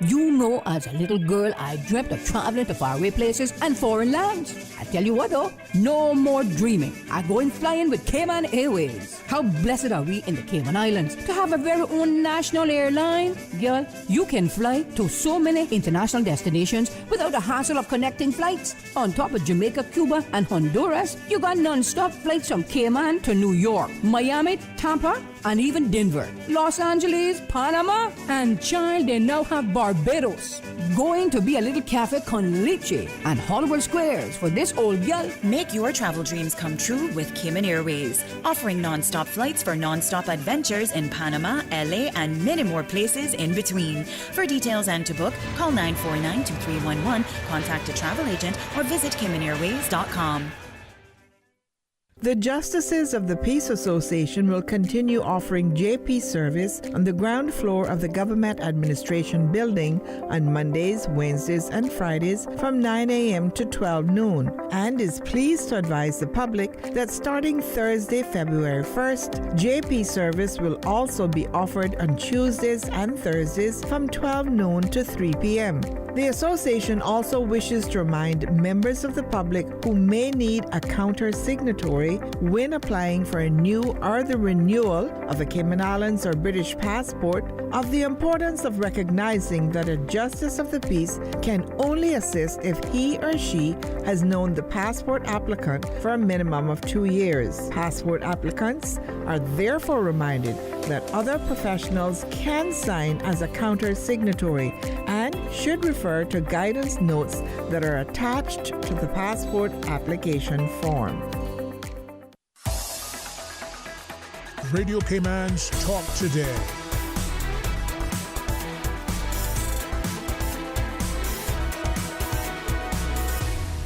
You know, as a little girl, I dreamt of traveling to faraway places and foreign lands. I tell you what though, no more dreaming. I'm going flying with Cayman Airways. How blessed are we in the Cayman Islands to have a very own national airline? Girl, you can fly to so many international destinations without the hassle of connecting flights. On top of Jamaica, Cuba, and Honduras, you got non-stop flights from Cayman to New York, Miami, Tampa, and even Denver, Los Angeles, Panama, and child, they now have Barbados. Going to be a little cafe con leche and Hollywood Squares for this old girl. Make your travel dreams come true with Cayman Airways, offering non-stop flights for non-stop adventures in Panama, LA, and many more places in between. For details and to book, call 949-2311, contact a travel agent, or visit CaymanAirways.com. The Justices of the Peace Association will continue offering JP service on the ground floor of the Government Administration Building on Mondays, Wednesdays, and Fridays from 9 a.m. to 12 noon, and is pleased to advise the public that starting Thursday, February 1st, JP service will also be offered on Tuesdays and Thursdays from 12 noon to 3 p.m. The association also wishes to remind members of the public who may need a counter signatory when applying for a new or the renewal of a Cayman Islands or British passport of the importance of recognizing that a justice of the peace can only assist if he or she has known the passport applicant for a minimum of 2 years. Passport applicants are therefore reminded that other professionals can sign as a counter signatory and should refer to guidance notes that are attached to the passport application form. Radio Cayman's Talk Today.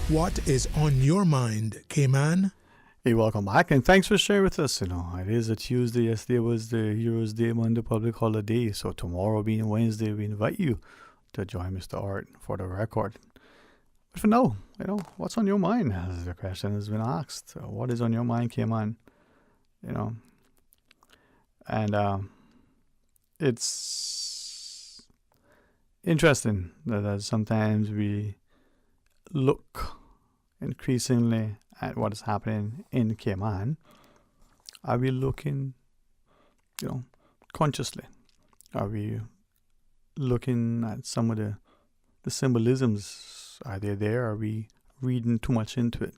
What is on your mind, Cayman? Hey, welcome back, and thanks for sharing with us. It is a Tuesday. Yesterday was the Heroes Day, Monday public holiday. So tomorrow being Wednesday, we invite you to join Mr. Art for the record. But for now, what's on your mind? As the question has been asked, what is on your mind, Cayman? And it's interesting that sometimes we look increasingly at what is happening in Cayman. Are we looking, consciously? Are we looking at some of the symbolisms? Are they there? Are we reading too much into it?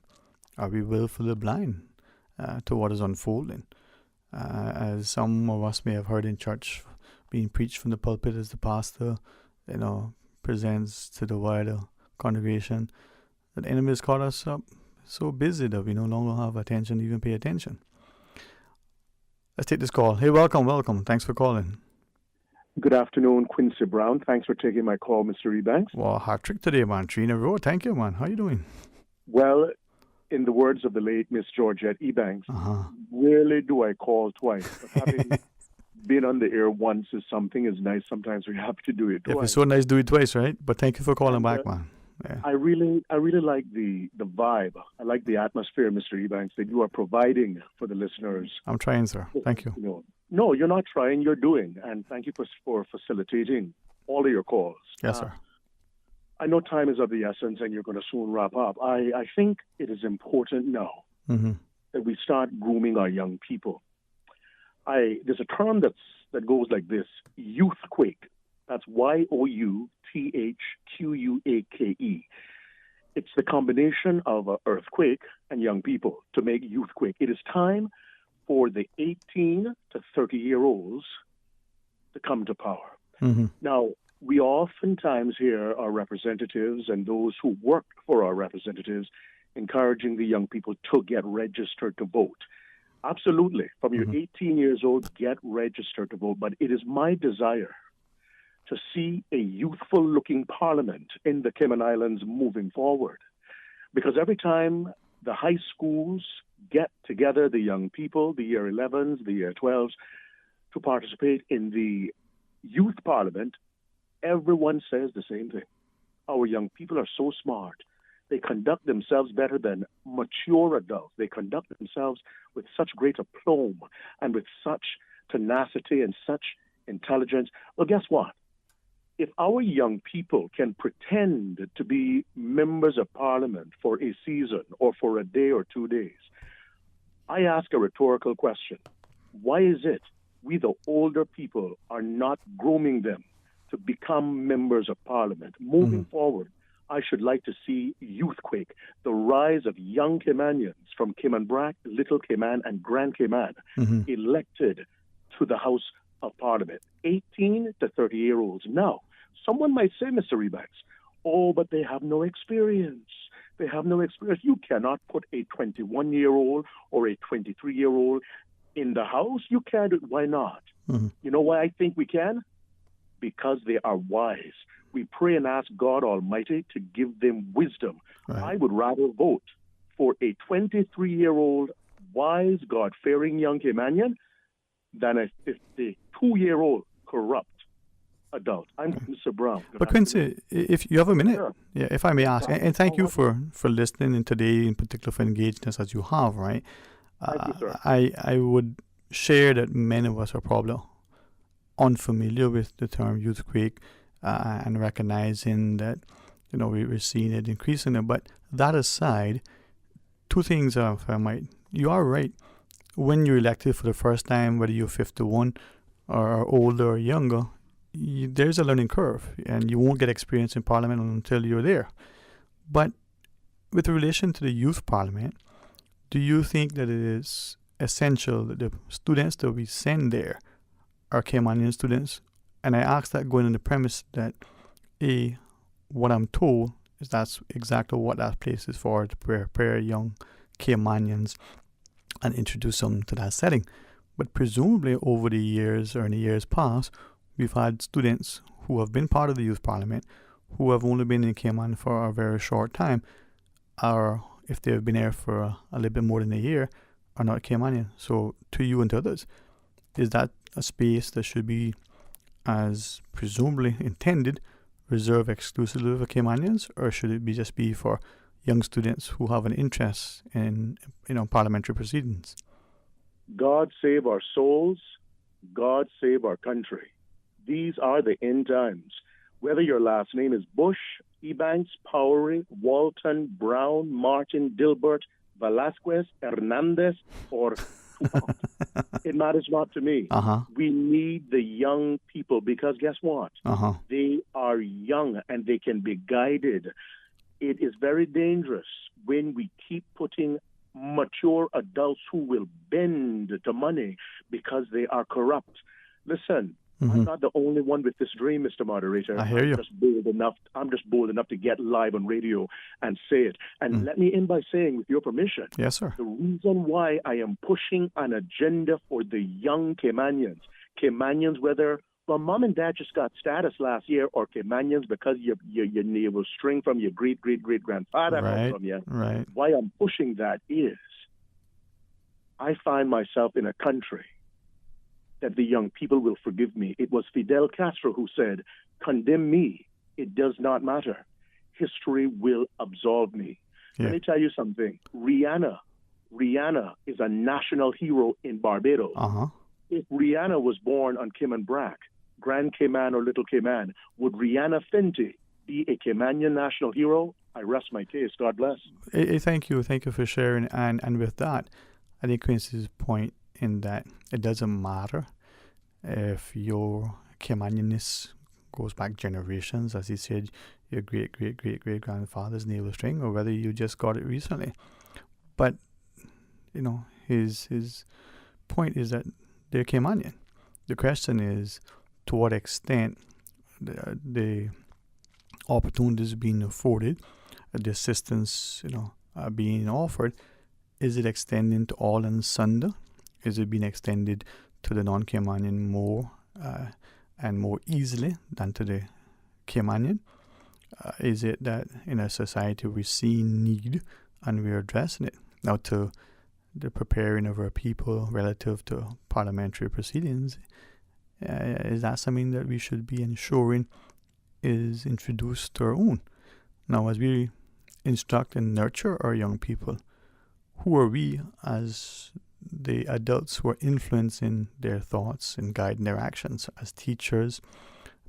Are we willfully blind to what is unfolding? As some of us may have heard in church being preached from the pulpit as the pastor, presents to the wider congregation, that the enemy has caught us up so busy that we no longer have attention to even pay attention. Let's take this call. Hey, welcome. Thanks for calling. Good afternoon, Quincy Brown. Thanks for taking my call, Mr. Ebanks. Well, hard trick today, man. 3 in a row. Thank you, man. How you doing? Well, in the words of the late Miss Georgette Ebanks, rarely do I call twice. But having been on the air once is something is nice. Sometimes we have to do it twice. If it's so nice, do it twice, right? But thank you for calling back, man. Yeah. I really like the vibe. I like the atmosphere, Mr. Ebanks, that you are providing for the listeners. I'm trying, sir. Thank you. No, you're not trying. You're doing. And thank you for facilitating all of your calls. Yes, sir. I know time is of the essence and you're going to soon wrap up. I think it is important now that we start grooming our young people. There's a term that goes like this: youthquake. That's YOUTHQUAKE. It's the combination of an earthquake and young people to make youthquake. It is time for the 18 to 30-year-olds to come to power. Now, we oftentimes hear our representatives and those who work for our representatives encouraging the young people to get registered to vote. Absolutely. From your 18 years old, get registered to vote. But it is my desire to see a youthful-looking parliament in the Cayman Islands moving forward. Because every time the high schools get together, the young people, the year 11s, the year 12s, to participate in the youth parliament, everyone says the same thing. Our young people are so smart. They conduct themselves better than mature adults. They conduct themselves with such great aplomb and with such tenacity and such intelligence. Well, guess what? If our young people can pretend to be members of parliament for a season or for a day or 2 days, I ask a rhetorical question. Why is it we, the older people, are not grooming them to become members of parliament? Moving forward, I should like to see Youthquake, the rise of young Caymanians from Cayman Brac, Little Cayman, and Grand Cayman, elected to the House of Parliament, 18 to 30-year-olds. Now, someone might say, Mr. Ebanks, but they have no experience. They have no experience. You cannot put a 21-year-old or a 23-year-old in the House. You can't do it. Why not? You know why I think we can? Because they are wise. We pray and ask God Almighty to give them wisdom. Right. I would rather vote for a 23-year-old wise, God-fearing young Caymanian than a 52-year-old corrupt adult. I'm Mr. Brown. But Quincy, if you have a minute, if I may ask, and thank you for listening and today in particular for engaging us as you have, right? Thank you, sir. I would share that many of us are probably unfamiliar with the term youthquake. and recognizing that, we're seeing it increasing there. But that aside, two things, if I might, you are right. When you're elected for the first time, whether you're 51 or older or younger, there's a learning curve, and you won't get experience in Parliament until you're there. But with relation to the youth Parliament, do you think that it is essential that the students that we send there are Caymanian students? And I ask that going on the premise that, what I'm told is that's exactly what that place is for, to prepare young Caymanians and introduce them to that setting. But presumably over the years or in the years past, we've had students who have been part of the youth parliament who have only been in Cayman for a very short time, or if they've been there for a little bit more than a year, are not Caymanian. So to you and to others, is that a space that should be, as presumably intended, reserved exclusively for Caymanians, or should it just be for young students who have an interest in parliamentary proceedings? God save our souls. God save our country. These are the end times. Whether your last name is Bush, Ebanks, Powery, Walton, Brown, Martin, Dilbert, Velasquez, Hernandez, or Tupac, it matters not to me. We need the young people, because guess what? They are young and they can be guided. It is very dangerous when we keep putting mature adults who will bend to money because they are corrupt. Listen, I'm not the only one with this dream, Mr. Moderator. I hear you. I'm just bold enough to get live on radio and say it. And let me end by saying, with your permission, yes, sir, the reason why I am pushing an agenda for the young Caymanians, whether mom and dad just got status last year, or Caymanians because your navel string from your great-great-great-grandfather from you. Right. Why I'm pushing that is I find myself in a country that the young people will forgive me. It was Fidel Castro who said, "Condemn me, it does not matter. History will absolve me." Let me tell you something. Rihanna is a national hero in Barbados. If Rihanna was born on Cayman Brac, Grand Cayman or Little Cayman, would Rihanna Fenty be a Caymanian national hero? I rest my case. God bless. Thank you for sharing. And with that, I think Quincy's point in that it doesn't matter if your Caymanianness goes back generations, as he said, your great-great-great-great-grandfather's navel string, or whether you just got it recently. But, his point is that they're Caymanian. The question is, to what extent the opportunities being afforded, the assistance, being offered, is it extending to all and sunder? Is it being extended to the non-Caymanian more and more easily than to the Caymanian? Is it that in a society we see need and we're addressing it? Now, to the preparing of our people relative to parliamentary proceedings, is that something that we should be ensuring is introduced to our own? Now, as we instruct and nurture our young people, who are we as the adults who are influencing their thoughts and guiding their actions as teachers,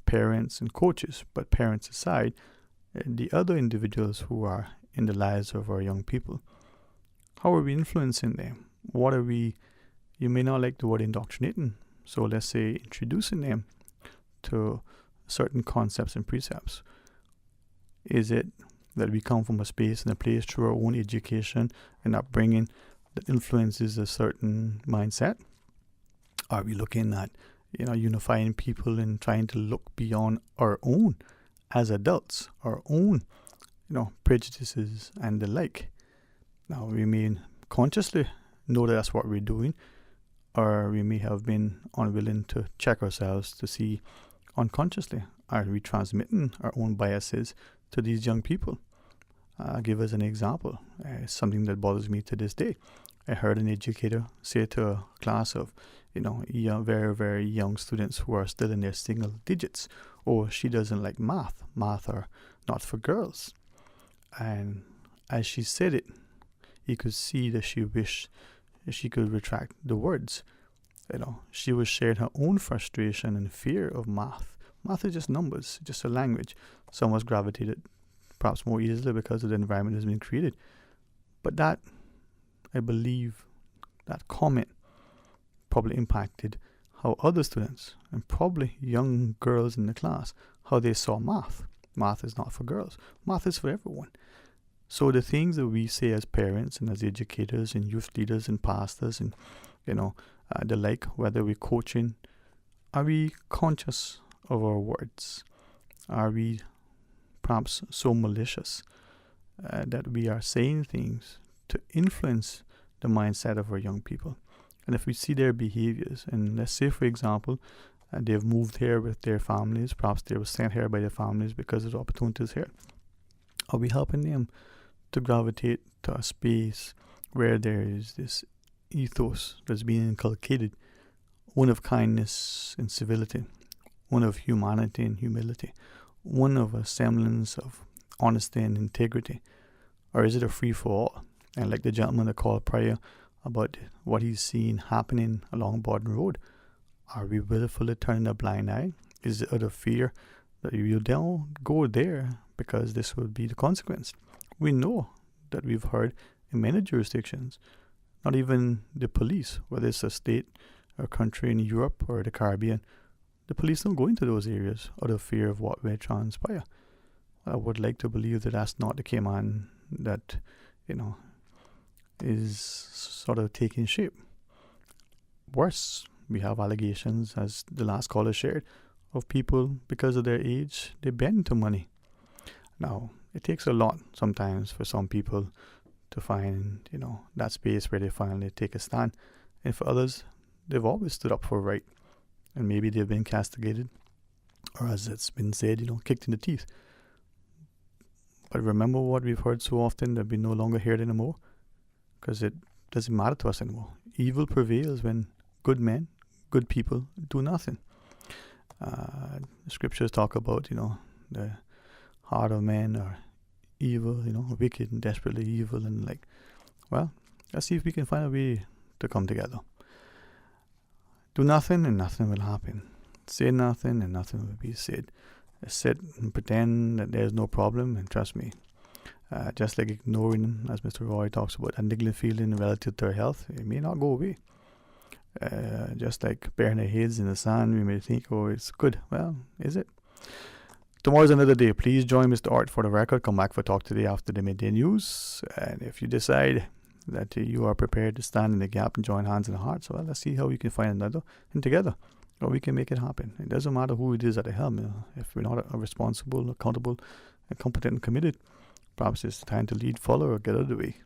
parents, and coaches? But parents aside, the other individuals who are in the lives of our young people, how are we influencing them? What are we, you may not like the word indoctrinating, so let's say introducing them to certain concepts and precepts. Is it that we come from a space and a place through our own education and upbringing that influences a certain mindset? Are we looking at, unifying people and trying to look beyond our own as adults, our own, prejudices and the like? Now, we may consciously know that that's what we're doing, or we may have been unwilling to check ourselves to see unconsciously, are we transmitting our own biases to these young people? Give us an example. Something that bothers me to this day. I heard an educator say to a class of, young, very, very young students who are still in their single digits, "Oh, she doesn't like math. Math are not for girls." And as she said it, you could see that she wished she could retract the words. She was sharing her own frustration and fear of math. Math is just numbers, just a language. Some of us gravitated perhaps more easily because of the environment that's been created. But that, I believe, that comment probably impacted how other students, and probably young girls in the class, how they saw math. Math is not for girls. Math is for everyone. So the things that we say as parents and as educators and youth leaders and pastors and, the like, whether we're coaching, are we conscious of our words? Are we perhaps so malicious that we are saying things to influence the mindset of our young people? And if we see their behaviors, and let's say, for example, they've moved here with their families, perhaps they were sent here by their families because of the opportunities here, are we helping them to gravitate to a space where there is this ethos that's being inculcated, one of kindness and civility, one of humanity and humility, one of a semblance of honesty and integrity? Or is it a free-for-all? And like the gentleman that called prior about what he's seen happening along Borden Road, are we willfully turning a blind eye? Is it out of fear that you don't go there because this will be the consequence? We know that we've heard in many jurisdictions, not even the police, whether it's a state or country in Europe or the Caribbean, the police don't go into those areas out of fear of what may transpire. I would like to believe that that's not the Cayman that, is sort of taking shape. Worse, we have allegations, as the last caller shared, of people, because of their age, they bend to money. Now, it takes a lot sometimes for some people to find, that space where they finally take a stand. And for others, they've always stood up for right. And maybe they've been castigated, or as it's been said, kicked in the teeth. But remember what we've heard so often, that we no longer hear it anymore, because it doesn't matter to us anymore. Evil prevails when good men, good people do nothing. The scriptures talk about, the heart of man are evil, wicked and desperately evil, and let's see if we can find a way to come together. Do nothing and nothing will happen. Say nothing and nothing will be said. Sit and pretend that there's no problem, and trust me, just like ignoring, as Mr. Roy talks about, a niggling feeling relative to our health, it may not go away. Just like burying our heads in the sand, we may think, oh, it's good. Well, is it? Tomorrow's another day. Please join Mr. Art for the record. Come back for Talk Today after the midday news. And if you decide that you are prepared to stand in the gap and join hands and hearts, well, let's see how we can find another and together, or we can make it happen. It doesn't matter who it is at the helm. If we're not responsible, accountable, and competent and committed, perhaps it's time to lead, follow, or get out of the way.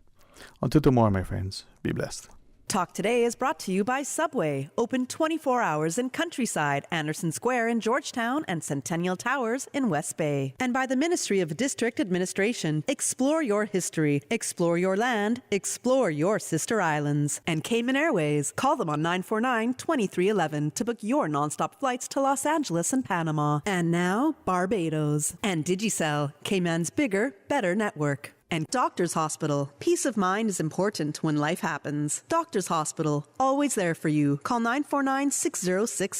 Until tomorrow, my friends, be blessed. Talk Today is brought to you by Subway, open 24 hours in Countryside, Anderson Square in Georgetown, and Centennial Towers in West Bay. And by the Ministry of District Administration. Explore your history, explore your land, explore your sister islands. And Cayman Airways. Call them on 949-2311 to book your nonstop flights to Los Angeles and Panama. And now, Barbados. And Digicel, Cayman's bigger, better network. And Doctors Hospital. Peace of mind is important when life happens. Doctors Hospital, always there for you. Call 949-6063.